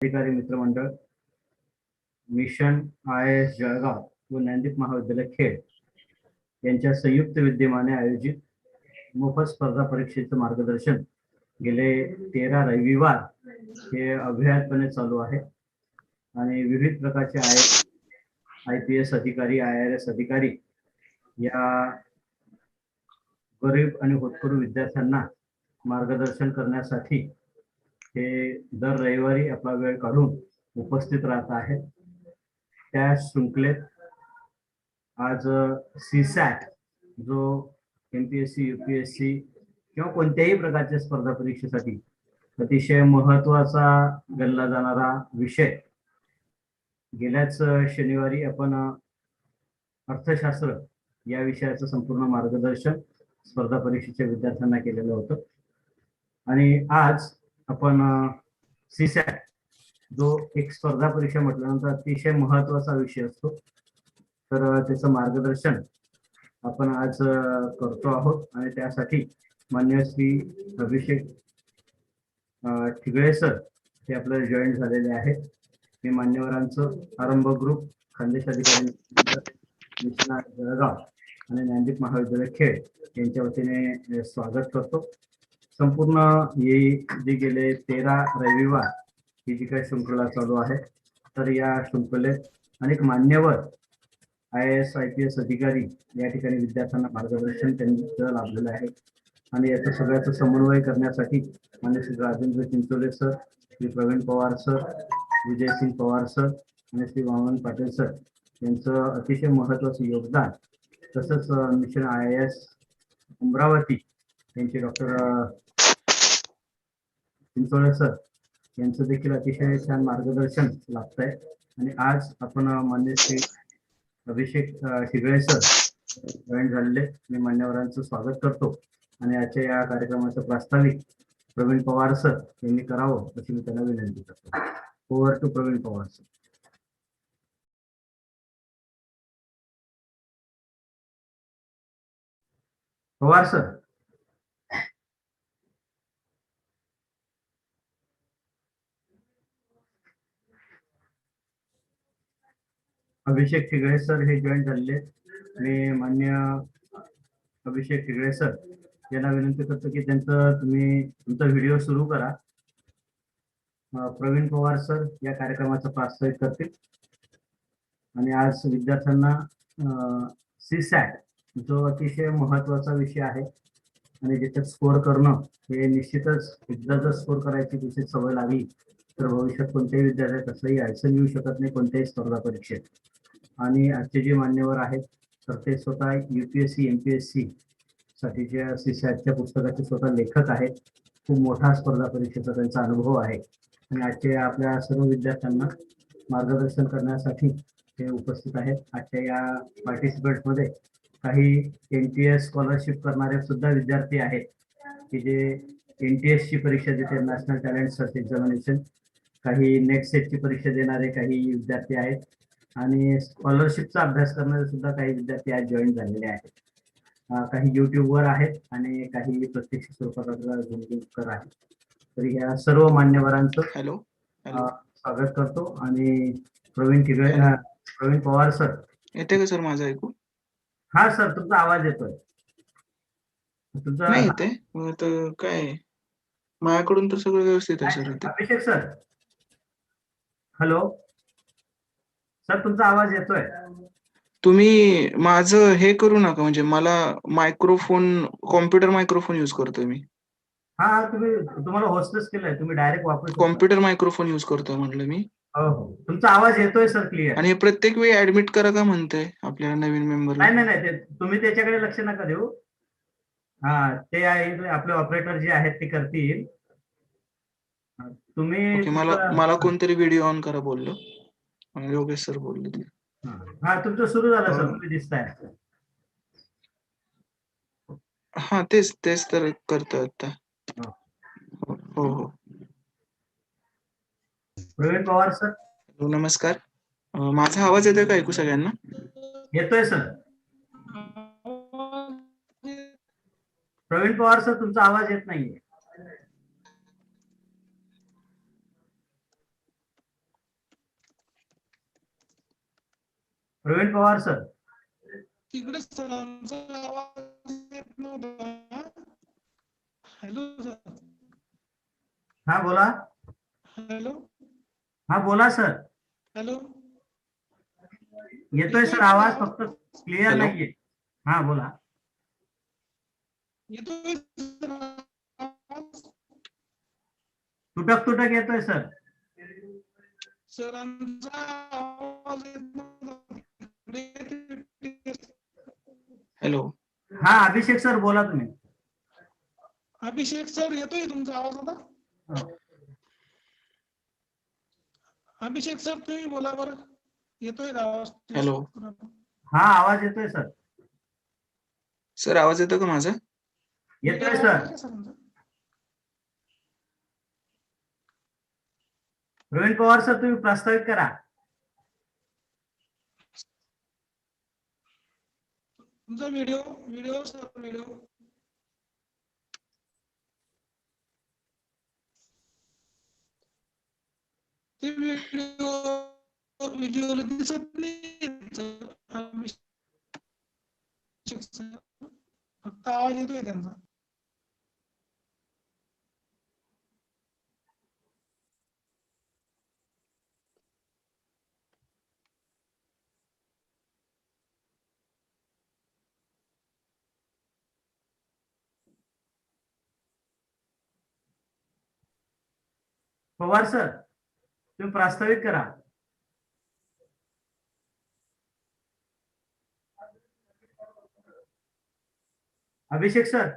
अधिकारी मित्रमंडळ, mission IAS Jalgaon व ज्ञानदीप महाविद्यालय खेड यांच्या संयुक्त विद्यमाने आयोजित मोफत स्पर्धा परीक्षेचं मार्गदर्शन गेले 13 रविवार हे अभ्यासपणे चालू आहे आणि विविध प्रकारचे IPS अधिकारी, IRS अधिकारी या गरीब आणि होतकरू विद्यार्थ्यांना मार्गदर्शन करण्यासाठी हे दर रविवारी आपला वेळ काढून उपस्थित राहत आहेत. त्या शृंखलेत आज CSAT जो MPSC, UPSC किंवा कोणत्याही प्रकारच्या स्पर्धा परीक्षेसाठी अतिशय महत्त्वाचा गणला जाणारा विषय, गेल्याच शनिवारी आपण अर्थशास्त्र या विषयाचं संपूर्ण मार्गदर्शन स्पर्धा परीक्षेच्या विद्यार्थ्यांना केलेलं होतं आणि आज आपण CSAT जो एक स्पर्धा परीक्षा म्हटल्यानंतर अतिशय महत्त्वाचा विषय असतो, तर त्याचं मार्गदर्शन आपण आज करतो आहोत आणि त्यासाठी मान्य श्री अभिषेक ठिगळे सर हे आपल्याला जॉईन झालेले आहेत. मी मान्यवरांचं आरंभ ग्रुप, खानदेश अधिकारी जळगाव आणि ज्ञानदीप महाविद्यालय खेड यांच्या वतीने स्वागत करतो. संपूर्ण जे गेले 13 रविवार ही जी काही शृंखला चालू आहे, तर या शृंखलेत अनेक मान्यवर IAS IPS अधिकारी या ठिकाणी विद्यार्थ्यांना मार्गदर्शन त्यांचं लाभलेलं आहे आणि याचं सगळ्याचं समन्वय करण्यासाठी मान्य Shri Rajendra Chinchole sir, Shri Pravin Pawar sir, Vijaysingh Pawar sir आणि श्री वामन पाटील सर यांचं अतिशय महत्त्वाचं योगदान, तसंच मिशन IAS अमरावती यांचे डॉक्टर चिंचोळे सर यांचं देखील अतिशय छान मार्गदर्शन लाभत आहे. आणि आज आपण मान्य श्री अभिषेक ठिगळे सर जॉईन झालेले, मी मान्यवरांचं स्वागत करतो आणि आजच्या या कार्यक्रमाचं प्रास्ताविक प्रवीण पवार सर यांनी करावं अशी मी त्यांना विनंती करतो. Over to Praveen Pawar sir. Pawar sir. Abhishek Thigale sir हे जॉईन झालेले, मी मान्य अभिषेक ठिगळे सर यांना विनंती करतो की तुम्ही तुमचा व्हिडिओ सुरू करा. प्रवीण पवार सर या कार्यक्रमाचा प्रास्ताविक करतील आणि आज विद्यार्थ्यांना CSAT जो अतिशय महत्त्वाचा विषय आहे आणि ज्याच्यात स्कोअर करणं हे निश्चितच, एकदा जर स्कोअर करायची त्याची सवय लागली तर भविष्यात कोणत्याही विद्यार्थ्यात कसंही अडचण येऊ शकत नाही कोणत्याही स्पर्धा परीक्षेत. आणि आजचे जे मान्यवर आहेत तर ते स्वतः UPSC MPSC साठीच्या CSATच्या पुस्तकाचे स्वतः लेखक आहेत. खूप मोठा स्पर्धा परीक्षेचा त्यांचा अनुभव आहे आणि आजच्या आपल्या सर्व विद्यार्थ्यांना मार्गदर्शन करण्यासाठी ते उपस्थित आहेत. आजच्या या पार्टिसिपेंट्समध्ये काही NTS स्कॉलरशिप करणारे सुद्धा विद्यार्थी आहेत की जे NTS ची परीक्षा देते, नॅशनल टॅलेंट सर्च एक्झामिनेशन. काही नेट सेटची परीक्षा देणारे काही विद्यार्थी आहेत आणि स्कॉलरशिपचा अभ्यास करणारे सुद्धा काही विद्यार्थी आज जॉईन झालेले आहेत. काही युट्यूबवर आहेत आणि काही प्रत्यक्ष स्वरूपात आहेत. तर या सर्व मान्यवरांचं स्वागत करतो आणि प्रवीण पवार सर. येते का सर माझं ऐकू? हा सर, तुमचा आवाज येतोय. तुमचा नाही येते तर काय, माझ्याकडून तर सगळं व्यवस्थित आहे सर. अभिषेक सर, हॅलो सर, तुमचा आवाज येतोय. तुम्ही माझं हे करू नका, म्हणजे मला मायक्रोफोन, कॉम्प्युटर मायक्रोफोन यूज करतोय मी. हा, तुम्हाला होस्टेस केलंय, तुम्ही डायरेक्ट वापरू शकता. कॉम्प्युटर मायक्रोफोन यूज करतोय म्हटलं मी. हो, तुमचा आवाज येतोय सर क्लिअर. आणि प्रत्येक वेळी ऍडमिट करा का म्हणतंय आपल्या नवीन मेंबरला? नाही, तुम्ही त्याच्याकडे लक्ष नका देऊ. हा, ते आहे आपले ऑपरेटर जे आहेत ते करतील. तुम्ही मला कोणतरी व्हिडिओ ऑन करा बोललो, योगेश सर बोलले ते. हा, तुमचं सुरू झालं सर, तुम्ही दिसताय. हा, तेच तर करतोय आता. हो. प्रवीण पवार सर. नमस्कार. माझा आवाज येतोय का ऐकू सगळ्यांना? येतोय सर. प्रवीण पवार सर, तुमचा आवाज येत नाहीये. प्रवीण पवार सर. तिकडे सरांचा आवाज येत नव्हता. Hello sir. हा बोला. हॅलो. हा बोला सर. हॅलो. येतोय सर आवाज, फक्त क्लिअर हॅलो. नाहीये. हा बोला. येतोय सर आवाज? तुटक तुटक येतोय सर. सरांचा आवाज येत नव्हता. हॅलो. हा अभिषेक सर बोला तुम्ही. अभिषेक सर येतोय तुमचा आवाज आता? अभिषेक सर तुम्ही बोला बरं. येतोय का आवाज? हॅलो. हा आवाज येतोय सर. सर आवाज येतो का माझा? येतोय सर. प्रवीण पवार सर तुम्ही प्रस्तावित करा. तुमचा व्हिडिओ सर व्हिडिओ. ते व्हिडिओ दिसत नाही. फक्त आवाज येतोय त्यांचा. पवार सर तुम्ही प्रस्तावित करा. अभिषेक सर.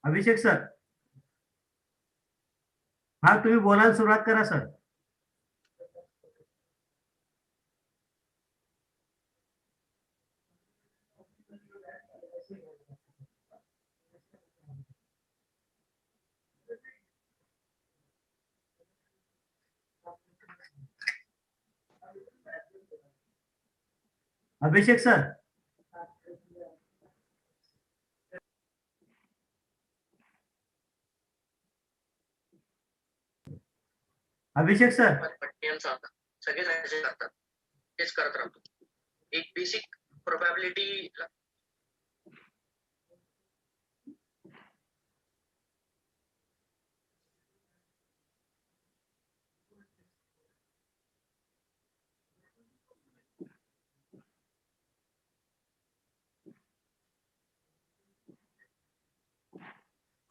अभिषेक सर. हा तुम्ही बोलायला सुरुवात करा सर. अभिषेक सर. अभिषेक सर. सगळे राज्य करतात, तेच करत राहतो. एक बेसिक प्रोबॅबिलिटी.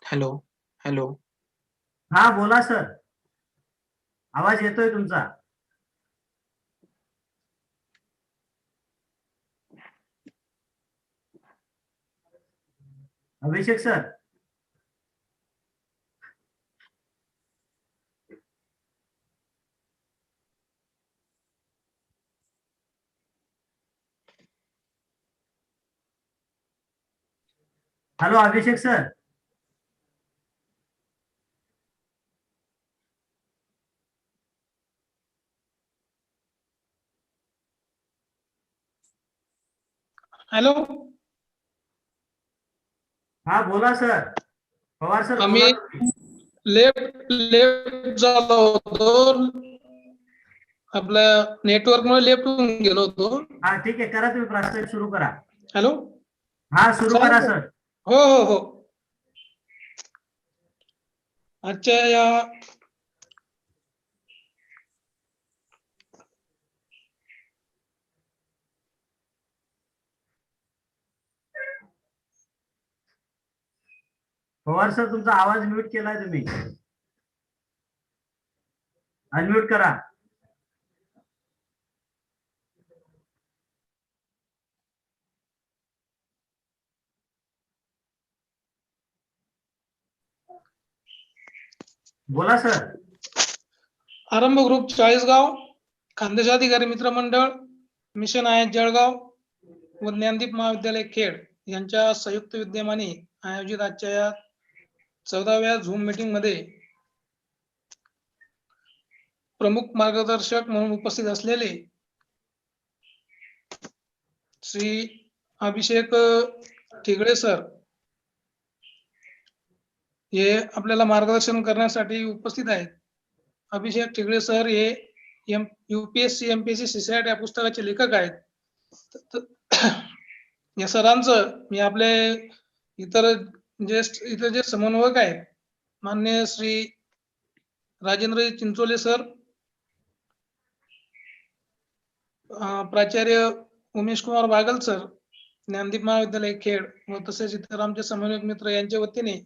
हॅलो. हॅलो. हा बोला सर. आवाज येतोय तुमचा. अभिषेक सर. हॅलो अभिषेक सर. हॅलो. हा बोला सर. पवार सर आम्ही बोला. लेफ्ट झालो होतो. आपल्या नेटवर्क मुळे लेफ्ट होऊन गेलो होतो. हा ठीक आहे, करा तुम्ही प्रस्तावित सुरू करा. हॅलो. हा सुरू करा सर. हो हो हो. आजच्या या पवार सर तुमचा आवाज म्यूट केलाय तुम्ही. अनम्यूट करा. बोला सर. आरंभ ग्रुप चाळीसगाव, खानदेश अधिकारी मित्र मंडळ, मिशन आय जळगाव व ज्ञानदीप महाविद्यालय खेड यांच्या संयुक्त विद्यमाने आयोजित आजच्या या 14व्या झूम मीटिंग मध्ये प्रमुख मार्गदर्शक म्हणून उपस्थित असलेले श्री अभिषेक ठिगळे सर हे आपल्याला मार्गदर्शन करण्यासाठी उपस्थित आहेत. अभिषेक ठिगळे सर हे UPSC MPSC CSAT या पुस्तकाचे लेखक आहेत. या सरांचं मी आपले इतर जे समन्वयक आहेत मान्य श्री राजेंद्र चिंचोले सर, प्राचार्य उमेश कुमार बागल सर, ज्ञानदीप महाविद्यालय खेड व तसेच इतर आमचे समन्वयक मित्र यांच्या वतीने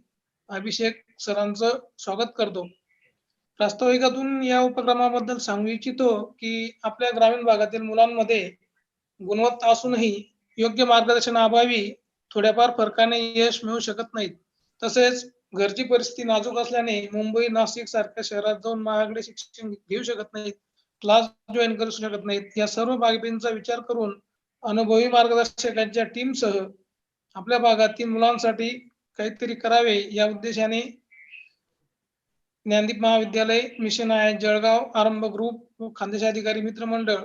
अभिषेक सरांचं स्वागत करतो. प्रास्ताविकातून या उपक्रमाबद्दल सांगू इच्छितो की आपल्या ग्रामीण भागातील मुलांमध्ये गुणवत्ता असूनही योग्य मार्गदर्शनाअभावी थोड्याफार फरकाने यश मिळू शकत नाहीत. तसेच घरची परिस्थिती नाजूक असल्याने मुंबई, नाशिक सारख्या शहरात जाऊन महागडे शिक्षण घेऊ शकत नाहीत, क्लास जॉईन करू शकत नाहीत. या सर्व बाबींचा विचार करून अनुभवी मार्गदर्शकांच्या टीमसह आपल्या भागातील मुलांसाठी काहीतरी करावे या उद्देशाने ज्ञानदीप महाविद्यालय, मिशन IIS जळगाव, आरंभ ग्रुप व खानदेश अधिकारी मित्र मंडळ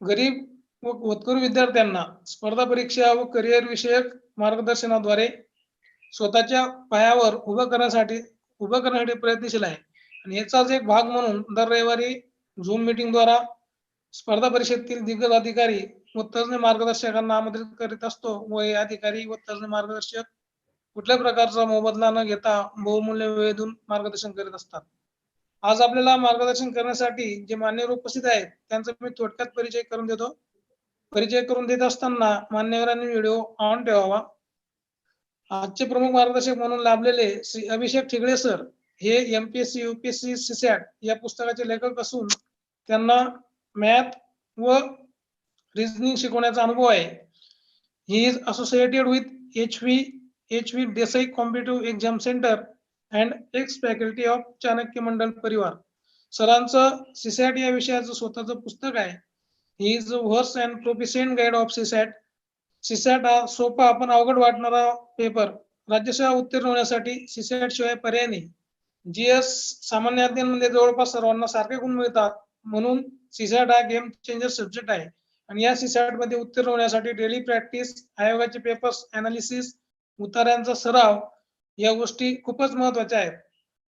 गरीब व होतकरू विद्यार्थ्यांना स्पर्धा परीक्षा व करिअर विषयक मार्गदर्शनाद्वारे स्वतःच्या पायावर उभं करण्यासाठी प्रयत्नशील आहे. आणि याचाच एक भाग म्हणून दर रविवारी झूम मीटिंग द्वारा स्पर्धा परीक्षेतील दिग्गज अधिकारी व तज्ञ मार्गदर्शकांना आमंत्रित करीत असतो व हे अधिकारी व तज्ञ मार्गदर्शक कुठल्या प्रकारचा मोबदला न घेता बहुमूल्य वेळेतून मार्गदर्शन करीत असतात. आज आपल्याला मार्गदर्शन करण्यासाठी जे मान्यवर उपस्थित आहेत त्यांचा मी थोडक्यात परिचय करून देतो. परिचय करून देत असताना मान्यवरांनी व्हिडिओ ऑन ठेवावा. आजचे प्रमुख मार्गदर्शक म्हणून लाभलेले श्री अभिषेक ठिगळे सर हे MPSC UPSC CSAT या पुस्तकाचे लेखक असून त्यांना मॅथ व रिझनिंग शिकवण्याचा अनुभव आहे. He is associated with HV Desai competitive exam centre and ex faculty of Chanakya Mandal Parivar. सरांचं CSAT या विषयाचं स्वतःचं पुस्तक आहे. He is verse and proficient guide of CSAT. CSAT हा सोपा पण अवघड वाटणारा पेपर. राज्यसेवा उत्तीर्ण होण्यासाठी CSAT शिवाय पर्याय नाही. GS सामान्यामध्ये जवळपास सर्वांना सारखे गुण मिळतात, म्हणून CSAT हा गेम चेंजर सब्जेक्ट आहे. आणि या CSAT मध्ये उत्तीर्ण होण्यासाठी डेली प्रॅक्टिस, आयोगाचे पेपर्स अनालिसिस, उतार्यांचा सराव या गोष्टी खूपच महत्वाच्या आहेत.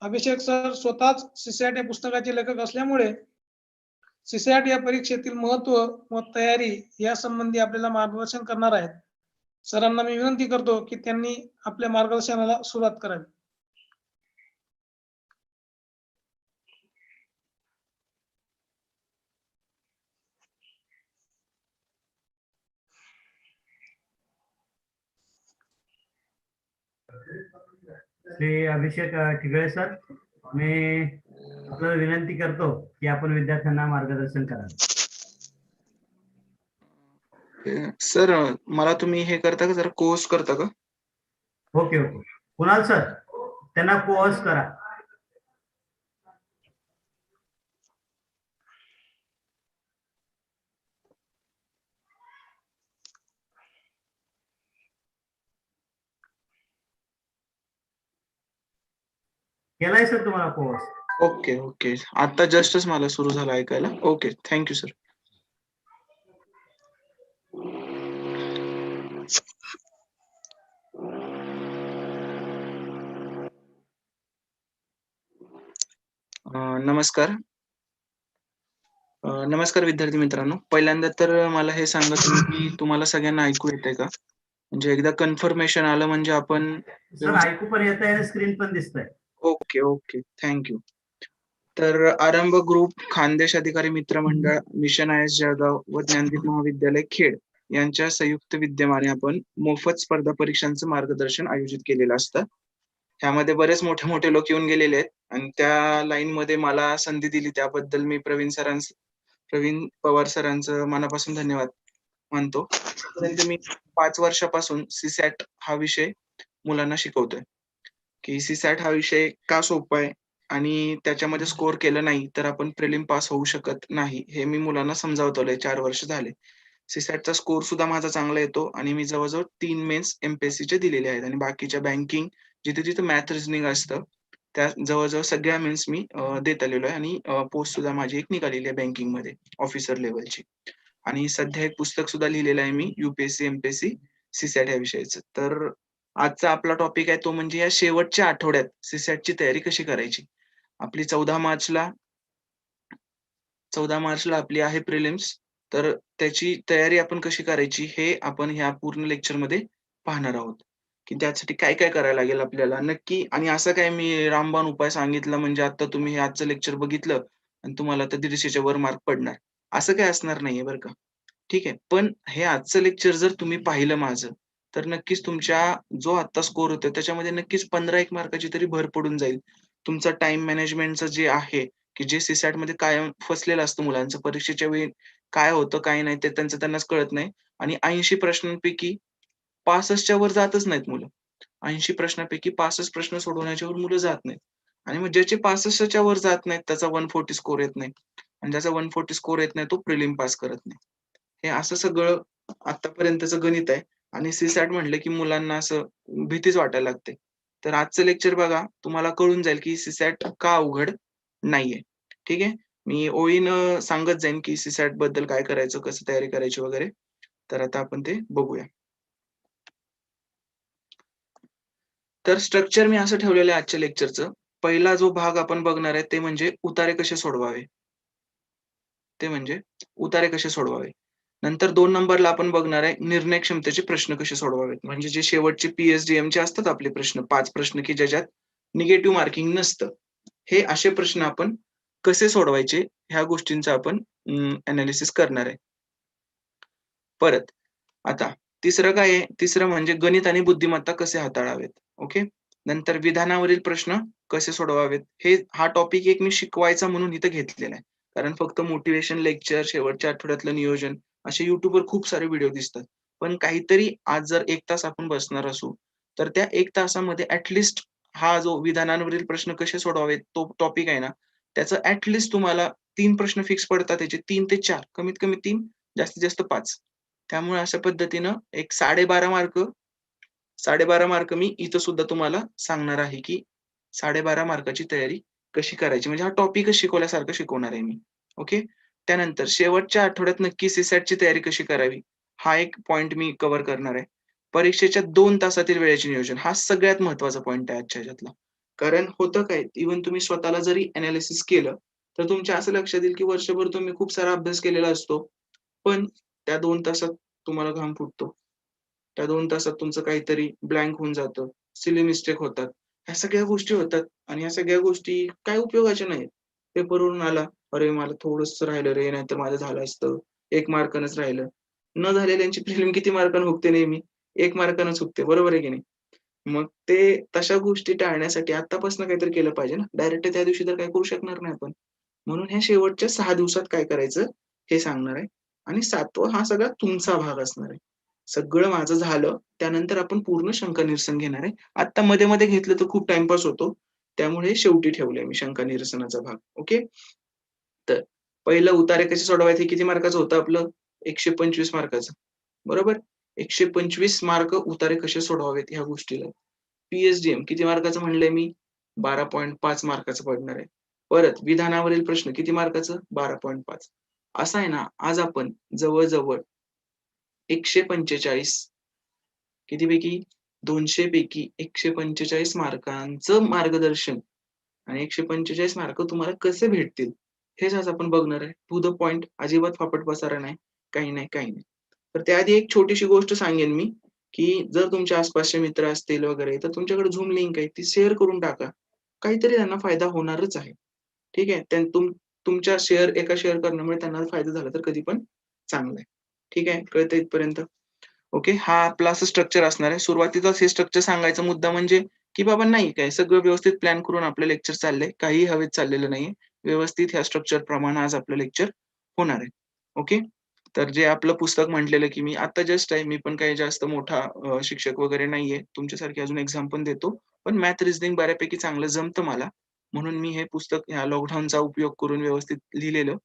अभिषेक सर स्वतःच CSAT या पुस्तकाचे लेखक असल्यामुळे CSAT या परीक्षेतील महत्व व तयारी या संबंधी आपल्याला मार्गदर्शन करणार आहेत. सरांना मी विनंती करतो की त्यांनी आपल्या मार्गदर्शनाला सुरुवात करावी. श्री अभिषेक ठिगळे सर, मी आपल्याला विनंती करतो की आपण विद्यार्थ्यांना मार्गदर्शन करावे. सर मला तुम्ही हे करता का, जरा कोर्स करता का? ओके. कुणाल सर, त्यांना कोर्स करा. केलाय सर तुम्हाला कोर्स? ओके. आता जस्टच मला सुरू झालं ऐकायला. Okay, thank you sir. नमस्कार विद्यार्थी मित्रांनो. पहिल्यांदा तर मला हे सांगा की तुम्हाला सगळ्यांना ऐकू येतंय का? म्हणजे एकदा कन्फर्मेशन आलं म्हणजे आपण सर ऐकू पण येत आहे, स्क्रीन पण दिसतंय. Okay, thank you. तर आरंभ ग्रुप, खानदेश अधिकारी मित्र मंडळ, मिशन IIS जळगाव व ज्ञानदीप महाविद्यालय खेड यांच्या संयुक्त विद्यमाने आपण मोफत स्पर्धा परीक्षांचं मार्गदर्शन आयोजित केलेलं असतं. ह्यामध्ये बरेच मोठे लोक येऊन गेलेले आहेत आणि त्या लाईन मध्ये मला संधी दिली त्याबद्दल मी प्रवीण पवार सरांचं मनापासून धन्यवाद मानतो. मी 5 वर्षापासून CSAT हा विषय मुलांना शिकवतोय की CSAT हा विषय का सोपा आहे आणि त्याच्यामध्ये स्कोर केलं नाही तर आपण प्रिलिम पास होऊ शकत नाही, हे मी मुलांना समजावतोय. 4 वर्ष झाले. CSATचा स्कोर सुद्धा माझा चांगला येतो आणि मी जवळजवळ 3 मेन्स MPSCचे दिलेले आहेत आणि बाकीच्या बँकिंग जिथे मॅथ रिझनिंग असतं त्या जवळजवळ सगळ्या मेन्स मी देत आलेलो आहे आणि पोस्ट सुद्धा माझी एक निघालेली आहे बँकिंग मध्ये ऑफिसर लेवलची. आणि सध्या एक पुस्तक सुद्धा लिहिलेलं आहे मी UPSC MPSC CSAT या विषयाचं. तर आजचा आपला टॉपिक आहे तो म्हणजे या शेवटच्या आठवड्यात CSAT ची तयारी कशी करायची. आपली 14 मार्चला 14 मार्चला आपली आहे प्रिलिम्स. तर त्याची तयारी आपण कशी करायची हे आपण ह्या पूर्ण लेक्चरमध्ये पाहणार आहोत, की त्यासाठी काय-काय करायला लागेल आपल्याला नक्की. आणि असं काय मी रामबाण उपाय सांगितला म्हणजे आता तुम्ही हे आजचं लेक्चर बघितलं आणि तुम्हाला तर 150च्या वर मार्क पडणार. असं काही असणार नाहीये बरं का. ठीक आहे. पण हे आजचं लेक्चर जर तुम्ही पाहिलं माझं, तर नक्कीच तुमच्या जो आत्ता स्कोर होतोय त्याच्यामध्ये नक्कीच 15-1 मार्काची तरी भर पडून जाईल. तुमचा टाईम मॅनेजमेंटचं जे आहे, की जे सी-सॅटमध्ये कायम फसलेलं असतं मुलांचं, परीक्षेच्या वेळी काय होतं, काय नाही ते त्यांचं त्यांनाच कळत नाही. आणि 80 प्रश्नांपैकी 65च्या वर जातच नाहीत मुलं. 80 प्रश्नांपैकी 65 प्रश्न सोडवण्याच्या वर मुलं जात नाहीत. आणि मग ज्याचे 65च्या वर जात नाहीत, त्याचा 140 स्कोर येत नाही. आणि ज्याचा 140 स्कोर येत नाही, तो प्रिलिम पास करत नाही. हे असं सगळं आत्तापर्यंतचं गणित आहे. आणि सी-सॅट म्हटलं की मुलांना असं भीतीच वाटायला लागते. तर आजचं लेक्चर बघा, तुम्हाला कळून जाईल की सी-सॅट का अवघड नाहीये. ठीक आहे. मी ओळीनं सांगत जाईन की सी-सॅट बद्दल काय करायचं, कसं तयारी करायची वगैरे. तर आता आपण ते बघूया. तर स्ट्रक्चर मी असं ठेवलेलं आहे आजच्या लेक्चरचं. पहिला जो भाग आपण बघणार आहे ते म्हणजे उतारे कसे सोडवावे. ते म्हणजे उतारे कसे सोडवावे. नंतर 2 नंबरला आपण बघणार आहे निर्णय क्षमतेचे प्रश्न कसे सोडवावेत. म्हणजे जे शेवटचे पी-एच-डी-एमचे असतात आपले प्रश्न, 5 प्रश्न की ज्याच्यात निगेटिव्ह मार्किंग नसतं. हे असे प्रश्न आपण कसे सोडवायचे ह्या गोष्टींचं आपण एनालिसिस करणार आहे. परत आता तिसरं काय आहे? तिसरं म्हणजे गणित आणि बुद्धिमत्ता कसे हाताळावेत. ओके. नंतर विधानावरील प्रश्न कसे सोडवावेत. हा टॉपिक एक मी शिकवायचा म्हणून इथं घेतलेला आहे. कारण फक्त मोटिव्हेशन लेक्चर, शेवटच्या आठवड्यातलं नियोजन असे YouTubeवर खूप सारे व्हिडिओ दिसतात. पण काहीतरी आज जर 1 तास आपण बसणार असू, तर त्या 1 तासामध्ये हा जो विधानांवरील प्रश्न कसे सोडवावेत तो टॉपिक आहे ना, त्याचं तुम्हाला 3 प्रश्न फिक्स पडतात त्याचे 3 ते 4 कमीत कमी 3 जास्तीत जास्त 5. त्यामुळे अशा पद्धतीनं एक 12.5 मार्क मी इथं सुद्धा तुम्हाला सांगणार आहे, की 12.5 मार्काची तयारी कशी करायची. म्हणजे हा टॉपिकच शिकवल्यासारखं शिकवणार आहे मी. ओके. त्यानंतर शेवटच्या आठवड्यात नक्की सी-सॅटची तयारी कशी करावी, हा एक पॉइंट मी कव्हर करणार आहे. परीक्षेच्या 2 तासातील वेळेचे नियोजन हा सगळ्यात महत्त्वाचा पॉइंट आहे आजच्या ह्याच्यातला. कारण होतं काय, इव्हन तुम्ही स्वतःला जरी एनालिसिस केलं, तर तुमच्या असं लक्षात येईल, की वर्षभर तुम्ही खूप सारा अभ्यास केलेला असतो. पण त्या 2 तासात तुम्हाला घाम फुटतो. त्या 2 तासात तुमचं काहीतरी ब्लँक होऊन जातं. सिली मिस्टेक होतात. ह्या सगळ्या गोष्टी होतात आणि ह्या सगळ्या गोष्टी काही उपयोगाच्या नाहीत. पेपरवरून आला, "अरे, मला थोडंसं राहिलं रे, नाहीतर माझं झालं असतं. 1 मार्कानंच राहिलं." न झालेल्यांची प्रिलिम किती मार्कानं हुकते नेहमी? 1 मार्कानंच हुकते. बरोबर आहे की नाही? मग ते तशा गोष्टी टाळण्यासाठी आत्तापासून काहीतरी केलं पाहिजे ना. डायरेक्ट त्या दिवशी तर काही करू शकणार नाही आपण. म्हणून ह्या शेवटच्या 6 दिवसात काय करायचं हे सांगणार आहे. आणि 7वा हा सगळा तुमचा भाग असणार आहे. सगळं माझं झालं, त्यानंतर आपण पूर्ण शंका-निरसन घेणार आहे. आत्ता मध्ये-मध्ये घेतलं तर खूप टाईमपास होतो. त्यामुळे शेवटी ठेवलंय मी शंका-निरसनाचा भाग. ओके. तर पहिलं उतारे कसे सोडवायचे किती मार्काचं होतं आपलं? 125 मार्काचं. बरोबर? 125 मार्क उतारे कसे सोडवावेत ह्या गोष्टीला. पी-एच-डी-एम किती मार्काचं म्हणलंय मी? 12.5 मार्काचं पडणार आहे. परत विधानावरील प्रश्न किती मार्काचं? 12.5. असं आहे ना, आज आपण जवळ-जवळ 145 कितीपैकी 200 पैकी 145 मार्कांचं मार्गदर्शन आणि 145 मार्क तुम्हाला कसे भेटतील, हेच आज आपण बघणार आहे. टू द पॉइंट, अजिबात फापट पसारा नाही, काही नाही, काही नाही. तर त्याआधी एक छोटीशी गोष्ट सांगेन मी, की जर तुमच्या आसपासचे मित्र असतील वगैरे, तर तुमच्याकडे Zoom लिंक आहे, ती शेअर करून टाका. काहीतरी त्यांना फायदा होणारच आहे. ठीक आहे. तुमच्या एका शेअर करण्यामुळे त्यांना फायदा झाला तर कधी पण चांगलं आहे. ठीक आहे. कळतंय इथपर्यंत? ओके. हा आपला असं स्ट्रक्चर असणार आहे. सुरुवातीलाच हे स्ट्रक्चर सांगायचा मुद्दा म्हणजे, की बाबा नाही काय सगळं व्यवस्थित प्लॅन करून आपलं लेक्चर चाललंय. काहीही हवेत चाललेलं नाहीये. व्यवस्थित ह्या स्ट्रक्चर प्रमाणे आज आपलं लेक्चर होणार आहे. ओके. तर जे आपलं पुस्तक म्हटलेलं, की मी आता जस्ट आहे. मी पण काही जास्त मोठा शिक्षक वगैरे नाहीये. तुमच्यासारखी अजून एक्झाम पण देतो. पण मॅथ, रिझनिंग बऱ्यापैकी चांगलं जमतं मला. म्हणून मी हे पुस्तक ह्या लॉकडाऊनचा उपयोग करून व्यवस्थित लिहिलेलं.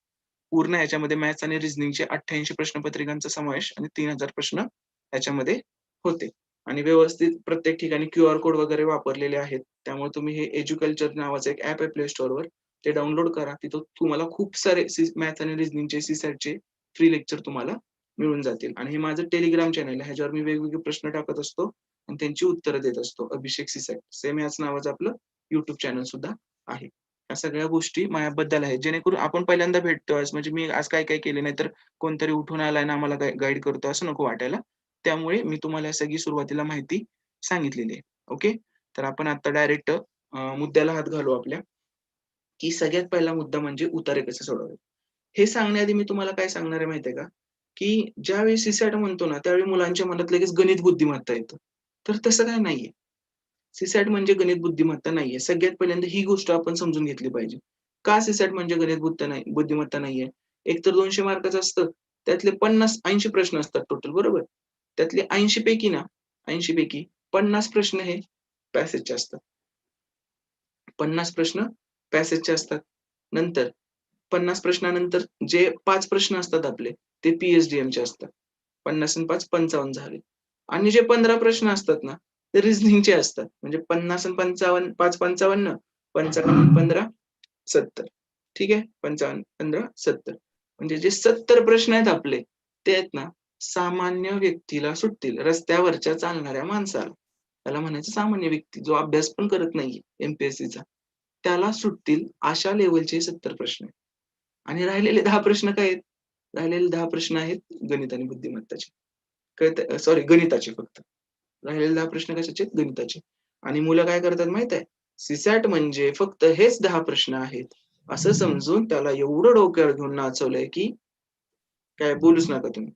पूर्ण ह्याच्यामध्ये मॅथ्स आणि रिझनिंगचे 88 प्रश्नपत्रिकांचा समावेश आणि 3000 प्रश्न ह्याच्यामध्ये होते. आणि व्यवस्थित प्रत्येक ठिकाणी QR कोड वगैरे वापरलेले आहेत. त्यामुळे तुम्ही हे एज्युकल्चर नावाचं एक ॲप आहे Play Storeवर. ते डाउनलोड करा. तिथं तुम्हाला खूप सारे मॅथ्स आणि रिझनिंगचे सी-सॅटचे फ्री लेक्चर तुम्हाला मिळून जातील. आणि हे माझं टेलिग्राम चॅनल आहे. ह्याच्यावर मी वेगवेगळे प्रश्न टाकत असतो आणि त्यांची उत्तरं देत असतो. अभिषेक सी-सॅट. सेम याच नावाचं आपलं YouTube चॅनल सुद्धा आहे. ह्या सगळ्या गोष्टी माझ्याबद्दल आहेत, जेणेकरून आपण पहिल्यांदा भेटतोय म्हणजे मी आज काय काय केले नाही तर कोणतरी उठून आलाय ना आम्हाला गाईड करतो असं नको वाटायला. त्यामुळे मी तुम्हाला सगळी सुरुवातीला माहिती सांगितलेली आहे. ओके. तर आपण आता डायरेक्ट मुद्द्याला हात घालू आपल्या, की सगळ्यात पहिला मुद्दा म्हणजे उतारे कसे सोडवावे. हे सांगण्याआधी मी तुम्हाला काय सांगणार आहे माहिती आहे का? की ज्यावेळी सीसॅट म्हणतो ना, त्यावेळी मुलांच्या मनात लगेच गणित बुद्धिमत्ता येतं. तर तसं काही नाहीये. सीसॅट म्हणजे गणित बुद्धिमत्ता नाहीये. सगळ्यात पहिल्यांदा ही गोष्ट आपण समजून घेतली पाहिजे. का सीसॅट म्हणजे गणित बुद्धिमत्ता नाहीये? एकतर 200 मार्काचं असतं. त्यातले 50-80 प्रश्न असतात टोटल बरोबर? त्यातले 80 पैकी ना 80 पैकी 50 प्रश्न हे पॅसेजचे असतात. 50 प्रश्न पॅसेजचे असतात. नंतर 50 प्रश्नानंतर जे 5 प्रश्न असतात आपले, ते पी-एच-डी-एमचे असतात. 50 आणि 5 55 झाले. आणि जे 15 प्रश्न असतात ना, ते रिझनिंगचे असतात. म्हणजे 50 आणि 55 5 55 55 15 70. ठीक आहे. 55 15 70. म्हणजे जे 70 प्रश्न आहेत आपले, ते आहेत ना, सामान्य व्यक्तीला सुटतील. रस्त्यावरच्या चालणाऱ्या माणसाला. त्याला म्हणायचं सामान्य व्यक्ती, जो अभ्यास पण करत नाहीये एम-पी-एस-सीचा. त्याला सुटतील अशा लेव्हलचे 70 प्रश्न आहेत. आणि राहिलेले 10 प्रश्न काय आहेत? राहिलेले 10 प्रश्न आहेत गणित आणि बुद्धिमत्ताचे. कळतंय? सॉरी गणिताचे फक्त. राहिलेले 10 प्रश्न कशाचे आहेत? गणिताचे. आणि मुलं काय करतात माहीत आहे? सीसॅट म्हणजे फक्त हेच 10 प्रश्न आहेत. असं समजून त्याला एवढं डोक्यावर घेऊन नाचवलंय, की काय बोलूच नका तुम्ही.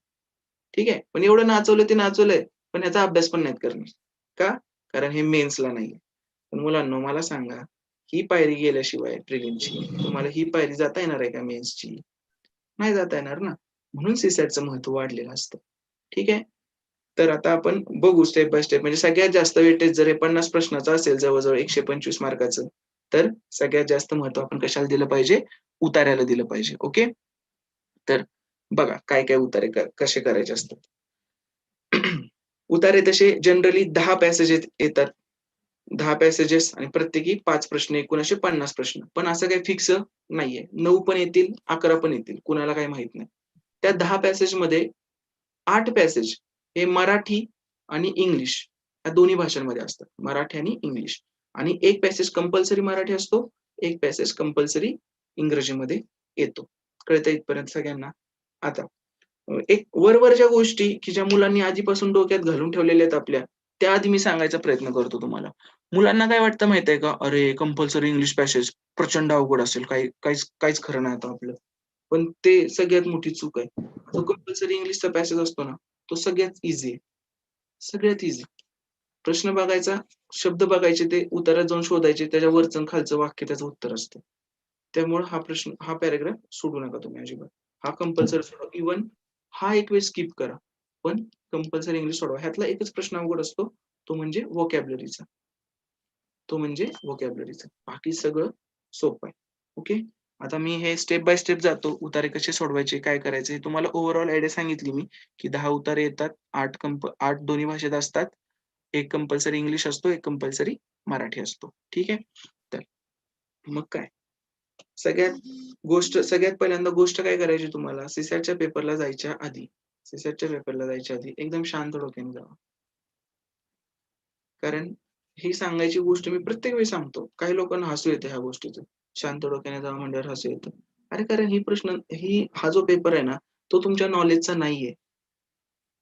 ठीक आहे. पण एवढं नाचवलं ते नाचवलंय, पण ह्याचा अभ्यास पण नाहीत करणार. का? कारण हे मेन्सला नाहीये. पण मुलांनो मला सांगा, ही पायरी गेल्याशिवाय प्रिलिमची तुम्हाला ही पायरी जाता येणार आहे का मेन्सची? नाही जाता येणार ना. म्हणून सीसॅटचं महत्त्व वाढलेलं असतं. ठीक आहे. तर आता आपण बघू स्टेप बाय स्टेप म्हणजे सगळ्यात जास्त वेटेज जर हे 50 प्रश्नाचं असेल जवळ-जवळ 125 मार्काचं, तर सगळ्यात जास्त महत्त्व आपण कशाला दिलं पाहिजे? उतार्याला दिलं पाहिजे. ओके. तर बघा काय-काय उतारे कसे करायचे असतात. उतारे तसे जनरली 10 पॅसेज येतात. 10 पॅसेजेस आणि प्रत्येकी 5 प्रश्न एकूण असे 50 प्रश्न. पण असं काही फिक्स नाहीये. 9 पण येतील, 11 पण येतील. कुणाला काही माहीत नाही. त्या 10 पॅसेजमध्ये 8 पॅसेज हे मराठी आणि इंग्लिश या दोन्ही भाषांमध्ये असतात. मराठी आणि इंग्लिश. आणि एक पॅसेज कंपल्सरी मराठी असतो, एक पॅसेज कंपल्सरी इंग्रजीमध्ये येतो. कळतंय इथपर्यंत सगळ्यांना? आता एक वरवरच्या गोष्टी की ज्या मुलांनी आधीपासून डोक्यात घालून ठेवलेल्या आहेत आपल्या, त्या आधी मी सांगायचा प्रयत्न करतो तुम्हाला. मुलांना काय वाटतं माहिती आहे का? अरे कंपल्सरी इंग्लिश पॅसेज प्रचंड अवघड असेल. काहीच खरं नाही आता आपलं. पण ते सगळ्यात मोठी चूक आहे. जो कंपल्सरी इंग्लिशचा पॅसेज असतो ना, तो सगळ्यात ईझी आहे. सगळ्यात ईझी. प्रश्न बघायचा, शब्द बघायचे, ते उत्तरात जाऊन शोधायचे, त्याच्या वरचं आणि खालचं वाक्य त्याचं उत्तर असतं. त्यामुळे हा पॅराग्राफ सोडू नका तुम्ही अजिबात. हा कंपल्सरी सोडवा. इव्हन हा एक वेळ स्किप करा. पण कंपल्सरी इंग्लिश सोडवा. ह्यातला एकच प्रश्न अवघड असतो, तो म्हणजे व्होकॅब्युलरीचा. बाकी सगळं सोपं आहे. ओके. आता मी हे स्टेप बाय स्टेप जातो. उतारे कसे सोडवायचे, काय करायचे हे तुम्हाला ओव्हरऑल आयडिया सांगितली मी, की 10 उतारे येतात. 8 दोन्ही भाषेत असतात. एक कंपल्सरी इंग्लिश असतो, एक कंपल्सरी मराठी असतो. ठीक आहे. तर मग काय? सगळ्यात पहिल्यांदा गोष्ट काय करायची तुम्हाला सीसॅटच्या पेपरला जायच्या आधी एकदम शांत डोक्याने जावा. कारण ही सांगायची गोष्ट मी प्रत्येक वेळी सांगतो. काही लोकांना हसू येतं ह्या गोष्टीचं. शांत डोक्याने जावा म्हणल्यावर हसू येतं. अरे कारण हा जो पेपर आहे ना, तो तुमच्या नॉलेजचा नाहीये.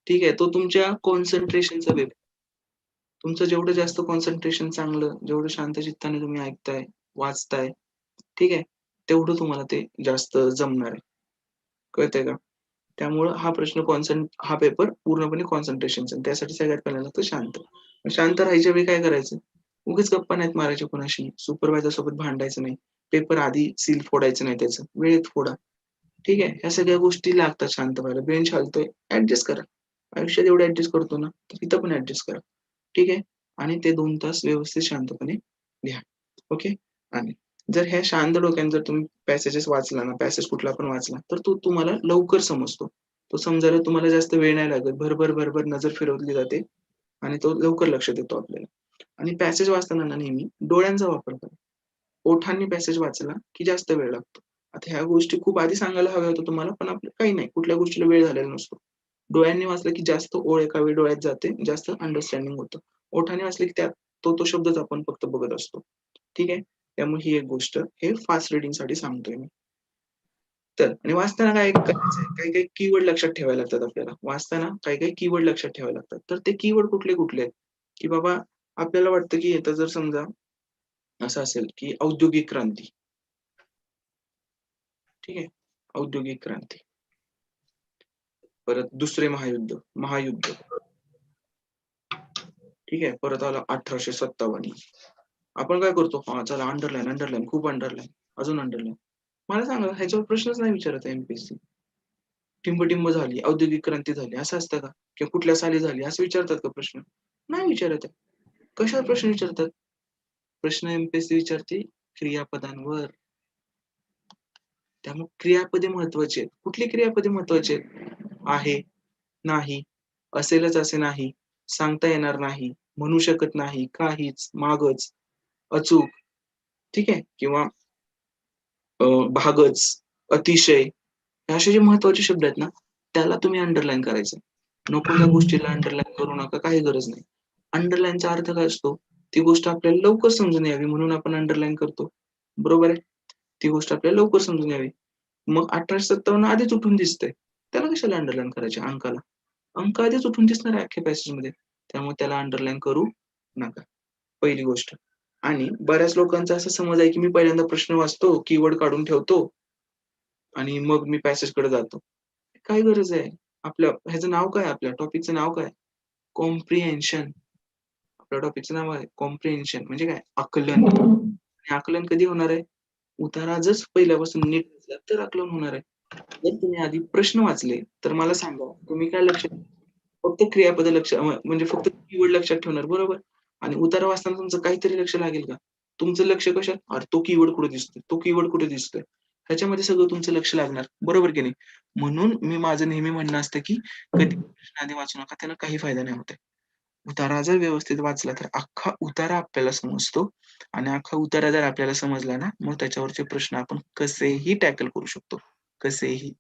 ठीक आहे. तो तुमच्या कॉन्सन्ट्रेशनचा पेपर. तुमचं जेवढं जास्त कॉन्सन्ट्रेशन चांगलं, जेवढं शांत चित्ताने तुम्ही ऐकताय, वाचताय, ठीक आहे. तेवढं तुम्हाला ते जास्त जमणार आहे. कळतंय का? त्यामुळं हा पेपर पूर्णपणे कॉन्सन्ट्रेशनचा. त्यासाठी सगळ्यात पहिल्यांदा लागतं शांत. शांत राहायच्या वेळी काय करायचं? उगीच गप्पा नाहीत मारायच्या कुणाशी. सुपरवायझर सोबत भांडायचं नाही. पेपर आधी सील फोडायचं नाही त्याचं. वेळेत फोडा. ठीक आहे. ह्या सगळ्या गोष्टी लागतात शांत व्हायला. बेंच हलतोय, ॲडजस्ट करा. आयुष्यात एवढं ॲडजस्ट करतो ना, तर इथं पण ॲडजस्ट करा. ठीक आहे. आणि ते 2 तास व्यवस्थित शांतपणे लिहा. ओके. आणि जर ह्या शांत डोक्याने जर तुम्ही पॅसेजेस वाचला ना, पॅसेज कुठला पण वाचला, तर तो तुम्हाला लवकर समजतो. तो समजायला तुम्हाला जास्त वेळ नाही लागत. भर नजर फिरवली जाते आणि तो लवकर लक्षात येतो आपल्याला. आणि पॅसेज वाचताना ना नेहमी डोळ्यांचा वापर करा. ओठांनी पॅसेज वाचला, की जास्त वेळ लागतो. आता ह्या गोष्टी खूप आधी सांगायला हव्या होत्या तुम्हाला, पण आपलं काही नाही. कुठल्या गोष्टीला वेळ झालेला नसतो. डोळ्यांनी वाचलं की जास्त ओळ एका वेळी डोळ्यात जाते, जास्त अंडरस्टँडिंग होतं. ओठाने वाचले की तो शब्दच आपण फक्त बघत असतो. ठीक आहे. त्यामुळे ही एक गोष्ट हे फास्ट रिडिंग साठी सांगतोय मी. तर आणि वाचताना काय करायचंय, काही काही कीवर्ड लक्षात ठेवायला लागतात आपल्याला. वाचताना काही काही कीवर्ड लक्षात ठेवायला लागतात. तर ते कीवर्ड कुठले कुठले आहेत, की बाबा आपल्याला वाटतं की आता जर समजा असं असेल की औद्योगिक क्रांती, ठीक आहे, औद्योगिक क्रांती, परत दुसरे महायुद्ध, महायुद्ध, ठीक आहे, परत आला 1857. आपण काय करतो, हा चला अंडरलाईन अंडरलाईन खूप अंडरलाईन, अजून अंडरलाईन. मला सांगा ह्याच्यावर प्रश्नच नाही विचारत आहे एमपीएससी. टिंबटिंब झाली, औद्योगिक क्रांती झाली असं असतं का, किंवा कुठल्या साली झाली असं विचारतात का प्रश्न? नाही विचारत आहे. कशावर प्रश्न विचारतात? प्रश्न एमपीएससी विचारते क्रियापदांवर. त्यामुळे क्रियापदे महत्वाची आहेत. कुठली क्रियापदे महत्वाची आहेत? आहे, नाही, असेलच असे नाही, सांगता येणार नाही, म्हणू शकत नाही, काहीच, मागच, अचूक, ठीक आहे, किंवा भागच, अतिशय, हे असे जे महत्वाचे शब्द आहेत ना, त्याला तुम्ही अंडरलाईन करायचं. नको त्या गोष्टीला अंडरलाईन करू नका, काही गरज नाही. अंडरलाईनचा अर्थ काय असतो? ती गोष्ट आपल्याला लवकर समजून यावी म्हणून आपण अंडरलाईन करतो. बरोबर आहे? ती गोष्ट आपल्याला लवकर समजून यावी. मग 1857 आधीच उठून दिसतंय. त्याला कशाला अंडरलाईन करायचे अंकाला? अंक आधीच उठून दिसणार आहे अख्ख्या पॅसेजमध्ये. त्यामुळे त्याला अंडरलाईन करू नका. पहिली गोष्ट. आणि बऱ्याच लोकांचा असा समज आहे, की मी पहिल्यांदा प्रश्न वाचतो, कीवर्ड काढून ठेवतो आणि मग मी पॅसेजकडे जातो. काय गरज आहे? आपल्या ह्याचं नाव काय? आपल्या टॉपिकचं नाव काय? कॉम्प्रिहेन्शन. आपल्या टॉपिकचं नाव आहे कॉम्प्रिहेन्शन म्हणजे काय? आकलन. आणि आकलन कधी होणार आहे? उतारा जर पहिल्यापासून नीट वाचला तर आकलन होणार आहे. जर तुम्ही आधी प्रश्न वाचले तर मला सांगा, तुम्ही काय लक्षात फक्त क्रियापद म्हणजे फक्त कीवर्ड लक्षात ठेवणार, बरोबर? आणि उतारा वाचताना तुमचं काहीतरी लक्ष लागेल का? तुमचं लक्ष कशात? अरे तो कीवर्ड कुठे दिसतोय? तो कीवर्ड कुठे दिसतोय? ह्याच्यामध्ये सगळं तुमचं लक्ष लागणार, बरोबर की नाही? म्हणून मी माझं नेहमी म्हणणं असतं, की कधी प्रश्न आधी वाचू नका, त्याला काही फायदा नाही होत आहे. उतारा जर व्यवस्थित वाचला तर अख्खा उतारा आपल्याला समजतो आणि अख्खा उतारा जर आपल्याला समजला ना, मग त्याच्यावरचे प्रश्न आपण कसेही टॅकल करू शकतो, कसेही.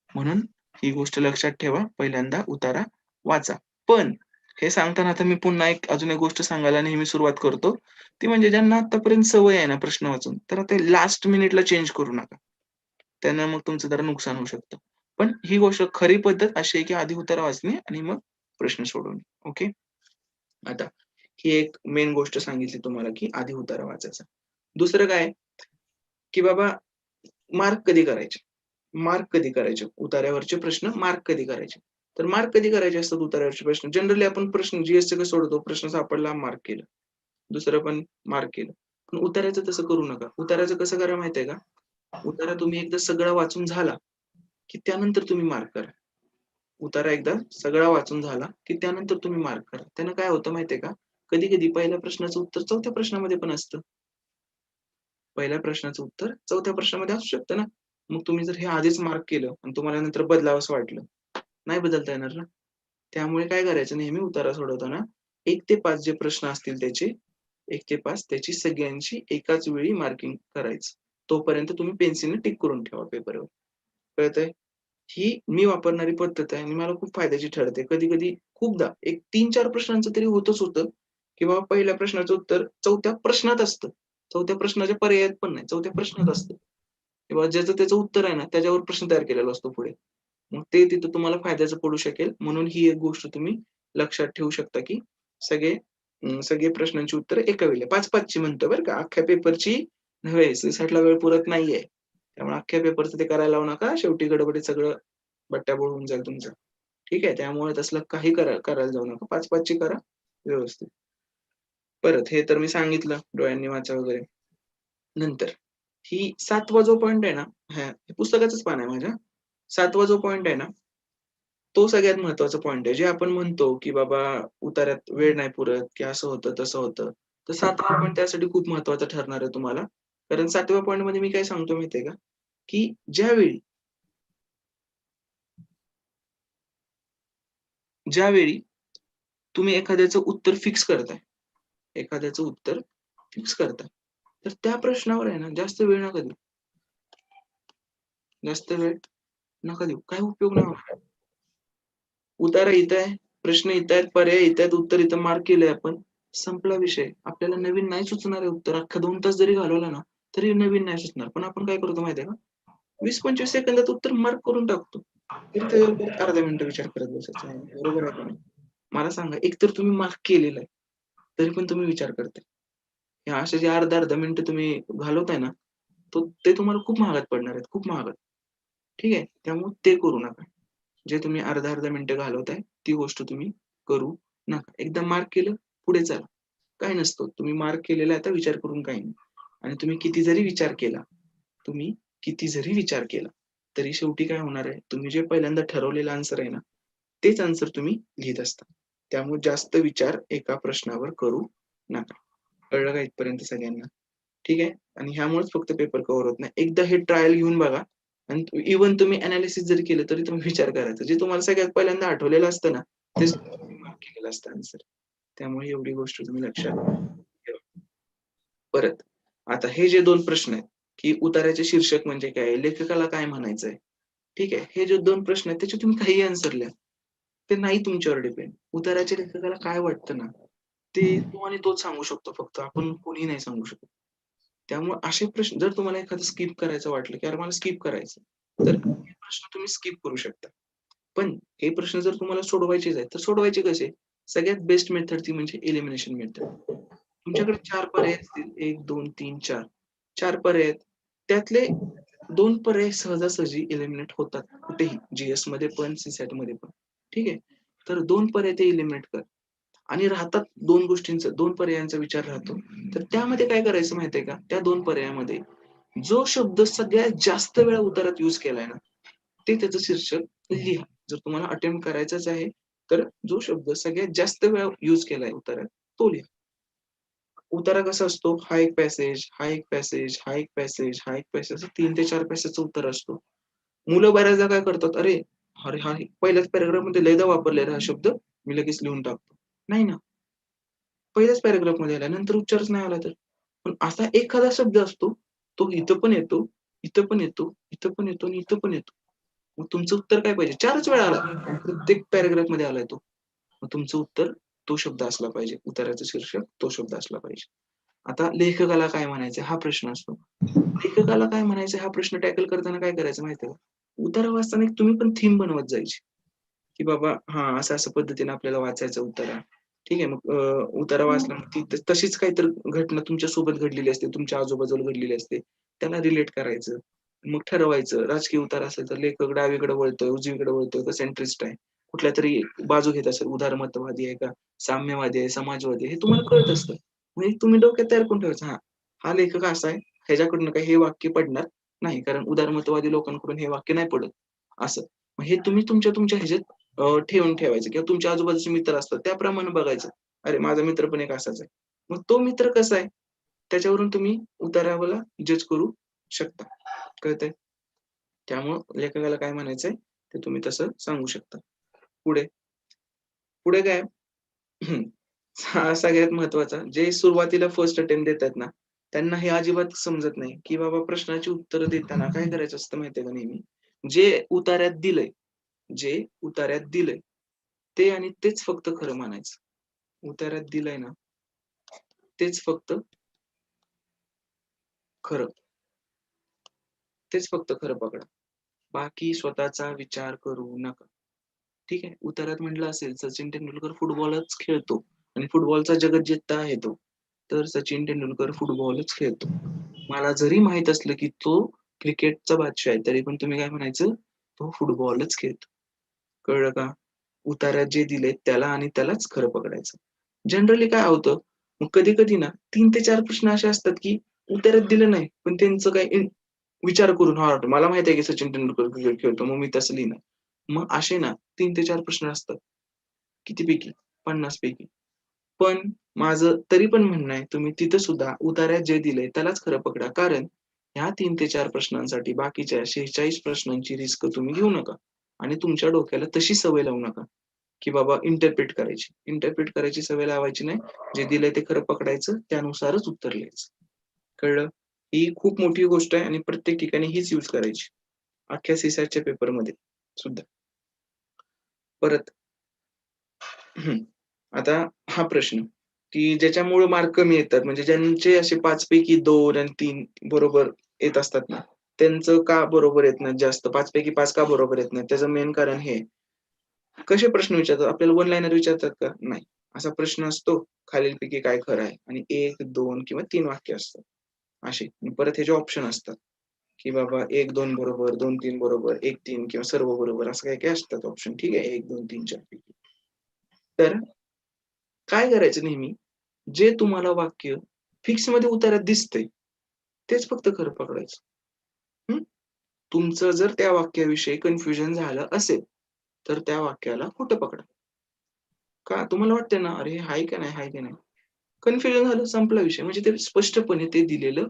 म्हणून ही गोष्ट लक्षात ठेवा, पहिल्यांदा उतारा वाचा. पण हे सांगताना आता मी पुन्हा अजून एक गोष्ट सांगायला नेहमी सुरुवात करतो. ती म्हणजे ज्यांना आतापर्यंत सवय आहे ना प्रश्न वाचून, तर ते लास्ट मिनिटला चेंज करू नका. त्यानं मग तुमचं जरा नुकसान होऊ शकतं. पण ही गोष्ट खरी पद्धत अशी आहे, की आधी उतारा वाचणे आणि मग प्रश्न सोडवणे. ओके. आता ही एक मेन गोष्ट सांगितली तुम्हाला, की आधी उतारा वाचायचा. दुसरं काय, की बाबा मार्क कधी करायचे? मार्क कधी करायचे? उतार्यावरचे प्रश्न मार्क कधी करायचे? तर मार्क कधी करायचे असतात उतार्यावरचे प्रश्न? जनरली आपण प्रश्न जीएसचे कसं सोडवतो? प्रश्न सापडला, मार्क केलं. दुसरं पण मार्क केलं. पण उतार्याचं तसं करू नका. उतार्याचं कसं करा माहिती का? उतारा तुम्ही एकदा सगळा वाचून झाला, की त्यानंतर तुम्ही मार्क करा. उतारा एकदा सगळा वाचून झाला, की त्यानंतर तुम्ही मार्क करा. त्यानं काय होतं माहिती का? कधी-कधी पहिल्या प्रश्नाचं उत्तर चौथ्या प्रश्नामध्ये पण असतं. पहिल्या प्रश्नाचं उत्तर चौथ्या प्रश्नामध्ये असू शकतं ना. मग तुम्ही जर हे आधीच मार्क केलं आणि तुम्हाला नंतर बदलावंसं वाटलं, नाही बदलता येणार ना. त्यामुळे काय करायचं नेहमी उतारा सोडवताना 1 ते 5 जे प्रश्न असतील त्याचे 1 ते 5 त्याची सगळ्यांची एकाच वेळी मार्किंग करायचं. तोपर्यंत तुम्ही पेन्सिलने टिक करून ठेवा पेपरवर. कळतंय? ही मी वापरणारी पद्धत आहे आणि मला खूप फायद्याची ठरते. कधी-कधी खूपदा एक 3-4 प्रश्नांचं तरी होतच होतं, की बाबा पहिल्या प्रश्नाचं उत्तर चौथ्या प्रश्नात असतं. चौथ्या प्रश्नाच्या पर्यायात पण नाही, चौथ्या प्रश्नात असतं. किंवा ज्याचं त्याचं उत्तर आहे ना, त्याच्यावर प्रश्न तयार केलेला असतो पुढे. मग ते तिथं तुम्हाला फायद्याचं पडू शकेल. म्हणून ही एक गोष्ट तुम्ही लक्षात ठेवू शकता, की सगळे सगळे प्रश्नांची उत्तरं एका वेळेला 5-5 ची म्हणतोय बरं का. अख्ख्या पेपरची नव्हे, CSATला वेळ पुरत नाहीये. त्यामुळे अख्ख्या पेपरचं ते करायला लावू नका. शेवटी गडबडीत सगळं बट्ट्याबोळ होऊन जाईल तुमचं. ठीक आहे. त्यामुळे तसलं काही करायला जाऊ नका. 5-5 ची करा व्यवस्थित. परत हे तर मी सांगितलं डोळ्यांनी वाचा वगैरे. नंतर ही 7वा जो पॉइंट आहे ना, हां, हे पुस्तकाचंच पान आहे माझ्या. 7वा जो पॉइंट आहे ना, तो सगळ्यात महत्त्वाचा पॉइंट आहे. जे आपण म्हणतो, की बाबा उतार्यात वेळ नाही पुरत, की असं होतं, तसं होतं. तर 7वा पॉइंट त्यासाठी खूप महत्त्वाचा ठरणार आहे तुम्हाला. कारण 7व्या पॉइंटमध्ये मी काय सांगतो माहिती आहे का, की ज्यावेळी तुम्ही एखाद्याचं उत्तर फिक्स करताय, एखाद्याचं उत्तर फिक्स करताय, तर त्या प्रश्नावर आहे ना जास्त वेळ नका देऊ. जास्त वेळ नका देऊ. काही उपयोग नाही होणार. उतारा इथं आहे, प्रश्न इथं आहेत, पर्याय इथं आहेत, उत्तर इथं मार्क केलंय आपण. संपला विषय. आपल्याला नवीन नाही सुचणार आहे उत्तर. अख्खा 2 तास जरी घालवला ना, तरी नवीन नाही सुचणार. पण आपण काय करतो माहिती आहे का? 20-25 सेकंदात उत्तर मार्क करून टाकतो. तरी त्याच्यावर परत अर्धा मिनिटं विचार करत बसायचा आहे. बरोबर आहे का नाही? मला सांगा, एकतर तुम्ही मार्क केलेला आहे, तरी पण तुम्ही विचार करताय. हे असे जे अर्धा-अर्धा मिनिटं तुम्ही घालवताय ना, ते तुम्हाला खूप महागात पडणार आहेत, खूप महागात. ठीक आहे? त्यामुळे ते करू नका. जे तुम्ही अर्धा-अर्धा मिनिटं घालवताय, ती गोष्ट तुम्ही करू नका. एकदा मार्क केलं, पुढे चला. काही नसतं. तुम्ही मार्क केलेला आहे, आता विचार करून काही नाही. आणि तुम्ही किती जरी विचार केला, तरी शेवटी काय होणार आहे, तुम्ही जे पहिल्यांदा ठरवलेलं आन्सर आहे ना, तेच आन्सर तुम्ही लिहीत असता. त्यामुळे जास्त विचार एका प्रश्नावर करू नका. कळलं का इथपर्यंत सगळ्यांना? ठीक आहे? आणि ह्यामुळेच फक्त पेपर कव्हर होत नाही. एकदा हे ट्रायल घेऊन बघा आणि इव्हन तुम्ही एनालिसिस जरी केलं, तरी तुम्ही विचार करायचा. जे तुम्हाला सगळ्यात पहिल्यांदा आठवलेलं असतं ना, तेच तुम्ही मार्क केलेलं असतं आन्सर. त्यामुळे एवढी गोष्ट तुम्ही लक्षात ठेवा. परत आता हे जे 2 प्रश्न आहेत, की उतार्याचे शीर्षक म्हणजे काय? लेखकाला काय म्हणायचंय? ठीक आहे. हे जे 2 प्रश्न आहेत, त्याचे तुम्ही काहीही आन्सर लिहा. ते नाही तुमच्यावर डिपेंड. उतार्याच्या लेखकाला काय वाटतं ना, ते तो आणि तोच सांगू शकतो फक्त. आपण कोणीही नाही सांगू शकत. त्यामुळे असे प्रश्न जर तुम्हाला एखादं स्किप करायचं वाटलं, की यार मला स्किप करायचं, तर हे प्रश्न तुम्ही स्किप करू शकता. पण हे प्रश्न जर तुम्हाला सोडवायचेच आहेत, तर सोडवायचे कसे? सगळ्यात बेस्ट मेथड ती म्हणजे एलिमिनेशन मेथड. तुमच्याकडे 4 पर्याय असतील. 1, 2, 3, 4. 4 पर्याय आहेत. त्यातले 2 पर्याय सहजासहजी एलिमिनेट होतात कुठेही. जी-एसमध्ये पण, सी-सॅटमध्ये पण. ठीक आहे? तर 2 पर्याय ते एलिमिनेट कर आणि राहतात 2 गोष्टींचा 2 पर्यायांचा विचार राहतो. तर त्यामध्ये काय करायचं माहिती आहे का? त्या 2 पर्यायामध्ये जो शब्द सगळ्यात जास्त वेळा उत्तरात यूज केलाय ना, ते त्याचं शीर्षक लिहा. जर तुम्हाला अटेम्प्ट करायचंच आहे, तर जो शब्द सगळ्यात जास्त वेळा यूज केलाय उत्तरात, तो लिहा. उतारा कसा असतो? हा एक पॅसेज, हा एक पॅसेज, हा एक पॅसेज, हा एक पॅसेज असं 3 ते 4 पॅसेजचा उत्तर असतो. मुलं बऱ्याचदा काय करतात, "अरे, अरे हा पहिल्याच पॅराग्राफमध्ये लयदा वापरलेला हा शब्द, मी लगेच लिहून टाकतो." नाही ना. पहिल्याच पॅराग्राफमध्ये आला, नंतर उच्चारच नाही आला तर. पण असा एखादा शब्द असतो, तो इथं पण येतो, इथं पण येतो, इथं पण येतो आणि इथं पण येतो. मग तुमचं उत्तर काय पाहिजे? 4च वेळा आला आणि प्रत्येक पॅराग्राफमध्ये आलाय तो. मग तुमचं उत्तर तो शब्द असला पाहिजे. उत्तराचं शीर्षक तो शब्द असला पाहिजे. आता लेखकाला काय म्हणायचं हा प्रश्न असतो. लेखकाला काय म्हणायचं हा प्रश्न टॅकल करताना काय करायचं माहिती आहे का? उतारा वाचताना एक तुम्ही पण थीम बनवत जायची, की बाबा हां, असं-असं पद्धतीने आपल्याला वाचायचं उतारा. ठीक आहे. मग उतारा वाचला मग ती तशीच काहीतरी घटना तुमच्यासोबत घडलेली असते, तुमच्या आजूबाजूला घडलेली असते. त्याला रिलेट करायचं. मग ठरवायचं राजकीय उतारा असेल तर लेखक डावीकडे वळतोय, उजवीकडे वळतोय का सेंट्रिस्ट आहे. कुठल्यातरी बाजू घेत असेल, उदारमतवादी आहे का, साम्यवादी आहे, समाजवादी आहे, हे तुम्हाला कळत असतं. म्हणजे तुम्ही डोक्यात तयार करून ठेवायचं, हां, हा लेखक असा आहे, ह्याच्याकडनं काही हे वाक्य पडणार नाही. कारण उदारमतवादी लोकांकडून हे वाक्य नाही पडत, असं. मग हे तुम्ही तुमच्या ह्याच्यात ठेवून ठेवायचं किंवा तुमच्या आजूबाजूचे मित्र असतात त्याप्रमाणे बघायचं. अरे, माझा मित्र पण एक असाच आहे. मग तो मित्र कसा आहे, त्याच्यावरून तुम्ही उतारावाला जज करू शकता. कळतंय? त्यामुळं लेखकाला काय म्हणायचंय, ते तुम्ही तसं सांगू शकता. पुढे, पुढे काय सगळ्यात महत्त्वाचा, जे सुरुवातीला फर्स्ट अटेम्प्ट देतात ना, त्यांना हे अजिबात समजत नाही, की बाबा प्रश्नाची उत्तरं देताना काय करायचं असतं माहिती का नेहमी? जे उतार्यात दिलंय, जे उतार्यात दिलंय, ते आणि तेच फक्त खरं मानायचं. उतार्यात दिलंय ना, तेच फक्त खरं. तेच फक्त खरं पकडा. बाकी स्वतःचा विचार करू नका. ठीक आहे. उतार्यात म्हटलं असेल सचिन तेंडुलकर फुटबॉलच खेळतो आणि फुटबॉलचा जगज्जेता आहे तो. तर सचिन तेंडुलकर फुटबॉलच खेळतो. मला जरी माहीत असलं, की तो क्रिकेटचा बादशाह आहे, तरी पण तुम्ही काय म्हणायचं? तो फुटबॉलच खेळतो. कळलं का? उतार्यात जे दिलंय त्याला आणि त्यालाच खरं पकडायचं. जनरली काय होतं, मग कधी-कधी ना 3 ते 4 प्रश्न असे असतात, की उत्तरच दिलं नाही, पण त्यांचं काय विचार करून हां, मला माहिती आहे, की सचिन तेंडुलकर क्रिकेट खेळतो, मग मी तसं लिहिणार. मग असे ना 3 ते 4 प्रश्न असतात. कितीपैकी? 50 पैकी. पण माझं तरी पण म्हणणं आहे, तुम्ही तिथं सुद्धा उतार्यात जे दिलंय त्यालाच खरं पकडा. कारण ह्या 3 ते 4 प्रश्नांसाठी बाकीच्या 46 प्रश्नांची रिस्क तुम्ही घेऊ नका आणि तुमच्या डोक्याला तशी सवय लावू नका, की बाबा इंटरप्रिट करायची. इंटरप्रिट करायची सवय लावायची नाही. जे दिलंय ते खरं पकडायचं, त्यानुसारच उत्तर लिहायचं. कळलं? ही खूप मोठी गोष्ट आहे आणि प्रत्येक ठिकाणी हीच यूज करायची. अख्ख्या सी-सॅटच्या पेपरमध्ये सुद्धा. परत आता हा प्रश्न, की ज्याच्यामुळे मार्क कमी येतात, म्हणजे ज्यांचे असे 5 पैकी 2 आणि 3 बरोबर येत असतात ना, त्यांचं का बरोबर येत नाही जास्त, 5 पैकी 5 का बरोबर येत नाही? त्याचं मेन कारण हे आहे. कसे प्रश्न विचारतात? आपल्याला वन लाइनर विचारतात का? नाही. असा प्रश्न असतो, खालीलपैकी काय खरं आहे? आणि 1, 2 किंवा 3 वाक्य असतात अशी. आणि परत ह्याचे ऑप्शन असतात, की बाबा 1, 2 बरोबर, 2, 3 बरोबर, 1, 3 किंवा सर्व बरोबर असं काही-काही असतात ऑप्शन. ठीक आहे. 1, 2, 3, 4 पैकी. तर काय करायचं नेहमी, जे तुम्हाला वाक्य फिक्समध्ये उत्तरात दिसतंय, तेच फक्त खरं पकडायचं. हं. तुमचं जर त्या वाक्याविषयी कन्फ्युजन झालं असेल, तर त्या वाक्याला खोटं पकडा. का? तुम्हाला वाटतंय ना, "अरे, हे आहे का नाही, आहे का नाही?" कन्फ्युजन झालं, संपला विषय. म्हणजे ते स्पष्टपणे ते दिलेलं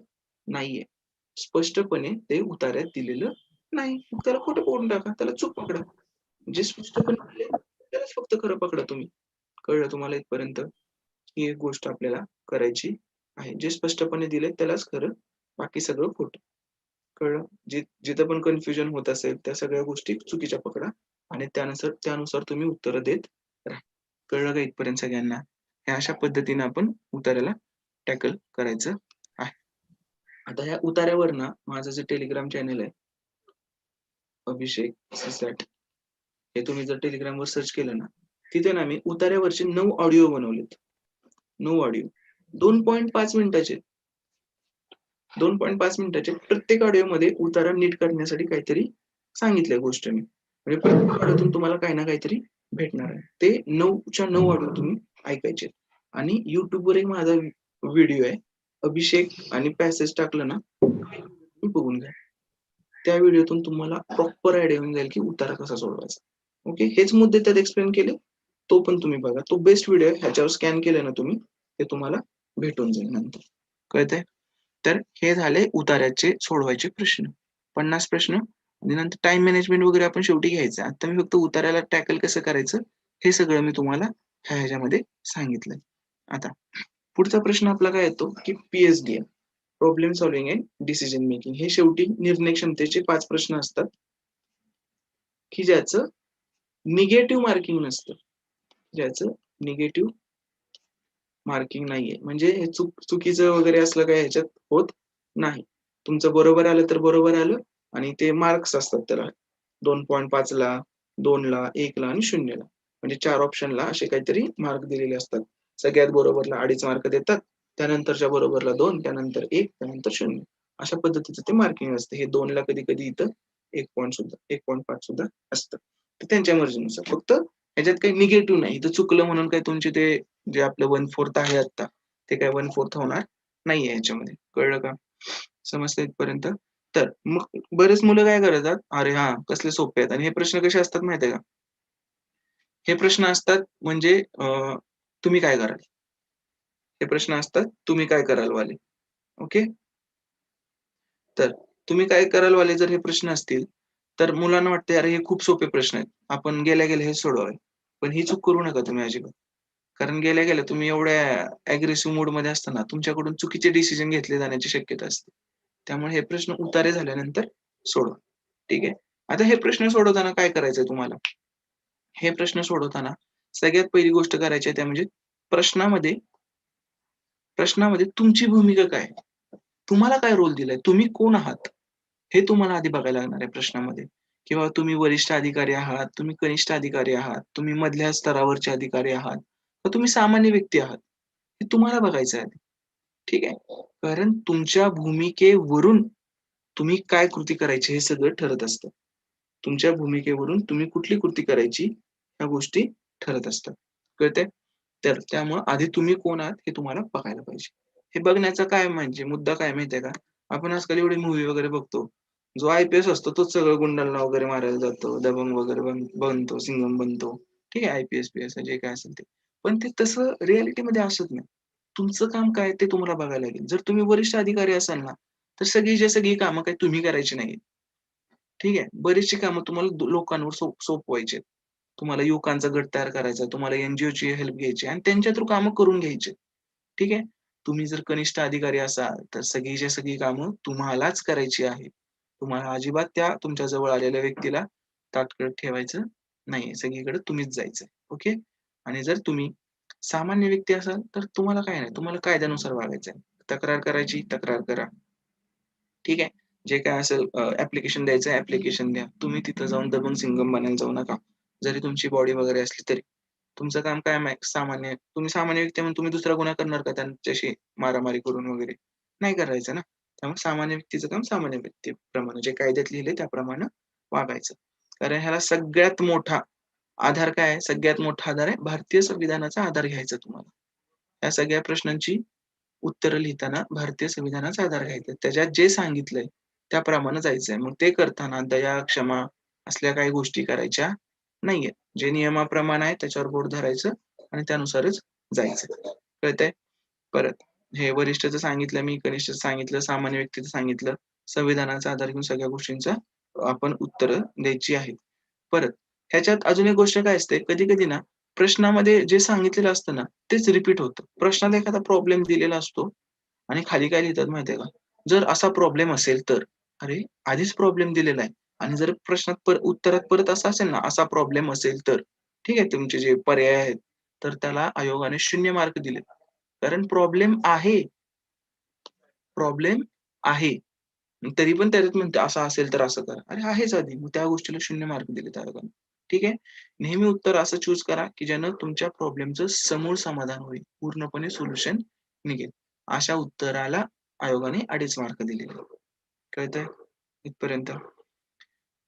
नाहीये. स्पष्टपणे ते उतार्यात दिलेलं नाही. मग त्याला खोटं पकडून टाका. त्याला चूक पकडा. जे स्पष्टपणे दिलंय, त्यालाच फक्त खरं पकडा तुम्ही. कळलं तुम्हाला इथपर्यंत? ही एक गोष्ट आपल्याला करायची आहे. जे स्पष्टपणे दिलंय त्यालाच खरं, बाकी सगळं खोटं. कळलं? जिथं पण कन्फ्युजन होत असेल, त्या सगळ्या गोष्टी चुकीच्या पकडा आणि त्यानुसार तुम्ही उत्तरं देत राहा. कळलं का इथपर्यंत सगळ्यांना? ह्या अशा पद्धतीने आपण उतार्याला टॅकल करायचं आहे. आता ह्या उतार्यावर ना माझं जे टेलिग्राम चॅनल आहे, अभिषेक सीसॅट, हे तुम्ही जर टेलिग्रामवर सर्च केलं ना, तिथे ना मी उतार्यावरचे 9 ऑडिओ बनवलेत. 9 ऑडिओ 2.5 मिनिटाचे. 2.5 मिनिटाचे प्रत्येक ऑडिओमध्ये उतारा नीट करण्यासाठी काहीतरी सांगितलंय गोष्ट मी. म्हणजे प्रत्येक ऑडिओतून तुम्हाला काही ना काहीतरी भेटणार आहे. ते 9च्या 9 ऑडिओ तुम्ही ऐकायचे. आणि YouTubeवर एक माझा व्हिडिओ आहे. अभिषेक आणि पॅसेज टाकलं ना, तुम्ही बघून घ्या. त्या व्हिडिओतून तुम्हाला प्रॉपर आयडिया येऊन जाईल, की उतारा कसा सोडवायचा. ओके. हेच मुद्दे त्यात एक्सप्लेन केले. तो पण तुम्ही बघा. तो बेस्ट व्हिडिओ आहे. ह्याच्यावर स्कॅन केलं ना तुम्ही, ते तुम्हाला भेटून जाईल नंतर. कळतंय? तर हे झाले उतार्याचे सोडवायचे प्रश्न. 50 प्रश्न आणि नंतर टाईम मॅनेजमेंट वगैरे आपण शेवटी घ्यायचं. आता मी फक्त उतार्याला टॅकल कसं करायचं, हे सगळं मी तुम्हाला ह्याच्यामध्ये सांगितलंय. आता पुढचा प्रश्न आपला काय येतो, की P-S-D-M, problem solving and decision making. हे शेवटी निर्णय क्षमतेचे 5 प्रश्न असतात, की ज्याचं निगेटिव्ह मार्किंग नसतं. ज्याचं निगेटिव्ह मार्किंग नाहीये. म्हणजे हे चुकीचं वगैरे असलं काही ह्याच्यात होत नाही. तुमचं बरोबर आलं तर बरोबर आलं आणि ते मार्क्स असतात त्याला. 2.5 ला, 2 ला, 1 ला आणि 0 ला. म्हणजे 4 ऑप्शनला असे काहीतरी मार्क दिलेले असतात. सगळ्यात बरोबरला 2.5 मार्क देतात. त्यानंतरच्या बरोबरला 2, त्यानंतर 1, त्यानंतर 0. अशा पद्धतीचं ते मार्किंग असतं. हे 2 ला कधी-कधी इथं 1 पॉइंट सुद्धा 1.5 सुद्धा असतं. ते त्यांच्या मर्जीनुसार. फक्त ह्याच्यात काही निगेटिव्ह नाही. इथं चुकलं म्हणून काही तुमचे ते जे आपलं 1/4 आहे आता, ते काय 1/4 होणार नाहीये ह्याच्यामध्ये. कळलं का? समजतं इथपर्यंत? तर मग बरेच मुलं काय करतात, "अरे हां, कसले सोपे आहेत." आणि हे प्रश्न कसे असतात माहिती आहे का? हे प्रश्न असतात म्हणजे तुम्ही काय कराल? हे प्रश्न असतात, तुम्ही काय कराल वाले. ओके? तर तुम्ही काय कराल वाले जर हे प्रश्न असतील, तर मुलांना वाटते, "अरे, हे खूप सोपे प्रश्न आहेत. आपण गेल्या-गेल्या हे सोडवावे." पण ही चूक करू नका तुम्ही अजिबात. कारण गेल्या-गेल्या तुम्ही एवढ्या अग्रेसिव्ह मोडमध्ये असताना तुमच्याकडून चुकीचे डिसिजन घेतले जाण्याची शक्यता असते. त्यामुळे हे प्रश्न उतारे झाल्यानंतर सोडवा. ठीक आहे. आता हे प्रश्न सोडवताना काय करायचंय तुम्हाला? हे प्रश्न सोडवताना सगळ्यात पहिली गोष्ट करायची आहे त्या म्हणजे प्रश्नामध्ये प्रश्नामध्ये तुमची भूमिका काय आहे? तुम्हाला काय रोल दिलाय? तुम्ही कोण आहात? हे तुम्हाला आधी बघायला लागणार आहे प्रश्नामध्ये. किंवा तुम्ही वरिष्ठ अधिकारी आहात, तुम्ही कनिष्ठ अधिकारी आहात, तुम्ही मधल्या स्तरावरचे अधिकारी आहात, का तुम्ही सामान्य व्यक्ती आहात? हे तुम्हाला बघायचं आहे. ठीक आहे. कारण तुमच्या भूमिकेवरून तुम्ही काय कृती करायची हे सगळं ठरत असतं. तुमच्या भूमिकेवरून तुम्ही कुठली कृती करायची ह्या गोष्टी ठरत असतात. कळतंय? तर त्यामुळं आधी तुम्ही कोण आहात हे तुम्हाला बघायला पाहिजे. हे बघण्याचा काय म्हणजे मुद्दा काय माहिती आहे का? आपण आजकाल एवढी मूव्ही वगैरे बघतो. जो आय-पी-एस असतो तोच सगळं गुंडांना वगैरे मारायला जातो, दबंग वगैरे बनतो, सिंघम बनतो. ठीक आहे, आय-पी-एस, पी-एस जे काय असेल ते. पण ते तसं रिअॅलिटीमध्ये असत नाही. तुमचं काम काय ते तुम्हाला बघायला लागेल. जर तुम्ही वरिष्ठ अधिकारी असाल ना, तर सगळीच्या सगळी कामं काही तुम्ही करायची नाहीत. ठीक आहे. बरीचशी कामं तुम्हाला लोकांवर सोपवायची आहेत. तुम्हाला युवकांचा गट तयार करायचा, तुम्हाला एन-जी-ओची हेल्प घ्यायची आणि त्यांच्या थ्रू कामं करून घ्यायची. ठीक आहे. तुम्ही जर कनिष्ठ अधिकारी असाल, तर सगळीच्या सगळी कामं तुम्हालाच करायची आहे. तुम्हाला अजिबात त्या तुमच्या जवळ आलेल्या व्यक्तीला ताटकळत ठेवायचं नाहीये. सगळीकडे तुम्हीच जायचंय. ओके. आणि जर तुम्ही सामान्य व्यक्ती असाल तर तुम्हाला काय नाही, तुम्हाला कायद्यानुसार वागायचं आहे. तक्रार करायची, तक्रार करा. ठीक आहे. जे काय असेल ऍप्लिकेशन द्यायचं ऍप्लिकेशन द्या. तुम्ही तिथं जाऊन दबंग सिंगम बनायला जाऊ नका. जरी तुमची बॉडी वगैरे असली तरी. तुमचं काम काय सामान्य आहे. तुम्ही सामान्य व्यक्ती म्हणून तुम्ही दुसरा गुन्हा करणार का त्यांच्याशी मारामारी करून वगैरे? नाही करायचं ना. त्यामुळे सामान्य व्यक्तीचं काम सामान्य व्यक्तीप्रमाणे जे कायद्यात लिहिले त्याप्रमाणे वागायचं. कारण ह्याला सगळ्यात मोठा आधार काय आहे? सगळ्यात मोठा आधार आहे भारतीय संविधानाचा आधार घ्यायचा तुम्हाला. या सगळ्या प्रश्नांची उत्तरं लिहिताना भारतीय संविधानाचा आधार घ्यायचा. त्याच्यात जे सांगितलंय त्याप्रमाणे जायचंय. मग ते करताना दया, क्षमा असल्या काही गोष्टी करायच्या नाहीये. जे नियमाप्रमाणे आहे त्याच्यावर बोट धरायचं आणि त्यानुसारच जायचं. कळतंय? परत हे वरिष्ठचं सांगितलं मी, कनिष्ठचं सांगितलं, सामान्य व्यक्तीचं सांगितलं. संविधानाचा आधार घेऊन सगळ्या गोष्टींचा आपण उत्तरं द्यायची आहेत. परत ह्याच्यात अजून एक गोष्ट काय असते, कधी-कधी ना प्रश्नामध्ये जे सांगितलेलं असतं ना, तेच रिपीट होतं. प्रश्नात एखादा प्रॉब्लेम दिलेला असतो आणि खाली काय लिहितात माहिती आहे का? जर असा प्रॉब्लेम असेल तर. अरे, आधीच प्रॉब्लेम दिलेला आहे आणि जर प्रश्नात उत्तरात परत असं असेल ना, असा प्रॉब्लेम असेल तर, ठीक आहे, तुमचे जे पर्याय आहेत, तर त्याला आयोगाने 0 मार्क दिले. कारण प्रॉब्लेम आहे. प्रॉब्लेम आहे. तरी पण त्याच्यात म्हणते असं असेल तर असं करा. अरे आहेच आधी. मग त्या गोष्टीला 0 मार्क दिलेत आयोगाने. ठीक आहे. नेहमी उत्तर असं चूज करा, की ज्यानं तुमच्या प्रॉब्लेमचं समूळ समाधान होईल. पूर्णपणे सोल्युशन निघेल. अशा उत्तराला आयोगाने 2.5 मार्क दिलेले. कळतंय? इथपर्यंत.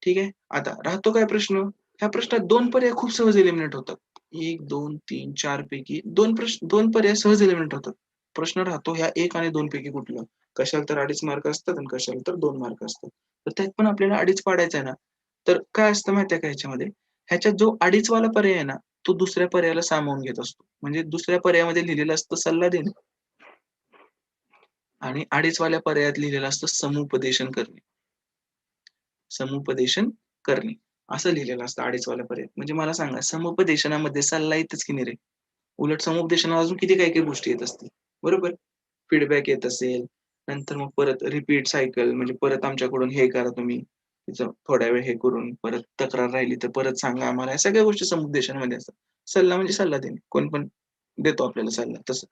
ठीक आहे. आता राहतो काय प्रश्न? ह्या प्रश्नात 2 पर्याय खूप सहज एलिमिनेट होतात. 1, 2, 3, 4 पैकी 2 पर्याय सहज एलिमिनेट होतात. प्रश्न राहतो ह्या 1 आणि 2 पैकी कुठलं? कशाला तर 2.5 मार्क असतात आणि कशाला तर 2 मार्क असतात. तर त्यात पण आपल्याला 2.5 पाडायचा आहे ना, तर काय असतं माहिती आहे का ह्याच्यामध्ये? ह्याच्यात जो 2.5 वाला पर्याय आहे ना, तो दुसऱ्या पर्यायाला सामावून घेत असतो. म्हणजे दुसऱ्या पर्यायामध्ये लिहिलेलं असतं सल्ला देणे आणि 2.5 वाल्या पर्यायात लिहिलेलं असतं समुपदेशन करणे. समुपदेशन करणे असं लिहिलेलं असतं 2.5 वाल्या पर्यायात. म्हणजे मला सांगा समुपदेशनामध्ये सल्ला येतच की नाही रे? उलट समुपदेशनाला अजून किती काही काही गोष्टी येत असतील. बरोबर? फीडबॅक येत असेल, नंतर मग परत रिपीट सायकल म्हणजे परत आमच्याकडून हे करा तुम्ही. तिचं थोड्या वेळ हे करून परत तक्रार राहिली तर परत सांगा आम्हाला. या सगळ्या गोष्टी समुपदेशनामध्ये असतात. सल्ला म्हणजे सल्ला देणे. कोण पण देतो आपल्याला सल्ला तसं.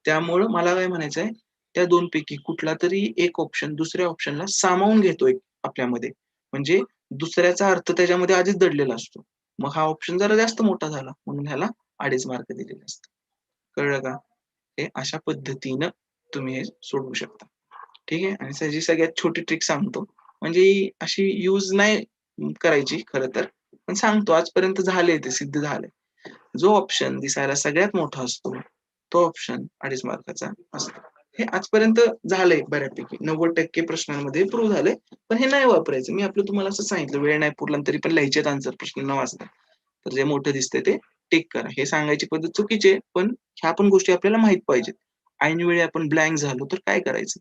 त्यामुळं मला काय म्हणायचंय, त्या 2 पैकी कुठलातरी एक ऑप्शन दुसऱ्या ऑप्शनला सामावून घेतोय आपल्यामध्ये. म्हणजे दुसऱ्याचा अर्थ त्याच्यामध्ये आधीच दडलेला असतो. मग हा ऑप्शन जरा जास्त मोठा झाला म्हणून ह्याला 2.5 मार्क दिलेले असतात. कळलं का? हे अशा पद्धतीनं तुम्ही हे सोडवू शकता. ठीक आहे. आणि त्याची सगळ्यात छोटी ट्रिक सांगतो. म्हणजे ही अशी यूज नाही करायची खरं तर. पण सांगतो आजपर्यंत झालंय ते सिद्ध झालंय. जो ऑप्शन दिसायला सगळ्यात मोठा असतो, तो ऑप्शन 2.5 मार्काचा असतो. हे आजपर्यंत झालंय बऱ्यापैकी 90% प्रश्नांमध्ये प्रूव्ह झालंय. पण हे नाही वापरायचं. मी आपलं तुम्हाला असं सांगितलं वेळ नाही पुरला तरी पण लिहायचेत आन्सर प्रश्न न वाचता. तर जे मोठं दिसतंय ते टिक करा. हे सांगायची पद्धत चुकीची आहे, पण ह्या पण गोष्टी आपल्याला माहीत पाहिजेत. ऐनवेळी आपण ब्लँक झालो तर काय करायचं?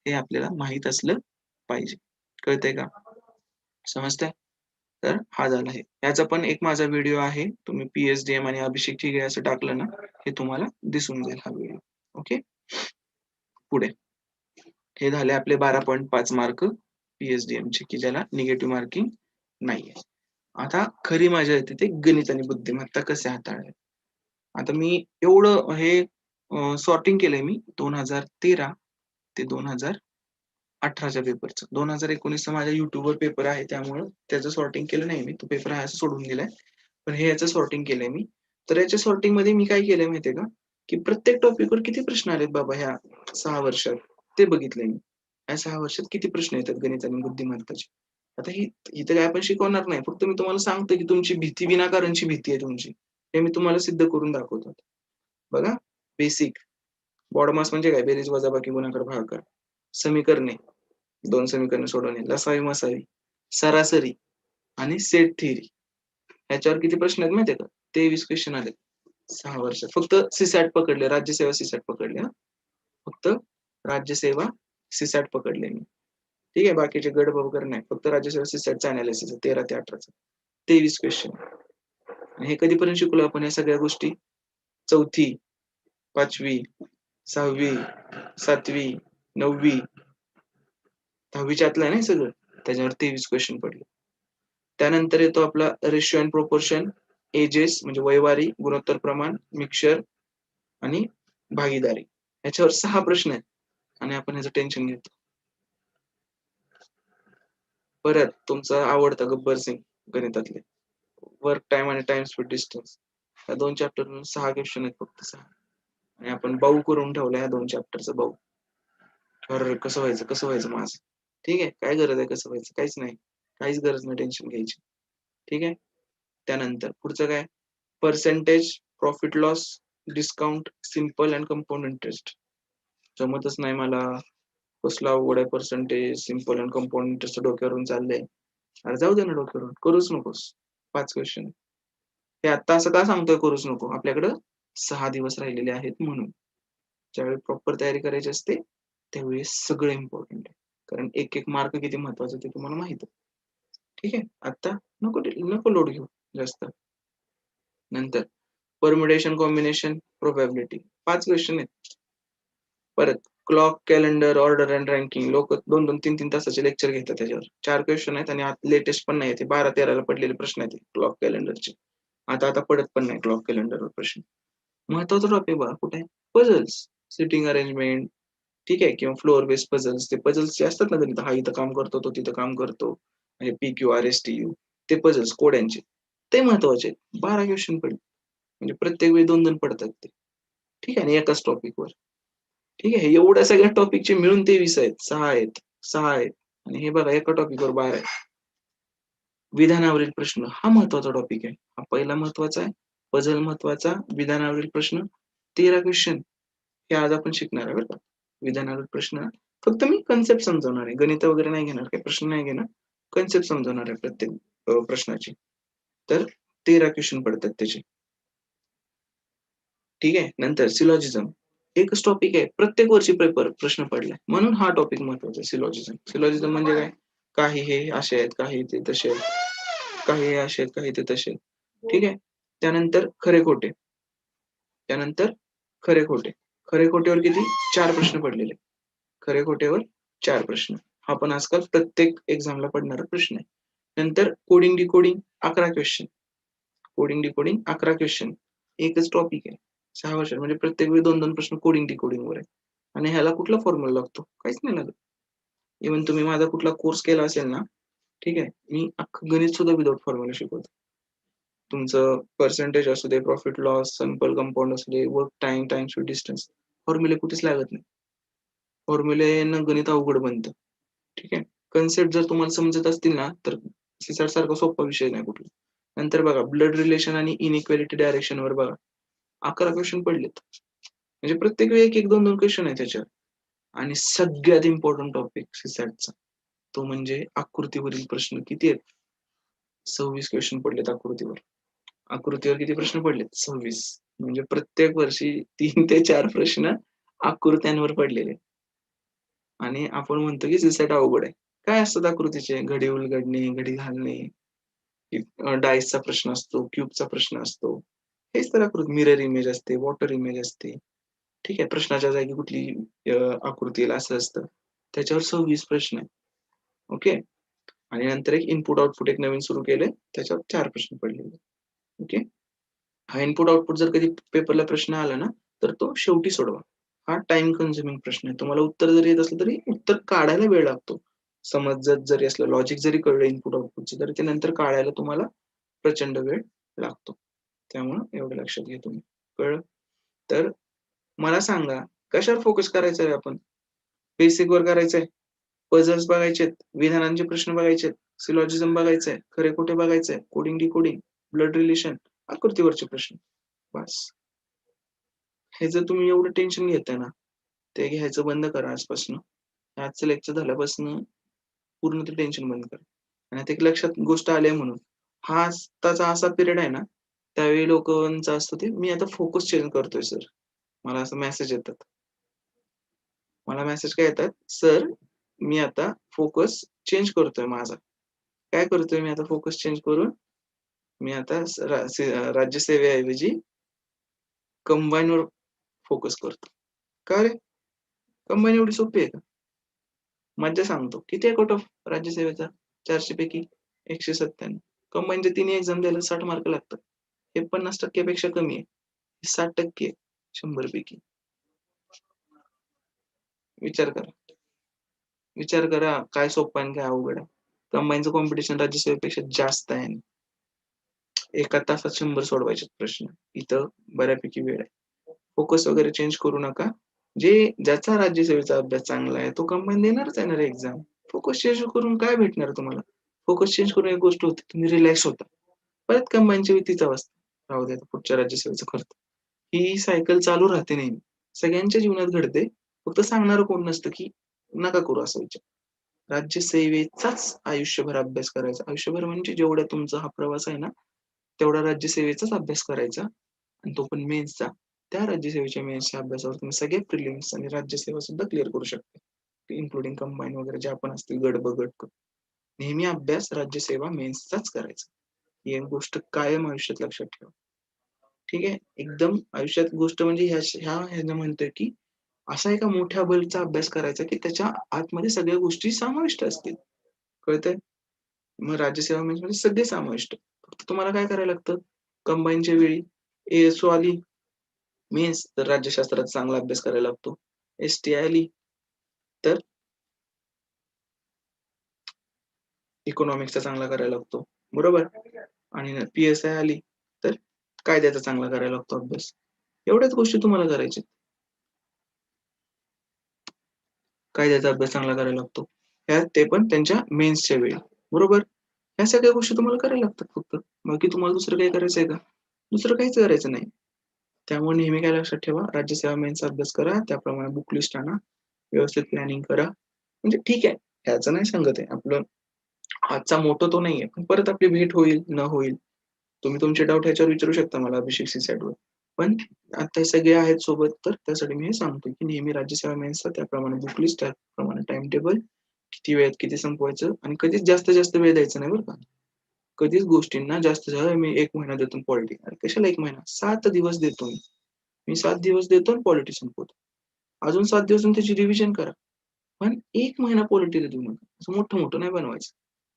हे आपल्याला माहीत असलं पाहिजे. कळतंय का? समजतंय? तर हा झाला हे. याचा पण एक माझा व्हिडिओ आहे. तुम्ही पी-एच-डी-एम आणि अभिषेक ठिगळे असं टाकलं ना, हे तुम्हाला दिसून जाईल हा व्हिडिओ. ओके. पुढे. हे झाले आपले 12.5 मार्क पी-एच-डी-एमचे की ज्याला निगेटिव्ह मार्किंग नाहीये. आता खरी मजा येते ते गणित आणि बुद्धिमत्ता कसे हाताळावे. आता मी एवढं हे सॉर्टिंग केलंय मी 2013 ते 2018च्या पेपरचं. 2019चा माझ्या YouTubeवर पेपर आहे त्यामुळं त्याचं सॉर्टिंग केलं नाही मी. तो पेपर आहे असं सोडून दिलाय. पण हे याचं सॉर्टिंग केलंय मी. तर याच्या सॉर्टिंगमध्ये मी काय केलंय माहितीये का? की प्रत्येक टॉपिकवर किती प्रश्न आलेत बाबा ह्या 6 वर्षात ते बघितलंय मी. ह्या 6 वर्षात किती प्रश्न येतात गणित आणि बुद्धिमत्ताचे. आता इथं काय आपण शिकवणार नाही. फक्त मी तुम्हाला सांगतो की तुमची भीती विनाकारणची भीती आहे तुमची. हे मी तुम्हाला सिद्ध करून दाखवतो. बघा बेसिक. बॉडमास म्हणजे काय? बेरीज, वजाबाकी, गुणाकार, भागाकार. समीकरणे, 2 समीकरणे सोडवणे, लसावी-मसावी, सरासरी आणि सेट थिअरी. ह्याच्यावर किती प्रश्न आहेत माहितीये का? 23 क्वेश्चन आलेत 6 वर्षात. फक्त सी-सॅट पकडले. राज्यसेवा सी-सॅट पकडले हां. फक्त राज्यसेवा सी-सॅट पकडले मी. ठीक आहे. बाकीचे गड वगैरे नाही. फक्त राज्यसेवा सी-सॅटचं अनालिसिस 13 ते 18चं. 23 क्वेश्चन. आणि हे कधीपर्यंत शिकलो आपण या सगळ्या गोष्टी? 4थी, 5वी, 6वी, 7वी, 9वी, 10वीच्या आतलं आहे ना हे सगळं. त्याच्यावर 23 क्वेश्चन पडले. त्यानंतर येतो आपला रेशिओ अँड प्रोपोर्शन, एजेस म्हणजे वयवारी, गुणोत्तर प्रमाण, मिक्सचर, आणि भागीदारी याच्यावर 6 प्रश्न आहेत आणि आपण ह्याचं टेन्शन घेतो. परत तुमचा आवडता गब्बर सिंग गणितातले वर्क टाइम आणि टाइम स्पीड डिस्टन्स या 2 चॅप्टर मधून 6 क्वेश्चन आहेत फक्त 6 आणि आपण बाऊ करून ठेवला या 2 चॅप्टरचं बाऊ. अरे कसं व्हायचं माझं. ठीक आहे, काय गरज आहे कसं व्हायचं? काहीच नाही. काहीच गरज नाही टेन्शन घ्यायची. ठीक आहे. त्यानंतर पुढचं काय? Percentage, profit loss, discount, simple and compound interest. जमतच नाही मला. कसला अवघड आहे percentage, simple and compound interest डोक्यावरून चाललंय. अरे जाऊ दे ना डोक्यावरून, करूच नकोस. 5 क्वेश्चन. हे आता असं का सांगतोय करूच नको? आपल्याकडं 6 दिवस राहिलेले आहेत म्हणून. ज्यावेळी प्रॉपर तयारी करायची असते त्यावेळी सगळं इम्पॉर्टंट आहे. कारण एक मार्क किती महत्वाचा ते तुम्हाला माहित आहे. ठीक आहे. आता नको लोड घेऊ जास्त. नंतर परम्युटेशन, कॉम्बिनेशन, प्रोबॅबिलिटी 5 क्वेश्चन आहेत. परत clock, calendar, order and ranking. लोक 2-2, 3-3 तासाचे लेक्चर घेतात त्याच्यावर. 4 क्वेश्चन आहेत आणि लेटेस्ट पण नाही. ते 12-13 पडलेले प्रश्न आहेत क्लॉक कॅलेंडरचे. आता पडत पण नाही क्लॉक कॅलेंडरवर प्रश्न. महत्वाचा टॉपिक बघा कुठे आहे? Puzzles, sitting arrangement. ठीक आहे, किंवा फ्लोअर बेस्ड पझल्स. ते पझल्स जे असतात ना गणित, हा इथं काम करतो, तो तिथं काम करतो. म्हणजे PQRSTU ते पझल्स कोड्यांचे ते महत्वाचे आहेत. 12 क्वेश्चन पडले. म्हणजे प्रत्येक वेळी 2-2 पडतात ते. ठीक आहे, आणि एकाच टॉपिकवर. ठीक आहे, एवढ्या सगळ्या टॉपिकचे मिळून 23 आहेत, 6 आहेत आणि हे बघा एका टॉपिकवर 12 आहेत. विधानावरील प्रश्न हा महत्वाचा टॉपिक आहे. हा पहिला महत्वाचा आहे. पझल महत्वाचा, विधानावरील प्रश्न 13 क्वेश्चन हे आज आपण शिकणार आहे बरं का. विधानावरील प्रश्न फक्त मी कन्सेप्ट समजवणार आहे. गणित वगैरे नाही घेणार, काही प्रश्न नाही घेणार. कन्सेप्ट समजवणार आहे प्रत्येक प्रश्नाची. तर 13 क्वेश्चन पडतात त्याचे. ठीक आहे. नंतर सिलॉजिझम एकच टॉपिक आहे. प्रत्येक वर्षी पेपर प्रश्न पडलाय. म्हणून हा टॉपिक महत्वाचा आहे सिलॉजिझम. सिलॉजिझम म्हणजे काय? काही हे असे आहेत, काही ते तसे आहेत. काही हे असे आहेत, काही ते तसे आहेत. ठीक आहे. त्यानंतर खरे खोटे. त्यानंतर खरे खोटे. खरे खोटेवर किती? 4 प्रश्न पडलेले. खरे खोटेवर 4 प्रश्न. हा पण आजकाल प्रत्येक एक्झामला पडणारा प्रश्न आहे. नंतर coding decoding 11 question. Coding decoding 11 question. एकच टॉपिक आहे. 6 वर्ष म्हणजे प्रत्येक वेळी 2-2 प्रश्न कोडिंग डिकोडिंग वर आहे. आणि ह्याला कुठला फॉर्म्युला लागतो? काहीच नाही लागत. इव्हन तुम्ही माझा कुठला कोर्स केला असेल ना, ठीक आहे, मी अख्खं गणित सुद्धा विदाऊट फॉर्म्युला शिकवतो. तुमचं पर्सेंटेज असू दे, प्रॉफिट लॉस, सिंपल कंपाऊंड असू दे, work time, time speed distance, फॉर्म्युले कुठेच लागत नाही. फॉर्म्युलेनं गणित अवघड बनतं. ठीक आहे. कन्सेप्ट जर तुम्हाला समजत असतील ना, तर सीसॅट सारखा सोपा विषय नाही कुठला. नंतर बघा ब्लड रिलेशन आणि इनइक्वालिटी डायरेक्शनवर बघा 11 क्वेश्चन पडलेत. म्हणजे प्रत्येक वेळी 1-1, 2-2 क्वेश्चन आहे त्याच्यावर. आणि सगळ्यात इम्पॉर्टंट टॉपिक सीसॅटचा तो म्हणजे आकृतीवरील प्रश्न किती आहेत? 26 क्वेश्चन पडलेत आकृतीवर. आकृतीवर किती प्रश्न पडलेत? 26. म्हणजे प्रत्येक वर्षी 3 ते 4 प्रश्न आकृत्यांवर पडलेले. आणि आपण म्हणतो की सीसॅट अवघड आहे. काय असतात आकृतीचे? घडी उलगडणे, घडी घालणे, डायसचा प्रश्न असतो, क्यूबचा प्रश्न असतो. हेच तर आकृती. मिरर इमेज असते, वॉटर इमेज असते. ठीक आहे. प्रश्नाच्या जागी कुठली आकृती येईल असं असतं. त्याच्यावर 26 प्रश्न आहेत. ओके. आणि नंतर एक इनपुट आउटपुट एक नवीन सुरू केलंय. त्याच्यावर 4 प्रश्न पडलेले. ओके. हा इनपुट आउटपुट जर कधी पेपरला प्रश्न आला ना, तर तो शेवटी सोडवा. हा टाइम कन्झ्युमिंग प्रश्न आहे. तुम्हाला उत्तर जरी येत असलं तरी उत्तर काढायला वेळ लागतो. समजत जरी असलं, लॉजिक जरी कळलं इनपुट आउटपुटचं, तरी ते नंतर काढायला तुम्हाला प्रचंड वेळ लागतो. त्यामुळं एवढं लक्षात घ्या तुम्ही. कळलं? तर मला सांगा कशावर फोकस करायचं आहे आपण? बेसिकवर करायचंय, पझल्स बघायचेत, विधानांचे प्रश्न बघायचेत, सिलॉजिझम बघायचंय, खरे खोटे बघायचंय, कोडिंग डिकोडिंग, ब्लड रिलेशन, आकृतीवरचे प्रश्न. बस. हे जर तुम्ही एवढं टेन्शन घेताय ना, ते घ्यायचं बंद करा आजपासून. आजचं लेक्चर झाल्यापासून पूर्ण ते टेन्शन बंद करा. आणि आता एक लक्षात गोष्ट आली आहे म्हणून. हा आत्ताचा असा पिरियड आहे ना, त्यावेळी लोकांचं असतं ते, मी आता फोकस चेंज करतोय सर. मला असं मेसेज येतात. मला मेसेज काय येतात? सर, मी आता फोकस चेंज करतोय माझा. काय करतोय मी आता फोकस चेंज करून? मी आता राज्यसेवेऐवजी कंबाईनवर फोकस करतो. का रे? कंबाईन एवढी सोपी आहे का? मज्जा सांगतो. किती आहे कट ऑफ राज्यसेवेचा? 400 पैकी 197. कंबाईनचे तिन्ही एक्झाम द्यायला 60 मार्क लागतात. हे 50% पेक्षा कमी आहे. 60% आहे. 100 पैकी? विचार करा. विचार करा काय सोपं आणि काय अवघड आहे. कंबाईनचं कॉम्पिटिशन राज्यसेवेपेक्षा जास्त आहे. एका तासात 100 सोडवायचे प्रश्न. इथं बऱ्यापैकी वेळ आहे. फोकस वगैरे चेंज करू नका. ज्याचा राज्यसेवेचा अभ्यास चांगला आहे तो कंबाईन देणारच आहे ना रे एक्झाम. फोकस चेंज करून काय भेटणार तुम्हाला? फोकस चेंज करून एक गोष्ट होते, तुम्ही रिलॅक्स होता. परत कंबाईनची भीतीच अवस्था. राहू द्या पुढच्या राज्यसेवेचं करतो. ही सायकल चालू राहते नेहमी. सगळ्यांच्या जीवनात घडते. फक्त सांगणारं कोण नसतं, की नका करू असा विचार. राज्यसेवेचाच आयुष्यभर अभ्यास करायचा. आयुष्यभर म्हणजे जेवढा तुमचा हा प्रवास आहे ना, तेवढा राज्यसेवेचाच अभ्यास करायचा आणि तो पण मेन्सचा. त्या राज्यसेवेच्या मेन्सच्या अभ्यासावर तुम्ही सगळे प्रिलिम्स आणि राज्यसेवा सुद्धा क्लिअर करू शकता. इन्क्लुडिंग कंबाईन वगैरे जे आपण असतील गट ब गट. नेहमी अभ्यास राज्यसेवा मेन्सचाच करायचा. ही एक गोष्ट कायम आयुष्यात लक्षात ठेवा. ठीक आहे? एकदम आयुष्यात गोष्ट म्हणजे ह्यानं म्हणतोय, की असा एका मोठ्या बल्कचा अभ्यास करायचा, की त्याच्या आतमध्ये सगळ्या गोष्टी समाविष्ट असतील. कळतंय? मग राज्यसेवा मेन्समध्ये सगळे समाविष्ट. फक्त तुम्हाला काय करायला लागतं? कंबाईनच्या वेळी एएसओ आली मेन्स तर राज्यशास्त्राचा चांगला अभ्यास करायला लागतो. एसटी आली तर इकॉनॉमिक्सचा चांगला करायला लागतो. बरोबर? आणि पी-एस-आय आली तर कायद्याचा चांगला करायला लागतो अभ्यास. एवढ्याच गोष्टी तुम्हाला करायच्या. कायद्याचा अभ्यास चांगला करायला लागतो. ते पण त्यांच्या मेन्सच्या वेळी. बरोबर? ह्या सगळ्या गोष्टी तुम्हाला करायला लागतात फक्त. बाकी तुम्हाला दुसरं काही करायचंय का? दुसरं काहीच करायचं नाही. त्यामुळे नेहमी काय लक्षात ठेवा, राज्यसेवा मेन्सचा अभ्यास करा. त्याप्रमाणे बुक लिस्ट आणा. व्यवस्थित प्लॅनिंग करा. म्हणजे ठीक आहे, ह्याचं नाही सांगत आहे. आपलं आजचा मोटो तो नाहीये. पण परत आपली भेट होईल, न होईल. तुम्ही तुमचे डाउट ह्याच्यावर विचारू शकता मला अभिषेक सी-सॅटवर. पण आता हे सगळे आहेत सोबत, तर त्यासाठी मी हे सांगतो, की नेहमी राज्यसेवा मेन्सचा त्याप्रमाणे बुक लिस्ट, त्याप्रमाणे टाईम टेबल, किती वेळात किती संपवायचं आणि कधीच जास्तीत जास्त वेळ द्यायचा नाही बरं का. कधीच गोष्टींना जास्त मी 1 महिना देतो पॉलिटी. अरे कशाला 1 महिना? 7 दिवस देतो मी. मी 7 दिवस देतो आणि पॉलिटी संपवतो. अजून 7 दिवस त्याची रिव्हिजन करा. पण 1 महिना पॉलिटीला देऊ नका. असं मोठं-मोठं नाही बनवायचं.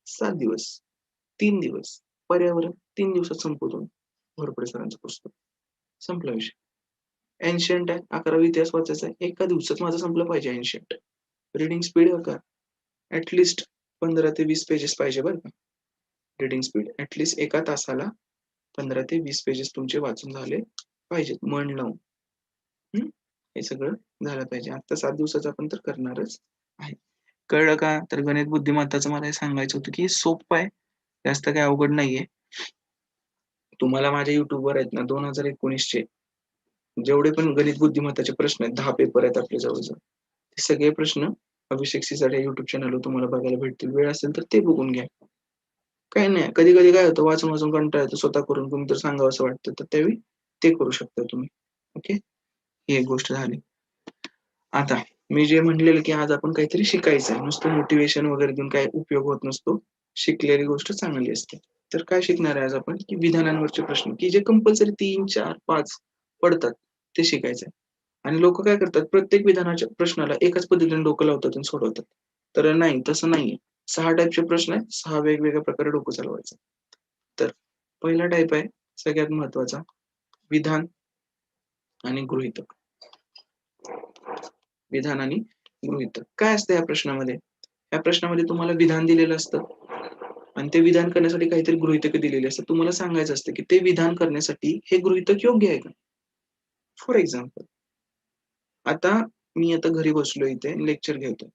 7 दिवस, 3 दिवस, पर्यावरण 3 दिवसात संपवतो मी. घोरपडे सरांचं पुस्तक. संपला विषय. एन्शियंट आहे, 11वी इतिहास वाचायचा आहे. एका दिवसात माझं संपलं पाहिजे एन्शियंट. रीडिंग स्पीड बघा. ॲट लीस्ट 15 ते 20 पेजेस पाहिजे बरं का. रीडिंग स्पीड ॲट लीस्ट एका तासाला 15 ते 20 पेजेस तुमचे वाचून झाले पाहिजेत मन लावून. हे सगळं झालं पाहिजे. आता 7 दिवसाचं आपण तर करणारच आहे. कळलं का? तर गणित बुद्धिमत्ताचं मला हे सांगायचं होतं, की सोपं आहे. जास्त काही अवघड नाहीये. तुम्हाला माझ्या YouTubeवर आहेत ना 2019चे जेवढे पण गणित बुद्धिमत्ताचे प्रश्न आहेत, 10 पेपर आहेत आपल्या जवळ-जवळ. ते सगळे प्रश्न अभिषेक सिसाट या YouTube चॅनलवर तुम्हाला बघायला भेटतील. वेळ असेल तर ते बघून घ्या. काही नाही. कधी-कधी काय होतं वाचून-वाचून कंटाळा येतो. स्वतः करून कोणीतरी सांगावसं वाटतं. तर त्यावेळी ते करू शकता तुम्ही. ओके. ही एक गोष्ट झाली. आता मी जे म्हटलेलं, की आज आपण काहीतरी शिकायचं आहे. नुसतं मोटिव्हेशन वगैरे देऊन काही उपयोग होत नसतो. शिकलेली गोष्ट चांगली असते. तर काय शिकणार आहे आज आपण, की विधानांवरचे प्रश्न, की जे कंपल्सरी 3, 4, 5 पडतात ते शिकायचं आहे. आणि लोकं काय करतात प्रत्येक विधानाच्या प्रश्नाला एकाच पद्धतीने डोकं लावतात आणि सोडवतात. तर नाही, तसं नाहीये. 6 टाइपचे प्रश्न आहेत. 6 वेगवेगळ्या प्रकारे डोकं चालवायचं. तर पहिला टाइप आहे सगळ्यात महत्त्वाचा विधान आणि गृहीतक. विधान आणि गृहीतक. काय असतं या प्रश्नामध्ये? या प्रश्नामध्ये तुम्हाला विधान दिलेलं असतं आणि ते विधान करण्यासाठी काहीतरी गृहीतकं दिलेली असतात. तुम्हाला सांगायचं असतं, की ते विधान करण्यासाठी हे गृहीतक योग्य आहे का? फॉर एक्झाम्पल आता घरी बसलोय इथे लेक्चर घेतोय.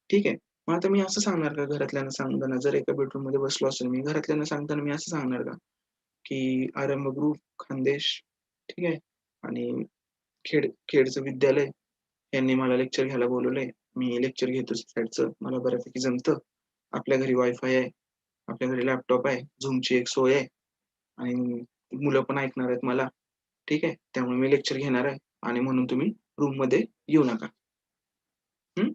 ठीक आहे. मग आता मी असं सांगणार का घरातल्यांना सांगताना जर एका बेडरूममध्ये बसलो असेल मी, घरातल्यांना सांगताना मी असं सांगणार का, की आरंभ ग्रुप, खानदेश ठीक आहे आणि खेडचं विद्यालय यांनी मला लेक्चर घ्यायला बोलावलंय. मी लेक्चर घेतो साईडचं. मला बऱ्यापैकी जमतं. आपल्या घरी वायफाय आहे. आपल्या घरी लॅपटॉप आहे. Zoomची एक सोय आहे आणि मुलं पण ऐकणार आहेत मला. ठीक आहे. त्यामुळे मी लेक्चर घेणार आहे आणि म्हणून तुम्ही रूममध्ये येऊ नका. हं.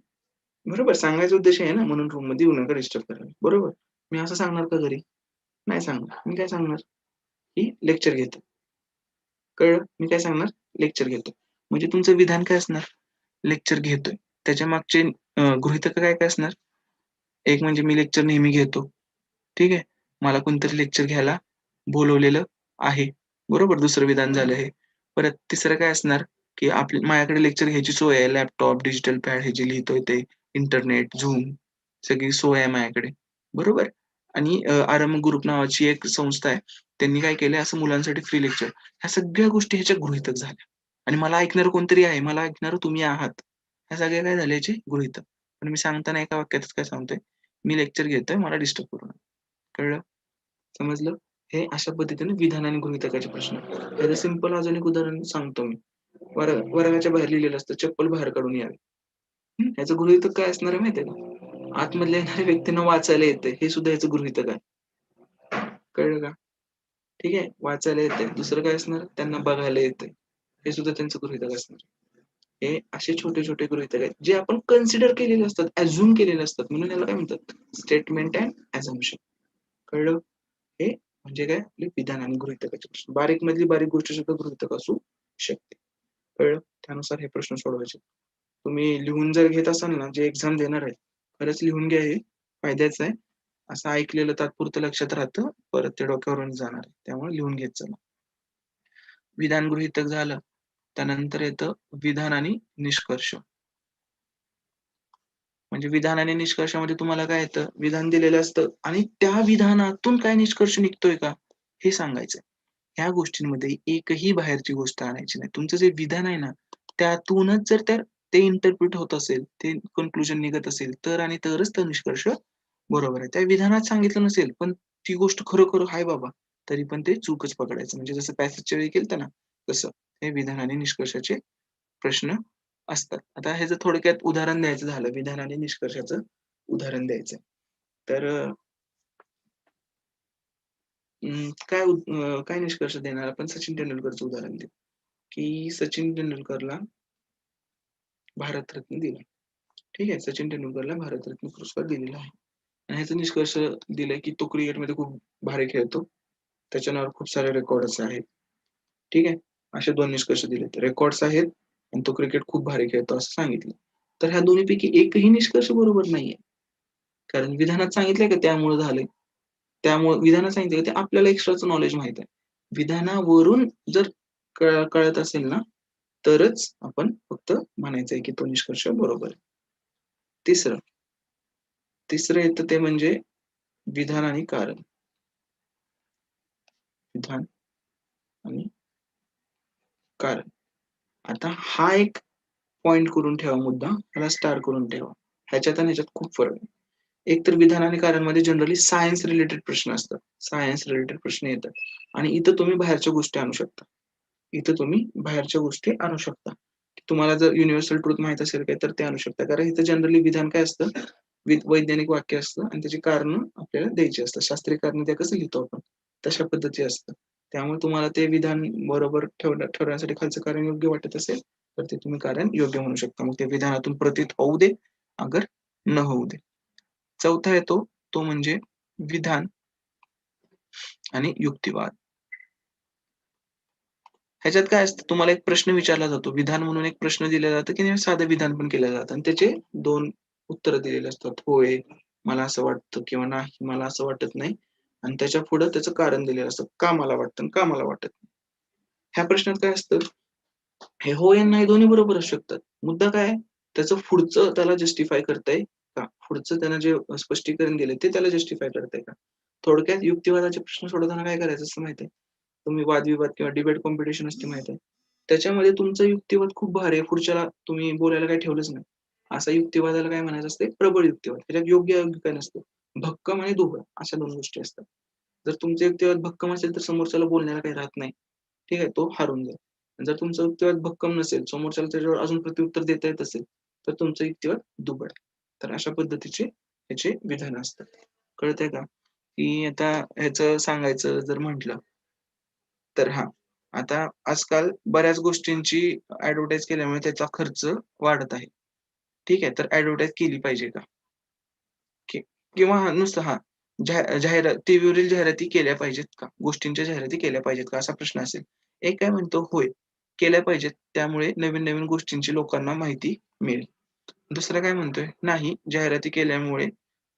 बरोबर सांगायचा उद्देश आहे ना, म्हणून रूममध्ये येऊ नका डिस्टर्ब करायला. बरोबर. मी असं सांगणार का घरी? नाही सांगणार. मी काय सांगणार? की लेक्चर घेतो. कळलं? मी काय सांगणार? लेक्चर घेतो. म्हणजे तुमचं विधान काय असणार? लेक्चर घेतोय. त्याच्या मागचे गृहीतक काय-काय असणार? एक म्हणजे मी लेक्चर नेहमी घेतो. ठीक आहे. मला कोणतरी लेक्चर घ्यायला बोलवलेलं आहे. बरोबर. दुसरं विधान झालं हे. परत तिसरं काय असणार, की माझ्याकडे लेक्चर घ्यायची सोय आहे. लॅपटॉप, डिजिटल पॅड हे जे लिहितोय ते, इंटरनेट, Zoom सगळी सोय आहे माझ्याकडे. बरोबर? आणि आरंभ ग्रुप नावाची एक संस्था आहे. त्यांनी काय केलंय असं मुलांसाठी फ्री लेक्चर. ह्या सगळ्या गोष्टी ह्याच्या गृहीतक झाल्या. आणि मला ऐकणारं कोणतरी आहे. मला ऐकणारं तुम्ही आहात. ह्या सगळ्या काय झाल्या याचे गृहीतक. पण मी सांगताना एका वाक्यातच काय सांगतोय, मी लेक्चर घेतोय, मला डिस्टर्ब करू नका. कळलं? समजलं? हे अशा पद्धतीने विधान आणि गृहीतकाचे प्रश्न. त्याचं सिंपल अजून एक उदाहरण सांगतो मी. वर्गाच्या बाहेर लिहिलेलं असतं, चप्पल बाहेर काढून यावी. याचं गृहीतक काय असणार आहे माहिती का? आतमधल्या येणाऱ्या व्यक्तींना वाचायला येतंय, हे सुद्धा याचं गृहीतक आहे. कळलं का? ठीक आहे. वाचायला येतंय. दुसरं काय असणार? त्यांना बघायला येतंय. हे सुद्धा त्यांचं गृहीतक असणार. हे असे छोटे-छोटे गृहीतक आहेत, जे आपण कन्सिडर केलेले असतात, अझ्युम केलेले असतात. म्हणून याला काय म्हणतात? Statement and assumption. कळलं? हे म्हणजे काय? आपले विधान आणि गृहीतकाचे प्रश्न. बारीक मधली बारीक गोष्ट सुद्धा गृहीतक असू शकते. कळलं? त्यानुसार हे प्रश्न सोडवायचे. तुम्ही लिहून जर घेत असाल ना, जे एक्झाम देणार आहे, खरंच लिहून घ्या हे. फायद्याचं आहे. असं ऐकलेलं तात्पुरतं लक्षात राहतं, परत ते डोक्यावरून जाणार आहे. त्यामुळे लिहून घेत चला. विधान गृहीतक झालं, त्यानंतर येतं विधान आणि निष्कर्ष. म्हणजे विधान आणि निष्कर्षामध्ये तुम्हाला काय येतं? विधान दिलेलं असतं आणि त्या विधानातून काय निष्कर्ष निघतोय का? हे सांगायचंय. ह्या गोष्टींमध्ये एकही बाहेरची गोष्ट आणायची नाही. तुमचं जे विधान आहे ना, त्यातूनच जर ते इंटरप्रिट होत असेल, ते कन्क्लुजन निघत असेल, तर आणि तरच तो निष्कर्ष बरोबर आहे. त्या विधानात सांगितलं नसेल, पण ती गोष्ट खरोखर आहे बाबा, तरी पण ते चूकच पकडायचं. म्हणजे जसं पॅसेजच्या वेळी केलतं ना, तसं. हे विधान आणि निष्कर्षाचे प्रश्न असतात. आता ह्याचं थोडक्यात उदाहरण द्यायचं झालं, विधान आणि निष्कर्षाचं उदाहरण द्यायचं. तर काय निष्कर्ष देणार आपण? सचिन तेंडुलकरचं उदाहरण देऊ, की सचिन तेंडुलकरला भारतरत्न दिला. ठीक आहे. सचिन तेंडुलकरला भारतरत्न पुरस्कार दिलेला आहे. आणि ह्याचा निष्कर्ष दिलाय, की तो क्रिकेटमध्ये खूप भारी खेळतो. त्याच्या नावावर खूप सारे रेकॉर्ड्स आहेत. ठीक आहे. असे 2 निष्कर्ष दिलेत. रेकॉर्ड्स आहेत आणि तो क्रिकेट खूप भारी खेळतो असं सांगितलं. तर ह्या दोन्हीपैकी एकही निष्कर्ष बरोबर नाहीये. कारण विधानात सांगितलंय का त्यामुळे झालंय. त्यामुळे विधानात सांगितलं ते आपल्याला एक्स्ट्राचं नॉलेज माहित आहे. विधानावरून जर कळत असेल ना, तरच आपण फक्त म्हणायचंय की तो निष्कर्ष बरोबर आहे. तिसरं येतं ते म्हणजे विधान आणि कारण. विधान आणि कारण. आता हा एक पॉइंट करून ठेवा मुद्दा, ह्याला स्टार करून ठेवा. ह्याच्यात आणि ह्याच्यात खूप फरक आहे. एक तर विधान आणि कारणमध्ये जनरली सायन्स रिलेटेड प्रश्न असतात. सायन्स रिलेटेड प्रश्न येतात आणि इथं तुम्ही बाहेरच्या गोष्टी आणू शकता. तुम्हाला जर युनिव्हर्सल ट्रुथ माहित असेल काय तर ते आणू शकता. कारण इथं जनरली विधान काय असतं? वैज्ञानिक वाक्य असतं आणि त्याची कारणं आपल्याला द्यायची असतात. शास्त्रीय कारणं त्या कसं लिहितो आपण, तशा पद्धती असतं. त्यामुळे तुम्हाला ते विधान बरोबर ठरवण्यासाठी खालचं कारण योग्य वाटत असेल, तर ते तुम्ही कारण योग्य म्हणू शकता. मग ते विधानातून प्रतीत होऊ दे, अगर न होऊ दे. चौथा येतो तो म्हणजे विधान आणि युक्तिवाद. ह्याच्यात काय असतं तुम्हाला एक प्रश्न विचारला जातो. विधान म्हणून एक प्रश्न दिला जातो, की साधं विधान पण केलं जातं आणि त्याचे 2 उत्तरं दिलेली असतात. होय, मला असं वाटतं किंवा नाही, मला असं वाटत नाही आणि त्याच्या पुढं त्याचं कारण दिलेलं असतं. का मला वाटतं आणि का मला वाटत नाही. ह्या प्रश्नात काय असतं, हे होय आणि नाही दोन्ही बरोबर असू शकतात. मुद्दा काय आहे, त्याचं पुढचं त्याला जस्टिफाय करतंय का? पुढचं त्यानं जे स्पष्टीकरण दिलंय ते त्याला जस्टिफाय करतंय का? थोडक्यात युक्तिवादाचे प्रश्न सोडवताना काय करायचं असतं माहिती आहे? तुम्ही वादविवाद किंवा डिबेट कॉम्पिटिशन असते माहिती आहे. त्याच्यामध्ये तुमचा युक्तिवाद खूप भारी आहे. पुढच्याला तुम्ही बोलायला काही ठेवलंच नाही. असा युक्तिवादाला काय म्हणायचं असते? प्रबळ युक्तिवाद. त्याच्यात योग्य अयोग्य काही नसतं. भक्कम आणि दुबळं अशा 2 गोष्टी असतात. जर तुमचा युक्तिवाद भक्कम असेल तर समोरच्याला बोलण्याला काही राहत नाही. ठीक आहे. तो हारून जाईल. आणि जर तुमचा युक्तिवाद भक्कम नसेल, समोरच्याला त्याच्यावर अजून प्रत्युत्तर देता येत असेल, तर तुमचा युक्तिवाद दुबळा आहे. तर अशा पद्धतीचे ह्याचे विधान असतात. कळतंय का? की आता ह्याचं सांगायचं जर म्हटलं, तर हां, आता आजकाल बऱ्याच गोष्टींची ॲडव्हर्टाइज केल्यामुळे त्याचा खर्च वाढत आहे. ठीक आहे. तर ॲडव्हर्टाइज केली पाहिजे का? की किंवा नुसतं जाहिरात टीव्हीवरील जाहिराती केल्या पाहिजेत का? गोष्टींच्या जाहिराती केल्या पाहिजेत का? असा प्रश्न असेल. एक काय म्हणतो, होय, केल्या पाहिजेत. त्यामुळे नवीन-नवीन गोष्टींची लोकांना माहिती मिळेल. दुसरा काय म्हणतोय, नाही, जाहिराती केल्यामुळे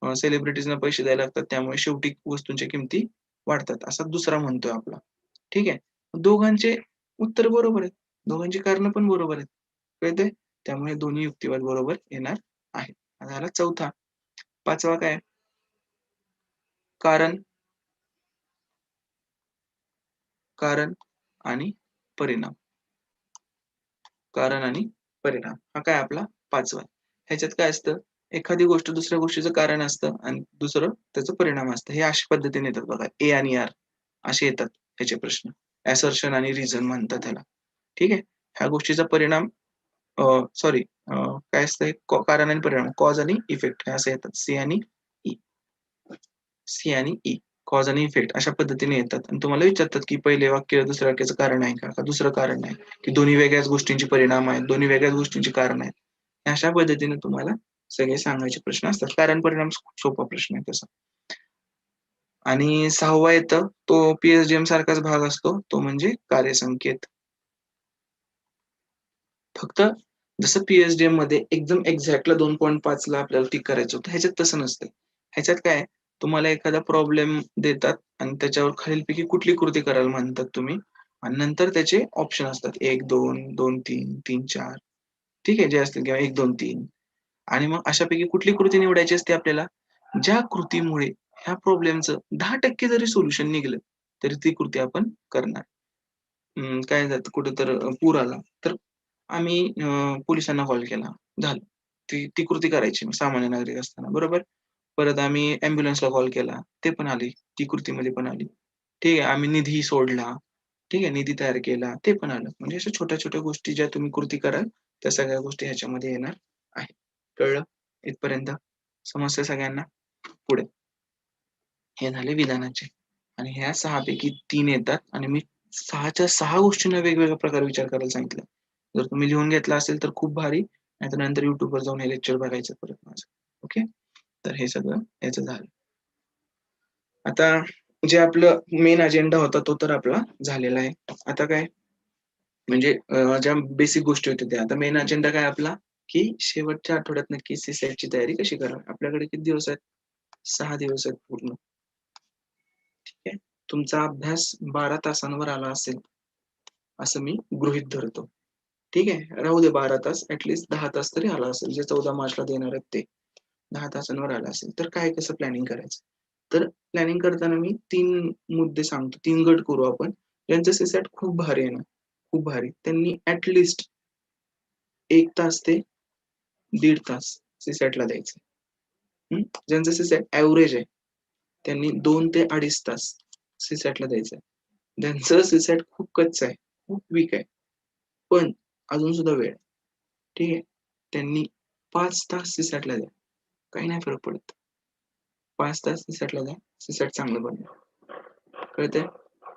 सेलिब्रिटीजना पैसे द्यायला लागतात. त्यामुळे शेवटी वस्तूंच्या किमती वाढतात. असा दुसरा म्हणतोय आपला. ठीक आहे. दोघांचे उत्तर बरोबर आहे. दोघांची कारण पण बरोबर आहेत. कळतंय? त्यामुळे दोन्ही युक्तिवाद बरोबर येणार आहेत. हा झाला चौथा. पाचवा काय? कारण कारण आणि परिणाम. कारण आणि परिणाम हा काय आपला पाचवा. ह्याच्यात काय असतं, एखादी गोष्ट दुसऱ्या गोष्टीचं कारण असतं आणि दुसरं त्याचं परिणाम असतं. हे अशा पद्धतीने येतात बघा, ए आणि आर असे येतात ह्याचे प्रश्न. असर्शन आणि रिझन म्हणतात त्याला. ठीक आहे. ह्या गोष्टीचा परिणाम सॉरी काय असतं, कारण आणि परिणाम, कॉज आणि इफेक्ट हे असं येतात. सी आणि ई. सी आणि ई. कॉज आणि इफेक्ट अशा पद्धतीने येतात आणि तुम्हाला विचारतात की पहिले वाक्य दुसऱ्या वाक्याचं कारण आहे का दुसरं कारण आहे की दोन्ही वेगळ्याच गोष्टींची परिणाम आहेत, दोन्ही वेगळ्याच गोष्टींची कारण आहेत. अशा पद्धतीने तुम्हाला सगळे सांगायचे प्रश्न असतात. कारण परिणाम खूप सोपा प्रश्न आहे तसा. आणि सहावा येतं तो पीएसडीएम सारखाच भाग असतो, तो म्हणजे कार्यसंकेत. फक्त जसं पीएचडीएम मध्ये एकदम एक्झॅक्टला 2.5 ला आपल्याला टिक करायचं होतं, ह्याच्यात तसं नसतं. ह्याच्यात काय तुम्हाला एखादा प्रॉब्लेम देतात आणि त्याच्यावर खालीलपैकी कुठली कृती करायला म्हणतात तुम्ही आणि नंतर त्याचे ऑप्शन असतात 1, 2, 2, 3, 3, 4 ठीक आहे, जे असतील किंवा 1, 2, 3 आणि मग अशापैकी कुठली कृती निवडायची असते आपल्याला, ज्या कृतीमुळे ह्या प्रॉब्लेमचं 10% जरी सोल्युशन निघालं, तरी ती कृती आपण करणार. काय झालं कुठं तर पूर आला, तर आम्ही पोलिसांना कॉल केला. झालं. ती कृती करायची सामान्य नागरिक असताना, बरोबर? परत आम्ही ॲम्ब्युलन्सला कॉल केला. ते पण आली. ती कृतीमध्ये पण आली. ठीक आहे. आम्ही निधी सोडला. ठीक आहे. निधी तयार केला. ते पण आलं. म्हणजे अशा छोट्या-छोट्या गोष्टी ज्या तुम्ही कृती कराल, त्या सगळ्या गोष्टी ह्याच्यामध्ये येणार आहेत. कळलं? इथपर्यंत समजतंय सगळ्यांना? पुढे. हे झाले विधानाचे आणि ह्या 6 पैकी 3 येतात आणि मी 6च्या 6 गोष्टींना वेगवेगळ्या प्रकारे विचार करायला सांगितलं. जर तुम्ही लिहून घेतला असेल तर खूप भारी. नाहीतर नंतर YouTubeवर जाऊन हे लेक्चर बघायचं परत माझं. ओके. तर हे सगळं याचं झालं. आता जे आपलं मेन अजेंडा होता तो तर आपला झालेला आहे. आता काय म्हणजे ज्या बेसिक गोष्टी होत्या त्या. आता मेन अजेंडा काय आपला, की शेवटच्या आठवड्यात नक्की सी-सॅटची तयारी कशी करावी? आपल्याकडे किती दिवस आहेत? 6 दिवस आहेत पूर्ण. ठीक आहे. तुमचा अभ्यास 12 तासांवर आला असेल, असं मी गृहीत धरतो. ठीक आहे. राहू दे 12 तास, ॲटलीस्ट 10 तास तरी आला असेल. जे 14 मार्चला देणार आहेत ते. 10 तासांवर आला असेल. तर काय कसं प्लॅनिंग करायचं? तर प्लॅनिंग करताना मी 3 मुद्दे सांगतो. 3 गट करू आपण. ज्यांचं सी-सॅट खूप भारी आहे ना, खूप भारी. त्यांनी ॲटलीस्ट 1 तास ते 1.5 तास सी-सॅटला द्यायचं. ज्यांचं सी-सॅट ॲव्हरेज आहे, त्यांनी 2 ते 2.5 तास सी-सॅटला द्यायचं. ज्यांचं सी-सॅट खूप कच्चं आहे, खूप वीक आहे, पण अजून सुद्धा वेळ आहे. ठीक आहे. त्यांनी 5 तास सी-सॅटला द्या. काही नाही फरक पडत. 5 तास सी-सॅटला द्या. सी-सॅट चांगलं बनवा. कळतंय?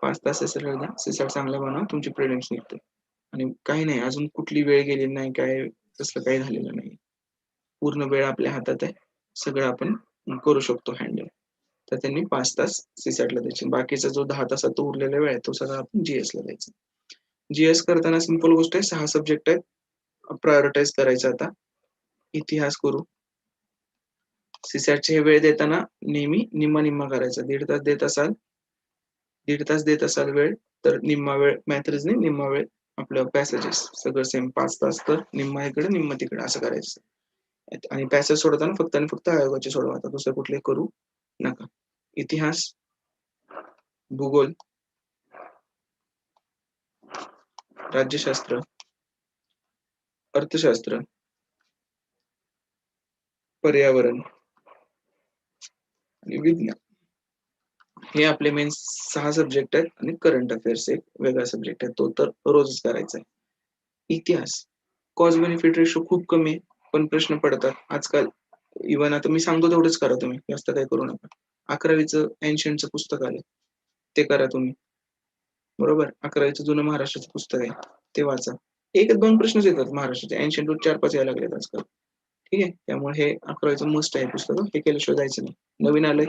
5 तास सी-सॅटला द्या. सी-सॅट चांगलं बनवा. तुमची प्रिलिम्स निघते. आणि काही नाही अजून कुठली वेळ गेलेली नाही, काय तसलं काही झालेलं नाही. पूर्ण वेळ आपल्या हातात आहे. सगळं आपण करू शकतो हँडल. तर त्यांनी 5 तास सी-सॅटला द्यायचे. बाकीचा जो 10 तासात तो उरलेला वेळ आहे, तो सगळा आपण जी-एसला द्यायचा. जी-एस करताना सिंपल गोष्ट आहे. 6 सब्जेक्ट आहेत. प्रायोरिटाईज करायचं आता. इतिहास करू. सी-सॅटची वेळ देताना नेहमी निम्मा-निम्मा करायचा. 1.5 तास देत असाल वेळ, तर निम्मा वेळ मॅथ रिझनिंग, निम्मा वेळ आपलं पॅसेजेस सगळं सेम 5 तास तर निम्मा इकडे, निम्मा तिकडे असं करायचं. आणि पॅसेज सोडवताना फक्त आणि फक्त आयोगाचे सोडवा. आता दुसरे कुठले करू नका. इतिहास, भूगोल, राज्यशास्त्र, अर्थशास्त्र, पर्यावरण आणि विज्ञान हे आपले मेन 6 सब्जेक्ट आहेत आणि करंट अफेअर्स एक वेगळा सब्जेक्ट आहे. तो तर रोजच करायचा आहे. इतिहास, कॉस्ट बेनिफिट रेशो खूप कमी आहे, पण प्रश्न पडतात. आजकाल इव्हन आता मी सांगतो तेवढंच करा तुम्ही. जास्त काही करू नका. 11वीचं एन्शियंटचं पुस्तक आलंय. ते करा तुम्ही. बरोबर? 11वीचं जुनं महाराष्ट्राचं पुस्तक आहे. ते वाचा. 1-2 प्रश्नच येतात महाराष्ट्राचे. एन्शियंट 4-5 यायला लागलेत आजकाल. ठीक आहे. त्यामुळे हे 11वीचं मस्ट आहे पुस्तक. हे केल्याशिवाय जायचं नाही. नवीन आलंय.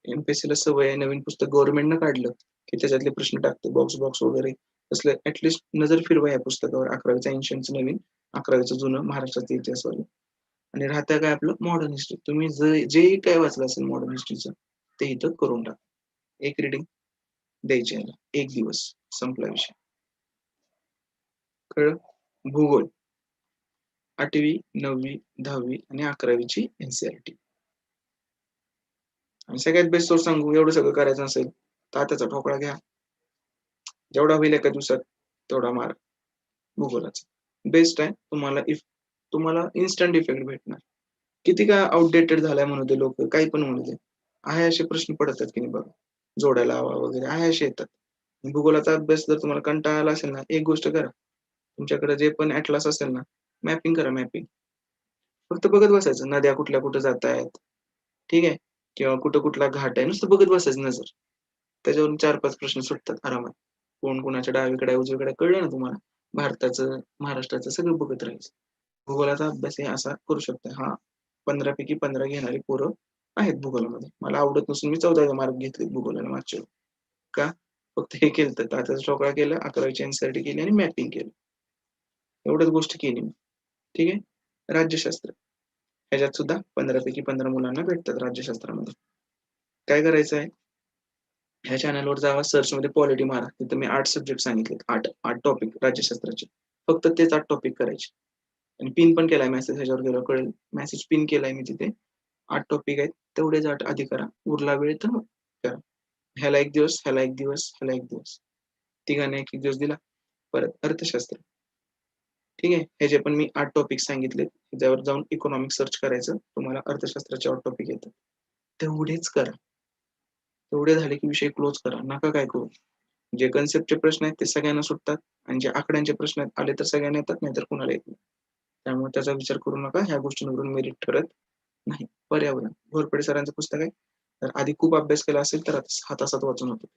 एमपीएससीला सवय आहे. नवीन पुस्तक गव्हर्नमेंटनं काढलं, की त्याच्यातले प्रश्न टाकते. बॉक्स वगैरे तसलं ॲटलीस्ट नजर फिरवा या पुस्तकावर. 11वीचं एन्शियंटचं नवीन, 11वीचं जुनं महाराष्ट्राचा इतिहासवालं. आणि राहतं काय आपलं मॉडर्न हिस्ट्री. तुम्ही जेही काय वाचलं असेल मॉडर्न हिस्ट्रीचं, ते इथं करून टाका. एक रीडिंग द्यायची याला. 1 दिवस संपला विषय. कळलं? भूगोल 8वी 9वी 10वी आणि 11वीची NCERT. आणि सगळ्यात बेस्ट सोर्स सांगू, एवढं सगळं करायचं असेल तर आताचा ठोकळा घ्या. जेवढा होईल एका दिवसात तेवढा मार भूगोलाचा. बेस्ट आहे. तुम्हाला इन्स्टंट इफेक्ट भेटणार. किती का आउटडेटेड झालाय म्हणू दे लोक, काही पण म्हणू दे, आहे असे प्रश्न पडतात की नाही बघा, जोड्या लावा वगैरे आहे असे येतात. भूगोलाचा अभ्यास जर तुम्हाला कंटाळा आला असेल ना, एक गोष्ट करा, तुमच्याकडे जे पण ॲटलास असेल ना, मॅपिंग करा. मॅपिंग फक्त बघत बसायचं, नद्या कुठल्या कुठं जात आहेत, ठीक आहे, किंवा कुठं कुठला घाट आहे, नुसतं बघत बसायचं नजर. त्याच्यावरून 4-5 प्रश्न सुटतात आरामात. कोण कोणाच्या डावीकडे उजवीकडे कळलं ना तुम्हाला, भारताचं महाराष्ट्राचं सगळं बघत राहायचं. भूगोलाचा अभ्यास हे असा करू शकता. हा 15 पैकी 15 घेणारी पोरं आहेत भूगोलामध्ये. मला आवडत नसून मी 14वे मार्क घेतले भूगोलाला मागच्या वेळी. का? फक्त हे केलं तर तात्याचा ठोकळा केला, 11वीची NCERT केली आणि मॅपिंग केलं. एवढ्याच गोष्टी केली मी. ठीक आहे. राज्यशास्त्र ह्याच्यात सुद्धा 15 पैकी 15 मुलांना भेटतात राज्यशास्त्रामध्ये. काय करायचं आहे, ह्या चॅनलवर जावा, सर्च मध्ये पॉलिटी मारा. तिथं मी 8 सब्जेक्ट सांगितलेत, 8 टॉपिक राज्यशास्त्राचे. फक्त तेच 8 टॉपिक करायचे. आणि पिन पण केलाय मेसेज, ह्याच्यावर गेल्यावर कळेल. मेसेज पिन केलाय मी तिथे. 8 टॉपिक आहेत, तेवढेच 8 आधी करा. उरला वेळ तर करा. ह्याला 1 दिवस, ह्याला 1 दिवस, ह्याला 1 दिवस. तिघांना 1-1 दिवस दिला. परत अर्थशास्त्र. ठीक आहे. ह्याचे पण मी 8 टॉपिक सांगितले. त्यावर जाऊन इकॉनॉमिक सर्च करायचं. तुम्हाला अर्थशास्त्राचे 8 टॉपिक येतात. तेवढेच करा. तेवढे झाले की विषय क्लोज करा. नका काय करू. जे कन्सेप्टचे प्रश्न आहेत ते सगळ्यांना सुटतात आणि जे आकड्यांचे प्रश्न आहेत आले तर सगळ्यांना येतात, नाहीतर कुणाला येत नाही. त्यामुळे त्याचा विचार करू नका. ह्या गोष्टींवरून मेरिट ठरत नाही. पर्यावरण घोरपडे सरांचं पुस्तक आहे. तर आधी खूप अभ्यास केला असेल तर 6 तासात वाचून होतो.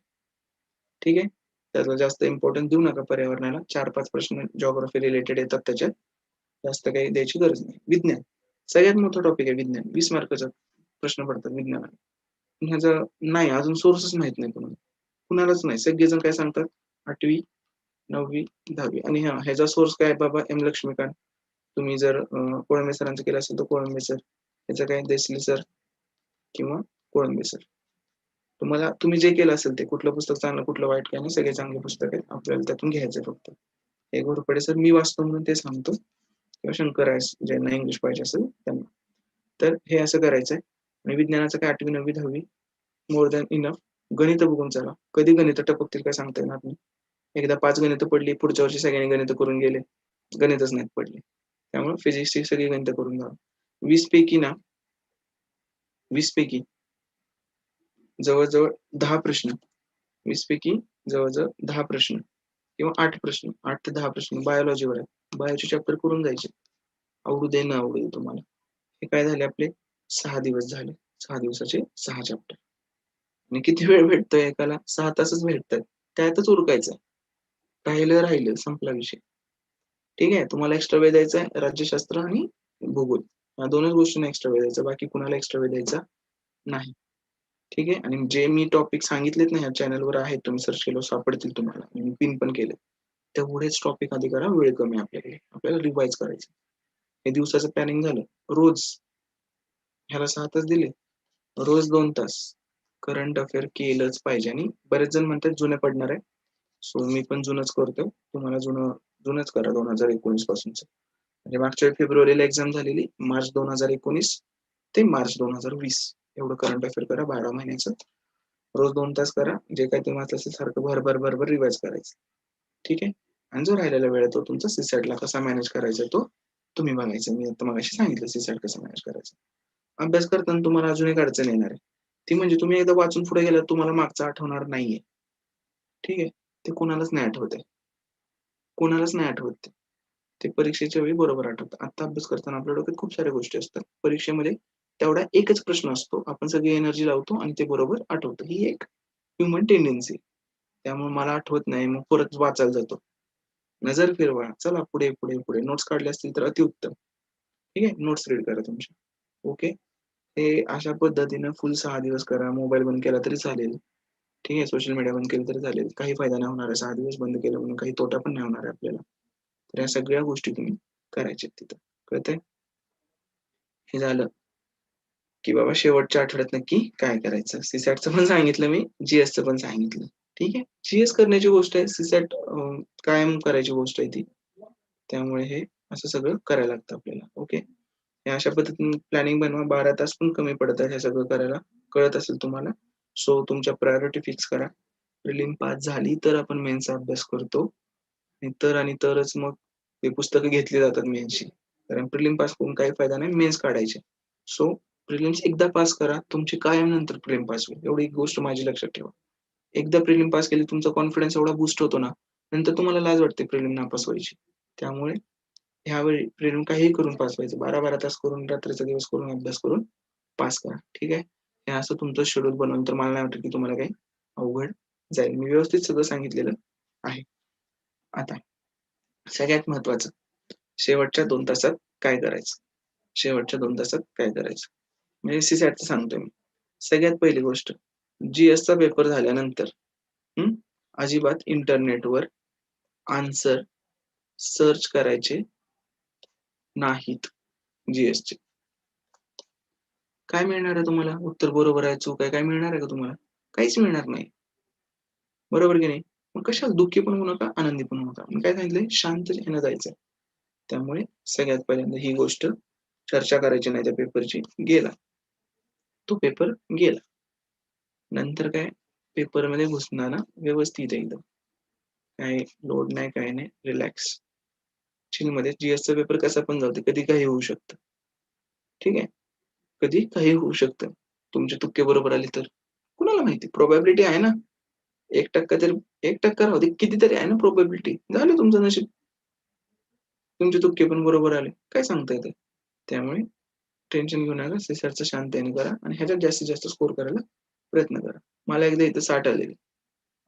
ठीक आहे. त्याला जास्त इम्पॉर्टन्स देऊ नका पर्यावरणाला. 4-5 प्रश्न जिओग्राफी रिलेटेड येतात त्याच्यात. जास्त काही द्यायची गरज नाही. विज्ञान सगळ्यात मोठा टॉपिक आहे विज्ञान. 20 मार्काचा प्रश्न पडतात विज्ञानाला. ह्याचा नाही अजून सोर्सच माहित नाही कोणाला. कुणालाच नाही. सगळेजण काय सांगतात 8वी 9वी 10वी आणि ह्याचा सोर्स काय बाबा एम लक्ष्मीकांत. तुम्ही जर कोळंबे सरांचं केलं असेल तर कोळंबे सर, याचं काय देसले सर किंवा कोळंबे सर. तुम्ही जे केलं असेल ते, कुठलं पुस्तक चांगलं कुठलं वाईट काय नाही, सगळे चांगले पुस्तक आहेत. आपल्याला त्यातून घ्यायचं फक्त. हे घोरपडे सर मी वाचतो म्हणून ते सांगतो, किंवा शंकर आहे ज्यांना इंग्लिश पाहिजे असेल त्यांना. तर हे असं करायचंय. आणि विज्ञानाचं काय 8वी 9वी 10वी मोर दॅन इनफ. गणित बघून चला. कधी गणित टपकतील काय सांगता येणार नाही. एकदा 5 गणित पडली, पुढच्या वर्षी सगळ्यांनी गणित करून गेले, गणितच नाहीत पडले. त्यामुळे फिजिक्सची सगळी गणित करून जावं. 20 पैकी जवळजवळ 10 प्रश्न, 20 पैकी जवळजवळ 10 प्रश्न किंवा 8 प्रश्न, 8 ते 10 प्रश्न बायोलॉजीवर आहे. बायोचे चॅप्टर करून जायचे. आवडू दे ना आवडू दे तुम्हाला. हे काय झाले आपले 6 दिवस झाले. 6 दिवसाचे 6 चॅप्टर. आणि किती वेळ भेटतोय एकाला? 6 तासच भेटतात. त्यातच उरकायचं. राहिलं संपला विषय. ठीक आहे. तुम्हाला एक्स्ट्रा वेळ द्यायचा आहे राज्यशास्त्र आणि भूगोल. या दोनच गोष्टींना एक्स्ट्रा वेळ द्यायचा. बाकी कुणाला एक्स्ट्रा वेळ द्यायचा नाही. ठीक आहे. आणि जे मी टॉपिक सांगितलेत ना ह्या चॅनलवर आहेत, तुम्ही सर्च केलं सापडतील तुम्हाला. मी पिन पण केले. तेवढेच टॉपिक आधी करा. वेळ कमी आपल्याकडे. आपल्याला रिवाइज करायचं. हे दिवसाचं प्लॅनिंग झालं. रोज ह्याला 6 तास दिले. रोज 2 तास करंट अफेअर केलंच पाहिजे. आणि बरेच जण म्हणतात जुने पडणार आहे. सो मी पण जुनच करतोय. तुम्हाला जुनच करा 2019 पासूनच. म्हणजे मागच्या फेब्रुवारीला एक्झाम झालेली, मार्च 2019 ते मार्च 2020 एवढं करंट अफेअर करा 12 महिन्याचं. रोज 2 तास करा. जे काही तुम्ही वाचलं असेल सारखं भरभर रिवाइज करायचं. ठीक आहे. आणि जो राहिलेला वेळ आहे तो तुमचा सीसॅटला कसा मॅनेज करायचा तो तुम्ही बघायचा. मी आता मगाशी सांगितलं सीसॅट कसं मॅनेज करायचं. अभ्यास करताना तुम्हाला अजून एक अडचण येणार आहे. ती म्हणजे तुम्ही एकदा वाचून पुढे गेल्यावर तुम्हाला मागचं आठवणार नाहीये. ठीक आहे. ते कोणालाच नाही आठवत आहे. कोणालाच नाही आठवत ते. ते परीक्षेच्या वेळी बरोबर आठवतं. आता अभ्यास करताना आपल्या डोक्यात खूप साऱ्या गोष्टी असतात. परीक्षेमध्ये तेवढा एकच प्रश्न असतो. आपण सगळी एनर्जी लावतो आणि ते बरोबर आठवतं. ही एक ह्युमन टेंडन्सी. त्यामुळे मला आठवत नाही, मग परत वाचायला जातो. नजर फिरवा. चला पुढे. नोट्स काढले असतील तर अतिउत्तम. ठीक आहे. नोट्स रीड करा तुमच्या. ओके. हे अशा पद्धतीनं फुल 6 दिवस करा. मोबाईल बंद केला तरी चालेल. ठीक आहे. सोशल मीडिया बंद केलं तरी चालेल. काही फायदा नाही होणार आहे. 6 दिवस बंद केलं म्हणून काही तोटा पण नाही होणार आहे आपल्याला. तर या सगळ्या गोष्टी तुम्ही करायच्या तिथं. कळतंय? हे झालं की बाबा शेवटच्या आठवड्यात नक्की काय करायचं. सीसॅटचं पण सांगितलं मी, जीएसचं पण सांगितलं. ठीक आहे. जीएस करण्याची गोष्ट आहे. सीसॅट कायम करायची गोष्ट आहे ती. त्यामुळे हे असं सगळं करायला लागतं आपल्याला. ओके, हे अशा पद्धतीने प्लॅनिंग बनवा. 12 तास पण कमी पडतात हे सगळं करायला, कळत असेल तुम्हाला. सो तुमच्या प्रायोरिटी फिक्स करा. प्रिलिम पास झाली तर आपण मेन्सचा अभ्यास करतो, आणि तरच मग ते पुस्तकं घेतली जातात मेन्सची. कारण प्रिलिम पास करून काही फायदा नाही, मेन्स काढायचे. सो प्रिलिम्स एकदा पास करा, तुमची कायम नंतर प्रिलिम पास होईल. एवढी एक गोष्ट माझी लक्षात ठेवा. एकदा प्रिलिम पास केली, तुमचा कॉन्फिडन्स एवढा बूस्ट होतो ना, नंतर तुम्हाला लाज वाटते प्रिलिम नापास व्हायची. त्यामुळे ह्यावेळी प्रिलिम काहीही करून पास व्हायचं. 12-12 तास करून, रात्रीचा दिवस करून, अभ्यास करून पास करा. ठीक आहे. हे असं तुमचं शेड्यूल बनवलं तर मला नाही वाटत की तुम्हाला काही अवघड जाईल. मी व्यवस्थित सगळं सांगितलेलं आहे. आता सगळ्यात महत्त्वाचं, शेवटच्या 2 तासात काय करायचं? शेवटच्या 2 तासात काय करायचं? म्हणजे सीसॅटचं सांगतोय मी. सगळ्यात पहिली गोष्ट, जीएसचा पेपर झाल्यानंतर अजिबात इंटरनेटवर आन्सर सर्च करायचे नाहीत जीएसचे. काय मिळणार आहे तुम्हाला? उत्तर बरोबर आहे, चूक आहे, काय मिळणार आहे का तुम्हाला? काहीच मिळणार नाही. बरोबर की नाही? मग कशाला दुःखी पण होऊ नका, आनंदी पण होऊ नका. मी काय सांगितलंय? शांततेने जायचंय. त्यामुळे सगळ्यात पहिल्यांदा ही गोष्ट चर्चा करायची नाही त्या पेपरची. गेला. तो पेपर गेला. नंतर काय? पेपरमध्ये घुसताना व्यवस्थित एकदम. काही लोड नाही, काही नाही. रिलॅक्स. चिलमध्ये जीएसचा पेपर कसा पण जाऊ दे, कधी काही होऊ शकतं. ठीक आहे? कधी काही होऊ शकतं. तुमचे तुक्के बरोबर आले तर? कुणाला माहिती? प्रोबॅबिलिटी आहे ना. 1% तरी 1% राहू दे, कितीतरी आहे ना प्रोबॅबिलिटी. झालं तुमचं नशीब. तुमचे तुक्के पण बरोबर आले. काय सांगता येतं? त्यामुळे टेन्शन घेऊ नका. सीसॅटचं शांततेने करा आणि ह्याच्यात जास्तीत जास्त स्कोर करायला प्रयत्न करा. मला एकदा इथं 60 आलेले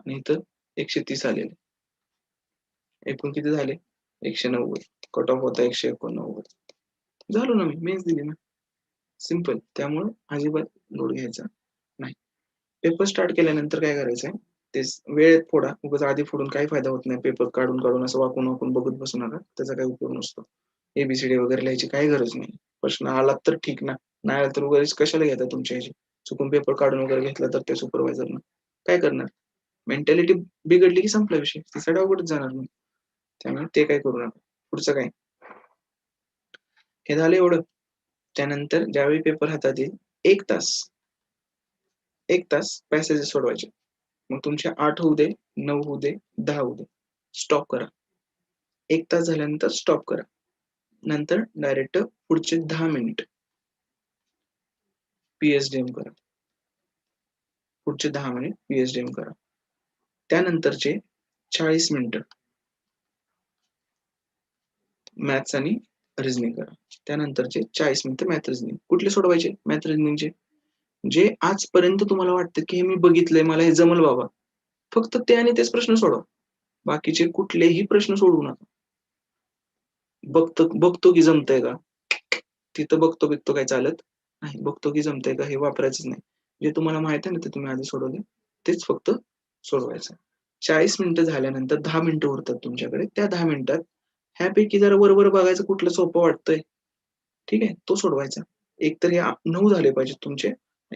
आणि इथं 130 आलेले. एकूण किती झाले? 190. कट ऑफ होता 189. झालो ना मी. मेन्स दिली ना. सिंपल. त्यामुळे अजिबात लोड घ्यायचा नाही. पेपर स्टार्ट केल्यानंतर काय करायचंय? तेच वेळेत फोडा. उगाच आधी फोडून काही फायदा होत नाही. पेपर काढून असं वाकून बघत बसू नका. त्याचा काही उपयोग नसतो. ABCD वगैरे लिहायची काही गरज नाही. प्रश्न आला तर ठीक ना. नाही आला तर उगाच कशाला घेता तुमच्या ह्याची. चुकून पेपर काढून वगैरे घेतला तर त्या सुपरवायझरनं काय करणार? मेंटॅलिटी बिघडली की संपला विषय. तिसऱ्या अवघडच जाणार मग. त्यामुळे ते काही करू नका. पुढचं काय? हे झालं एवढं. त्यानंतर ज्यावेळी पेपर हातात येईल, 1 तास पॅसेजेस सोडवायचे. मग तुमचे 8 होऊ दे, 9 होऊ दे, 10 होऊ दे. स्टॉप करा. 1 तास झाल्यानंतर स्टॉप करा. नंतर डायरेक्ट पुढचे 10 मिनिट PSDM करा. पुढचे 10 मिनिट PSDM करा. त्यानंतरचे 40 मिनिटं मॅथ्स आणि रिझनिंग करा. त्यानंतरचे 40 मिनिटं मॅथ रिझनिंग. कुठले सोडवायचे? मॅथ रिझनिंगचे. जे आजपर्यंत तुम्हाला वाटतं की हे मी बघितलंय, मला हे जमल बाबा. फक्त ते आणि तेच प्रश्न सोडवा. बाकीचे कुठलेही प्रश्न सोडवू नका. बघतो की जमतंय का? तिथं बघतो काय चालत नाही. बघतो की जमतंय का हे वापरायचंच नाही. जे तुम्हाला माहिती आहे ना ते तुम्ही आधी सोडवले, तेच फक्त सोडवायचं. 40 मिनिटं झाल्यानंतर 10 मिनिटं उरतात तुमच्याकडे. त्या 10 मिनिटात ह्यापैकी जरा वर बघायचं कुठलं सोपं वाटतंय. ठीक आहे? तो सोडवायचा. एकतर हे 9 झाले पाहिजेत तुमचे.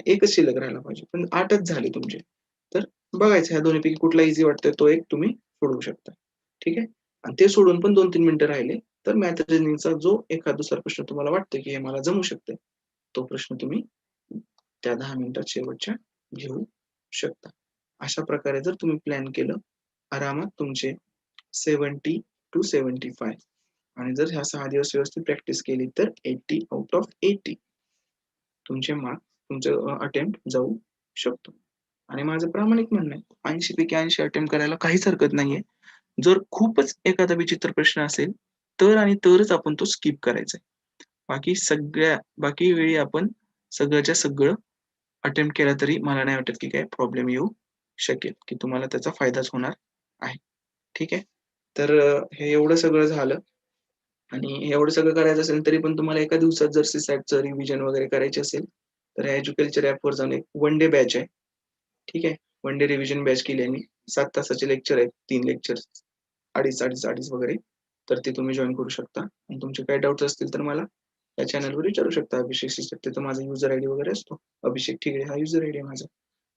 एकच शिल्लक राहायला पाहिजे. पण 8च झाले तुमचे. तर बघायचं ह्या दोन्हीपैकी कुठला ईझी वाटतोय तो एक तुम्ही सोडवू शकता. ठीक आहे? आणि ते सोडून पण 2-3 मिनिटं राहिले, तर मॅथ रिझनिंगचा जो एखाद दुसरा प्रश्न तुम्हाला वाटतोय की हे मला जमू शकतंय, तो प्रश्न तुम्ही त्या 10 मिनिटात शेवटच्या घेऊ शकता. अशा प्रकारे जर तुम्ही प्लॅन केलं, आरामात तुमचे 70 to 75 आणि जर ह्या 6 दिवस व्यवस्थित प्रॅक्टिस केली तर 80 आउट ऑफ 80 तुमचे मार्क तुमचं अटेम्प्ट जाऊ शकतो. आणि माझं प्रामाणिक म्हणणं आहे 80 पैकी 80 अटेम्प्ट करायला काहीच हरकत नाहीये. जर खूपच एखादा विचित्र प्रश्न असेल तर आणि तरच आपण तो स्किप करायचा आहे. बाकी वेळी आपण सगळंच्या सगळं अटेम्प्ट केला तरी मला नाही वाटत की काही प्रॉब्लेम येऊ शकेल, की तुम्हाला त्याचा फायदाच होणार आहे. ठीक आहे? तर हे एवढं सगळं झालं आणि हे एवढं सगळं करायचं असेल तरी पण तुम्हाला एका दिवसात जर सीसॅटचं रिव्हिजन वगैरे करायची असेल, तर एज्युकल्चर ॲपवर जाऊन एक 1 डे बॅच आहे. ठीक आहे? 1 डे रिव्हिजन बॅच केली आहे मी. 7 तासाचे लेक्चर आहेत. 3 लेक्चर्स, अडीच वगैरे. तर ते तुम्ही जॉइन करू शकता आणि तुमचे काही डाउट्स असतील तर मला या चॅनलवर विचारू शकता. अभिषेक सीसॅट तिथं माझा युजर आयडी वगैरे असतो. अभिषेक ठिगळे हा युजर आयडी आहे माझा.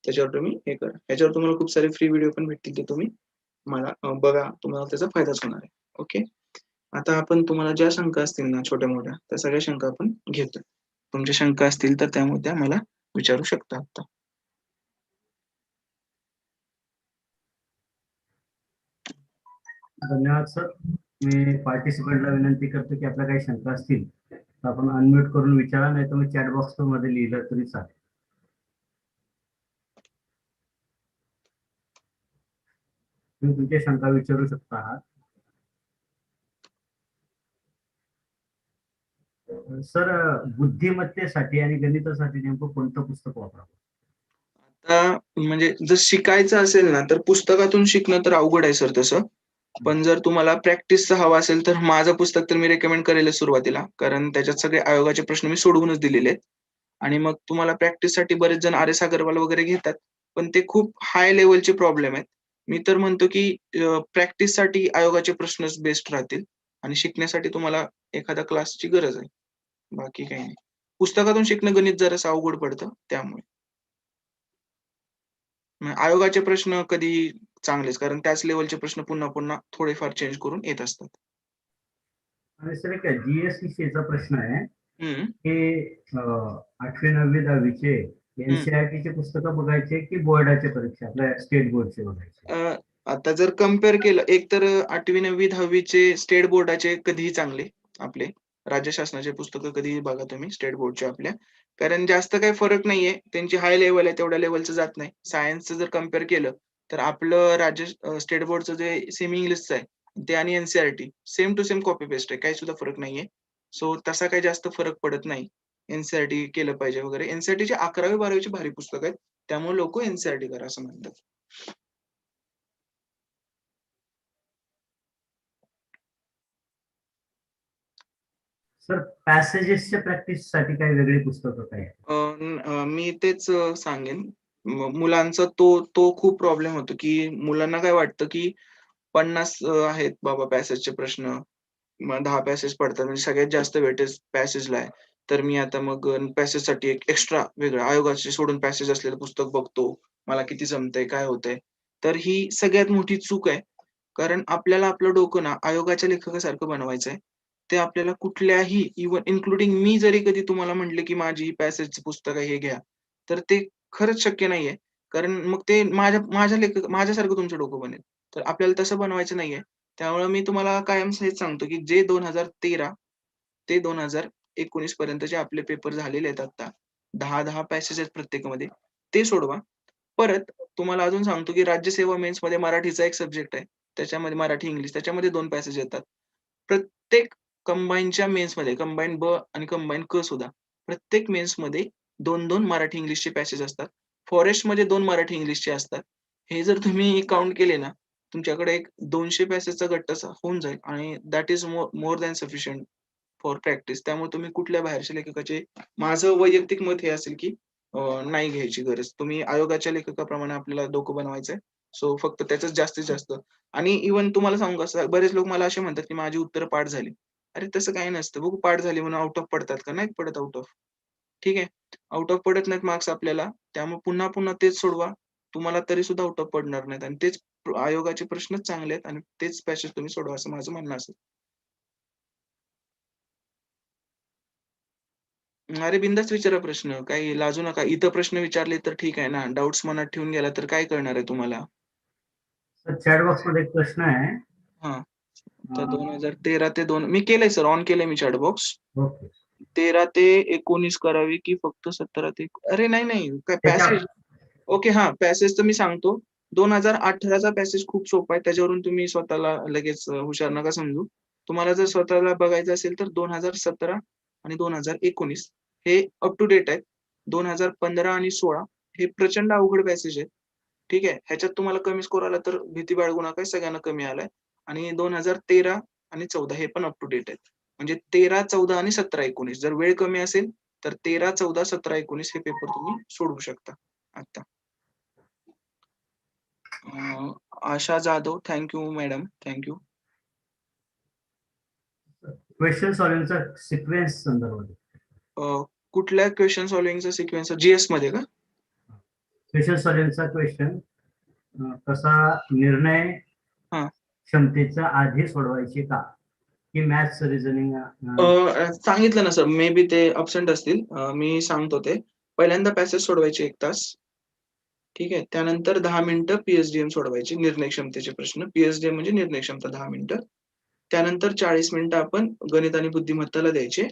त्याच्यावर तुम्ही हे करा. ह्याच्यावर तुम्हाला खूप सारे फ्री व्हिडिओ पण भेटतील ते तुम्ही मला बघा. तुम्हाला त्याचा फायदाच होणार आहे. ओके. आता आपण तुम्हाला ज्या शंका असतील ना छोट्या मोठ्या त्या सगळ्या शंका आपण घेतो. तुमच्या शंका असतील तर त्यामुळे त्या मला विचारू शकता आता. धन्यवाद सर. मी पार्टिसिपंटला विनंती करतो की आपल्या काही शंका असतील तर आपण अनम्यूट करून विचारा, नाही तर मी चॅट बॉक्स मध्ये लिहिलं तरी चालेल. तुम्ही तुमच्या शंका विचारू शकता आहात. सर, बुद्धिमत्तेसाठी आणि गणितासाठी नेमकं कोणतं पुस्तक वापरावं? आता म्हणजे जर शिकायचं असेल ना तर पुस्तकातून शिकणं तर अवघड आहे सर तसं. पण जर तुम्हाला प्रॅक्टिसचा हवा असेल तर माझं पुस्तक तर मी रेकमेंड करेलच सुरुवातीला, कारण त्याच्यात सगळे आयोगाचे प्रश्न मी सोडवूनच दिलेले आहेत. आणि मग तुम्हाला प्रॅक्टिससाठी बरेच जण आर एस अगरवाल वगैरे घेतात, पण ते खूप हाय लेवलचे प्रॉब्लेम आहेत. मी तर म्हणतो की प्रॅक्टिससाठी आयोगाचे प्रश्नच बेस्ट राहतील आणि शिकण्यासाठी तुम्हाला एखाद्या क्लासची गरज आहे. बाकी काही नाही. पुस्तकातून शिकणं गणित जरासं अवघड पडतं त्यामुळे. आयोगाचे प्रश्न कधी चांगलेच, कारण त्याच लेवलचे प्रश्न पुन्हा पुन्हा थोडेफार चेंज करून येत असतात. आणि सर, एक जीएसटीसीचा प्रश्न आहे हम्म. की 8वी 9वी 10वीचे एनसीईआरटीचे पुस्तकं बघायचे की बोर्डाच्या परीक्षा आपल्या स्टेट बोर्डचे बघायचे? आता जर कम्पेअर केलं, एक तर 8वी 9वी 10वीचे स्टेट बोर्डाचे कधीही चांगले, आपले राज्य शासनाचे पुस्तकं कधीही बघा तुम्ही स्टेट बोर्डचे आपल्या, कारण जास्त काही फरक नाहीये. त्यांची हाय लेवल आहे, तेवढ्या लेवलचं जात नाही. सायन्सचं जर कम्पेअर केलं तर आपलं राज्य स्टेट बोर्डचं जे सेमी इंग्लिशचं आहे ते आणि NCERT same to same copy paste आहे. काही सुद्धा फरक नाहीये. सो तसा काही जास्त फरक पडत नाही. एनसीईआरटी केलं पाहिजे वगैरे. एनसीईआरटीचे 11वी 12वीची भारी पुस्तक आहेत. त्यामुळे लोक एनसीईआरटी करा असं म्हणतात. सर, पॅसेजेसच्या प्रॅक्टिससाठी काही वेगळी पुस्तकं काय आहेत? मी तेच सांगेन. मुलांचा तो खूप प्रॉब्लेम होतो, की मुलांना काय वाटतं, की 50 आहेत बाबा पॅसेजचे प्रश्न. मग 10 पॅसेज पडतात म्हणजे सगळ्यात जास्त वेटेज पॅसेजला आहे. तर मी आता मग पॅसेजसाठी एक एक्स्ट्रा वेगळं आयोगाचे सोडून पॅसेज असलेलं पुस्तक बघतो. मला किती जमतंय, काय होतंय. तर ही सगळ्यात मोठी चूक आहे. कारण आपल्याला आपलं डोकं ना आयोगाच्या लेखकासारखं बनवायचंय. ते आपल्याला कुठल्याही इव्हन इन्क्लुडिंग मी जरी कधी तुम्हाला म्हटले, की माझी ही पॅसेजचं पुस्तक आहे हे घ्या. तर ते खरंच शक्य नाहीये. कारण मग ते माझ्यासारखं तुमचं डोकं बनेल. तर आपल्याला तसं बनवायचं नाहीये. त्यामुळे मी तुम्हाला कायम हेच सांगतो, की जे 2013 ते 2019 पर्यंतचे आपले पेपर झालेले आहेत आता. 10-10 पॅसेज आहेत प्रत्येकामध्ये. ते सोडवा. परत तुम्हाला अजून सांगतो, की राज्यसेवा मेन्समध्ये मराठीचा एक सब्जेक्ट आहे. त्याच्यामध्ये मराठी, इंग्लिश त्याच्यामध्ये 2 पॅसेज येतात. प्रत्येक कंबाईनच्या मेन्समध्ये कंबाईन ब आणि कंबाईन क सुद्धा प्रत्येक मेन्समध्ये 2-2 मराठी इंग्लिशचे पॅसेज असतात. फॉरेस्टमध्ये 2 मराठी इंग्लिशचे असतात. हे जर तुम्ही काउंट केले ना, तुमच्याकडे एक 200 पॅसेजचा गट तसा होऊन जाईल आणि that is more than sufficient for practice. त्यामुळे तुम्ही कुठल्या बाहेरच्या लेखकाचे माझं वैयक्तिक मत हे असेल, की नाही घ्यायची गरज. तुम्ही आयोगाच्या लेखकाप्रमाणे आपल्याला डोकं बनवायचंय. सो फक्त त्याचंच जास्तीत जास्त आणि इव्हन तुम्हाला सांगू का, बरेच लोक मला असे म्हणतात, की माझी उत्तरं पाठ झाली. अरे तसं काही नसतं. बघू पाठ झाली म्हणून आउट ऑफ पडतात का? नाहीत पडत आउट ऑफ. ठीक आहे. आउट ऑफ पडत नाहीत मार्क्स आपल्याला. त्यामुळे पुन्हा-पुन्हा तेच सोडवा. तुम्हाला तरी सुद्धा आउट ऑफ पडणार नाहीत आणि तेच आयोगाचे प्रश्नच चांगले आहेत आणि तेच पॅसेज तुम्ही सोडवा असं माझं म्हणणं असेल. अरे बिनधास्त विचारा प्रश्न. काही लाजू नका. इथं प्रश्न विचारले तर ठीक आहे ना. डाउट्स मनात ठेवून गेला तर काय कळणार आहे तुम्हाला? सर, चॅट बॉक्स मध्ये एक प्रश्न आहे. हां. तर 2013 ते 2 मी केलंय सर, ऑन केलंय मी चॅट बॉक्स. ओके. 13 ते 19 करावी की फक्त 17 ते अरे नाही. काय त्याच्या पॅसेज ओके हां, पॅसेजचं मी सांगतो. 2018चा पॅसेज खूप सोपा आहे. त्याच्यावरून तुम्ही स्वतःला लगेच हुशार नका समजू. तुम्हाला जर स्वतःला बघायचं असेल तर 2017 आणि 2019 हे अप टू डेट आहेत. 2015 आणि 16 हे प्रचंड अवघड पॅसेज आहेत. ठीक आहे. ह्याच्यात तुम्हाला कमी स्कोर आला तर भीती बाळगू नका. सगळ्यांना कमी आलाय आणि 2013 आणि 14 हे पण अप टू डेट आहेत. म्हणजे 13, 14 आणि 17, 19 जर वेळ कमी असेल तर 13, 14, 17, 19 हे पेपर तुम्ही सोडवू शकता आता. Asha Jadhav, thank you madam, thank you. Question सॉल्व्हिंगचा सिक्वेन्स संदर्भात. कुठल्या क्वेश्चन सॉल्व्हिंगचा सिक्वेन्स जीएस मध्ये का? क्वेश्चन सॉल्व्हिंगचा क्वेश्चन कसा निर्णय हां. क्षमतेच्या आधी सोडवायचे का? की मॅथ्स रिझनिंग? सांगितलं ना सर, मे बी ते अब्सेंट असतील. मी सांगतो ते. पहिल्यांदा पॅसेज सोडवायचे 1 तास. ठीक आहे. त्यानंतर 10 मिनिटं पी-एच-डी-एम सोडवायची, निर्णय क्षमतेचे प्रश्न. पी-एच-डी-एम म्हणजे निर्णय क्षमता 10 मिनिटं. त्यानंतर 40 मिनिटं आपण गणित आणि बुद्धिमत्ताला द्यायचे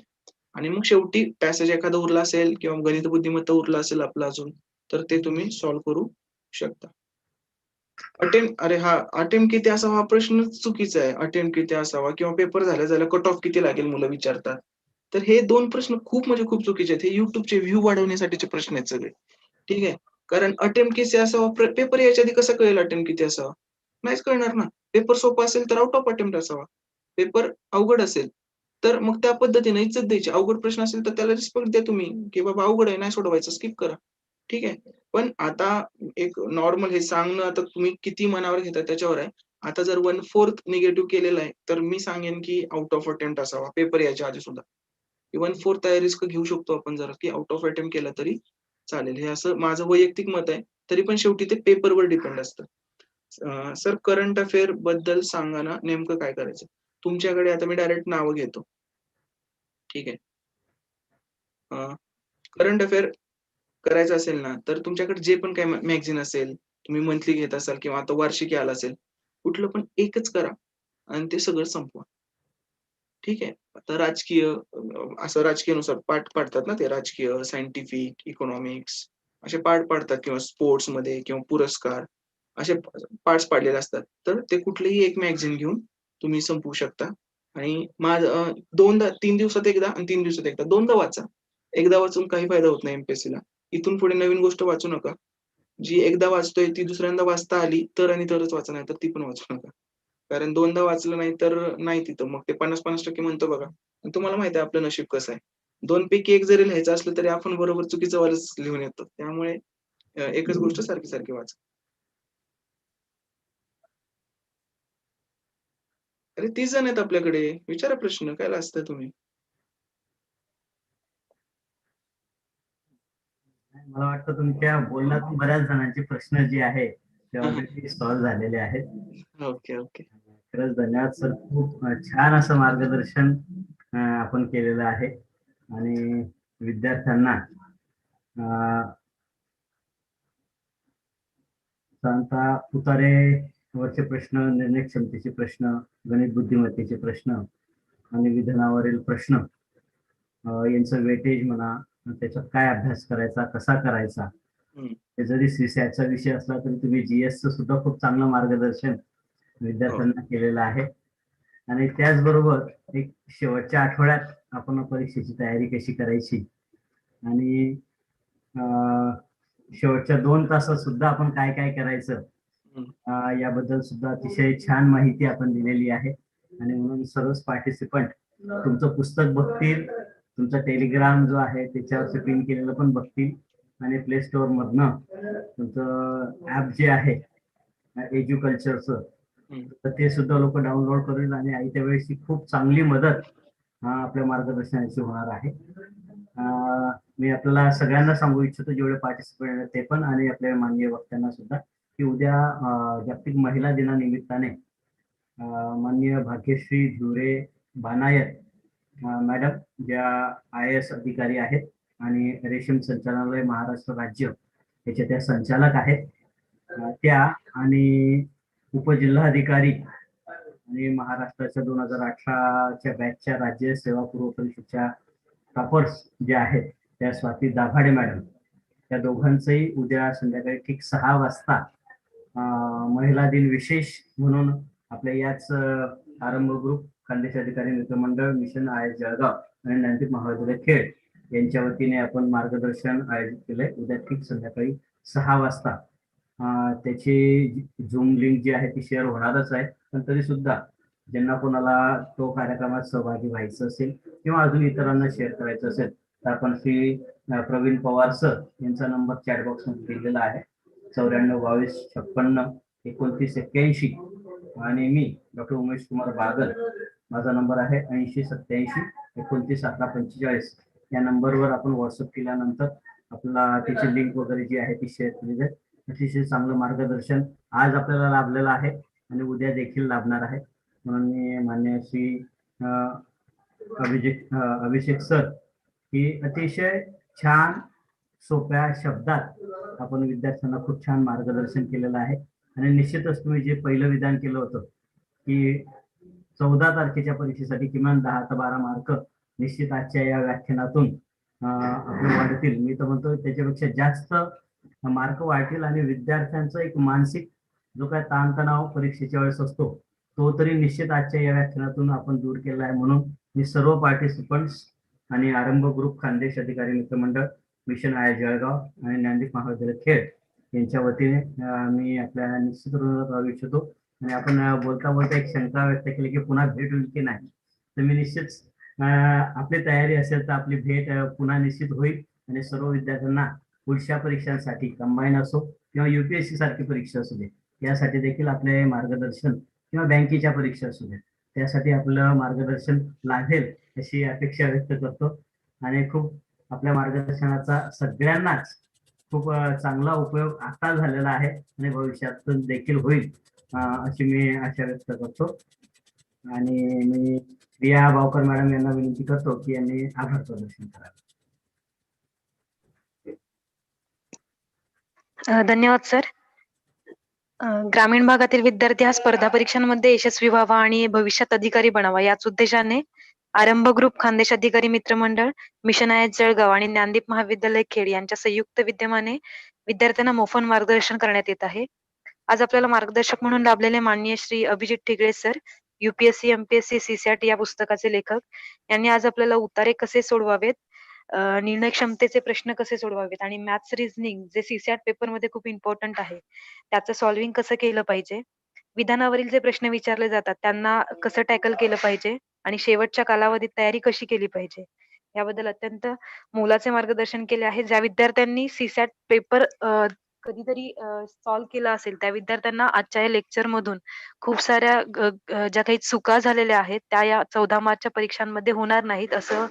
आणि मग शेवटी पॅसेज एखादा उरला असेल किंवा गणित बुद्धिमत्ता उरला असेल आपला अजून, तर ते तुम्ही सॉल्व्ह करू शकता. अरे हां, अटेम्प्ट किती असावा हा प्रश्न चुकीचा आहे. अटेम्प्ट किती असावा किंवा पेपर झाल्या कट ऑफ किती लागेल मुलं विचारतात. तर हे 2 प्रश्न खूप म्हणजे खूप चुकीचे आहेत. हे YouTubeचे व्ह्यू वाढवण्यासाठीचे प्रश्न आहेत सगळे. ठीक आहे. कारण अटेम्प्ट किती असावा, पेपर यायच्या आधी कसं कळेल अटेम्प्ट किती असावा? नाहीच कळणार ना. पेपर सोपा असेल तर आउट ऑफ अटेम्प्ट असावा. पेपर अवघड असेल, तर मग त्या पद्धतीने इज्जत द्यायची. अवघड प्रश्न असेल तर त्याला रिस्पेक्ट द्या तुम्ही, की बाबा अवघड आहे, नाही सोडवायचं, स्किप करा. ठीक आहे. पण आता एक नॉर्मल हे सांगणं आता तुम्ही किती मनावर घेता त्याच्यावर आहे. आता जर 1/4 निगेटिव्ह केलेलं आहे, तर मी सांगेन की आउट ऑफ अटेम्प्ट असावा पेपर यायच्या आधी सुद्धा. 1/4 रिस्क घेऊ शकतो आपण जरा, की आउट ऑफ अटेम्प्ट केला तरी चालेल. हे असं माझं वैयक्तिक मत आहे. तरी पण शेवटी ते पेपरवर डिपेंड असतं. सर करंट अफेअर बद्दल सांगा ना, नेमकं काय करायचं? तुमच्याकडे आता मी डायरेक्ट नावं घेतो. ठीक आहे. करंट अफेअर करायचं असेल ना, तर तुमच्याकडे जे पण काही मॅगझीन असेल, तुम्ही मंथली घेत असाल किंवा आता वार्षिकी आला असेल, कुठलं पण एकच करा आणि ते सगळं संपवा. ठीक आहे. आता राजकीय असं राजकीयानुसार पार्ट पाडतात ना ते राजकीय, सायंटिफिक, इकॉनॉमिक्स असे पार्ट पाडतात किंवा स्पोर्ट्समध्ये किंवा पुरस्कार असे पार्ट्स पाडलेले असतात. तर ते कुठलंही एक मॅगझीन घेऊन तुम्ही संपवू शकता आणि माझं 2दा 3 दिवसात एकदा आणि 3 दिवसात एकदा 2दा वाचा. एकदा वाचून काही फायदा होत नाही एम-पी-एस-सीला. इथून पुढे नवीन गोष्ट वाचू नका. जी एकदा वाचतोय ती दुसऱ्यांदा वाचता आली तर आणि तरच वाचा, नाहीतर ती पण वाचू नका. कारण 2दा वाचलं नाही तर नाही तिथं मग ते 50-50% म्हणतो बघा. आणि तुम्हाला माहिती आहे आपलं नशीब कसं आहे. 2 पैकी 1 जरी लिहायचं असलं तरी आपण बरोबर चुकीचं वालच लिहून येतो. त्यामुळे एकच गोष्ट सारखी-सारखी वाचा. अरे 30 जण आहेत आपल्याकडे. विचारा प्रश्न. काय लाजताय तुम्ही? मला वाटतं तुमच्या बोलण्यातून बऱ्याच जणांचे प्रश्न जे आहे ते हां, हां. ऑलरेडी सॉल्व्ह झालेले आहेत. Okay, okay. खरंच धन्यवाद सर. खूप छान असं मार्गदर्शन आपण केलेलं आहे आणि विद्यार्थ्यांना साधारणतः उतारेवरचे प्रश्न, निर्णय क्षमतेचे प्रश्न, गणित बुद्धिमत्तेचे प्रश्न आणि विधानावरील प्रश्न यांचं वेटेज म्हणा, त्याच्यात काय अभ्यास करायचा, कसा करायचा, हं. ते जरी सीसॅटचा विषय असला तरी तुम्ही जीएसचं सुद्धा खूप चांगलं मार्गदर्शन हो. विद्यार्थ्यांना केलेलं आहे. आणि त्याचबरोबर एक शेवटच्या आठवड्यात आपण परीक्षेची तयारी कशी करायची आणि शेवटच्या 2 तासात सुद्धा आपण काय काय करायचं हं. याबद्दल सुद्धा अतिशय छान माहिती आपण दिलेली आहे. आणि म्हणून सर्वच पार्टिसिपंट तुमचं पुस्तक बघतील, तुमचा टेलिग्राम जो आहे त्याच्यावरती पिन केलेलं पण बघतील आणि प्ले स्टोअर मधनं तुमचं ऍप जे आहे एज्युकल्चरचं, हं. तर ते सुद्धा लोक डाउनलोड करेल आणि आयत्या वेळेची खूप चांगली मदत आपल्या मार्गदर्शनाची होणार आहे. मी आपल्याला सगळ्यांना सांगू इच्छितो जेवढे पार्टिसिपेंट आहेत ते पण आणि आपल्या माननीय वक्त्यांना सुद्धा की उद्या जागतिक महिला दिनानिमित्ताने माननीय भाग्यश्री धिवरे बानायत मॅडम ज्या IAS अधिकारी आहेत आणि रेशीम संचालनालय महाराष्ट्र राज्य याच्या त्या संचालक आहेत, त्या आणि उपजिल्हाधिकारी आणि महाराष्ट्राच्या 2018च्या बॅचच्या राज्य सेवा पूर्व परीक्षेच्या टॉपर्स जे आहेत त्या स्वाती दाभाडे मॅडम, त्या दोघांचंही उद्या संध्याकाळी ठीक 6 वाजता महिला दिन विशेष म्हणून आपल्या याच आरंभ ग्रुप खानदेश अधिकारी मित्रमंडळ मिशन IAS जळगाव आणि ज्ञानपीठ महाविद्यालय खेड यांच्या वतीने आपण मार्गदर्शन आयोजित केलंय उद्या ठीक संध्याकाळी 6 वाजता. त्याची झूम लिंक जी आहे ती शेअर होणारच आहे, पण तरी सुद्धा ज्यांना कोणाला तो कार्यक्रमात सहभागी व्हायचं असेल किंवा अजून इतरांना शेअर करायचं असेल तर आपण श्री प्रवीण पवार सर यांचा नंबर चॅट बॉक्स मध्ये दिलेला आहे 94 22 56 29 81 आणि मी डॉक्टर उमेश कुमार बागल, माझा नंबर आहे 80 87 29 11 45. या नंबरवर आपण व्हॉट्सअप केल्यानंतर आपल्याला त्याची लिंक वगैरे जी आहे ती शेअर केली जाईल. अतिशय चांगलं मार्गदर्शन आज आपल्याला लाभलेलं आहे आणि उद्या देखील लाभणार आहे. म्हणून मी मान्य श्री अभिषेक सर की अतिशय छान सोप्या शब्दात आपण विद्यार्थ्यांना खूप छान मार्गदर्शन केलेलं आहे. आणि निश्चितच तुम्ही जे पहिलं विधान केलं होतं की 14 तारखेच्या परीक्षेसाठी किमान 10 ते 12 मार्क निश्चित आजच्या या व्याख्यानातून आपले वाढतील. मी तर म्हणतो त्याच्यापेक्षा जास्त मार्क वाढतील आणि विद्यार्थ्यांचं एक मानसिक जो काय ताणतणाव परीक्षेच्या वेळेस असतो तो तरी निश्चित आजच्या या व्याख्यानातून आपण दूर केला आहे. म्हणून मी सर्व पार्टिसिपंट्स आणि आरंभ ग्रुप खानदेश अधिकारी मित्रमंडळ, मिशन आय जळगाव आणि ज्ञानदीप महाविद्यालय खेड यांच्या वतीने मी आपल्या निश्चित राहू इच्छितो. आणि आपण बोलता बोलता एक शंका व्यक्त केली की पुन्हा भेट होईल की नाही. तर मी निश्चित आपली तयारी असेल तर आपली भेट पुन्हा निश्चित होईल आणि सर्व विद्यार्थ्यांना पुढच्या परीक्षांसाठी कंबाईन असो किंवा UPSC सारखी परीक्षा असू दे यासाठी देखील आपले मार्गदर्शन किंवा बँकेच्या परीक्षा असू दे त्यासाठी आपलं मार्गदर्शन लाभेल अशी अपेक्षा व्यक्त करतो. आणि खूप आपल्या मार्गदर्शनाचा सगळ्यांनाच खूप चांगला उपयोग आता झालेला आहे आणि भविष्यातून देखील होईल अशी मी आशा व्यक्त करतो. आणि मी प्रिया बावकर मॅडम यांना विनंती करतो की यांनी आभार प्रदर्शन करावे. धन्यवाद सर. ग्रामीण भागातील विद्यार्थी हा स्पर्धा परीक्षांमध्ये यशस्वी व्हावा आणि भविष्यात अधिकारी बनावा याच उद्देशाने आरंभ ग्रुप खानदेश अधिकारी मित्रमंडळ, मिशन आय जळगाव आणि ज्ञानदीप महाविद्यालय खेड यांच्या संयुक्त विद्यमाने विद्यार्थ्यांना मोफत मार्गदर्शन करण्यात येत आहे. आज आपल्याला मार्गदर्शक म्हणून लाभलेले माननीय Shri Abhijit Thigale sir, UPSC, MPSC, CSAT या पुस्तकाचे लेखक, यांनी आज आपल्याला उतारे कसे सोडवावेत, निर्णय क्षमतेचे प्रश्न कसे सोडवावेत आणि मॅथ्स रिझनिंग जे CSAT पेपर मध्ये खूप इम्पॉर्टंट आहे त्याचं सॉल्व्हिंग कसं केलं पाहिजे, विधानावरील जे प्रश्न विचारले जातात त्यांना कसं टॅकल केलं पाहिजे आणि शेवटच्या कालावधीत तयारी कशी केली पाहिजे याबद्दल अत्यंत मोलाचे मार्गदर्शन केले आहे. ज्या विद्यार्थ्यांनी CSAT पेपर कधीतरी सॉल्व्ह केला असेल त्या विद्यार्थ्यांना आजच्या या लेक्चर मधून खूप साऱ्या ज्या काही चुका झालेल्या आहेत त्या या 14 मार्चच्या परीक्षांमध्ये होणार नाहीत असं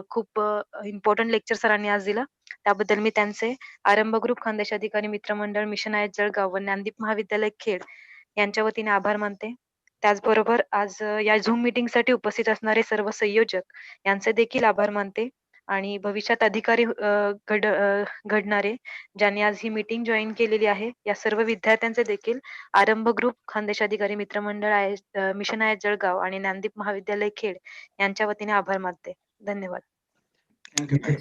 खूप इम्पॉर्टंट लेक्चर सरांनी आज दिलं. त्याबद्दल मी त्यांचे आरंभ ग्रुप खानदेश अधिकारी मित्रमंडळ, मिशन आय जळगाव व ज्ञानदीप महाविद्यालय खेड यांच्या वतीने आभार मानते. त्याचबरोबर आज या झूम मीटिंग साठी उपस्थित असणारे सर्व संयोजक यांचे देखील आभार मानते. आणि भविष्यात अधिकारी घडणारे ज्यांनी आज ही मीटिंग जॉईन केलेली आहे या सर्व विद्यार्थ्यांचे देखील आरंभ ग्रुप खानदेश अधिकारी मित्रमंडळ, मिशन आय जळगाव आणि ज्ञानदीप महाविद्यालय खेड यांच्या वतीने आभार मानते. धन्यवाद.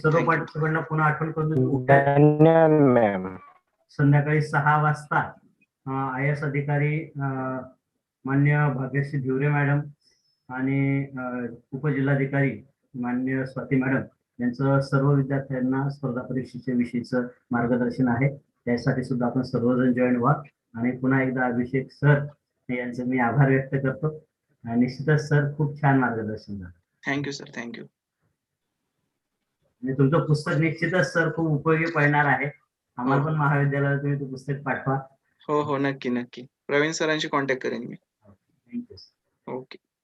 सर्व पार्टिसिपंटना पुन्हा आठवण करून धन्यवाद मॅम. संध्याकाळी 6 वाजता IAS अधिकारी मान्य भाग्यश्री धिवरे मॅडम आणि उपजिल्हाधिकारी मान्य स्वाती मॅडम यांचं सर्व विद्यार्थ्यांना स्पर्धा परीक्षेच्या विषयीचं मार्गदर्शन आहे. त्यासाठी सुद्धा आपण सर्वजण जॉईन व्हा. आणि पुन्हा एकदा अभिषेक सर यांचे मी आभार व्यक्त करतो. निश्चितच सर खूप छान मार्गदर्शन झालं. Thank you sir, thank you. आणि तुमचं पुस्तक निश्चितच सर खूप उपयोगी पडणार आहे. आम्हाला पण महाविद्यालयाला तुम्ही ते पुस्तक पाठवा. हो, नक्की. प्रवीण सरांशी कॉन्टॅक्ट करेन मी. थँक्यू. ओके.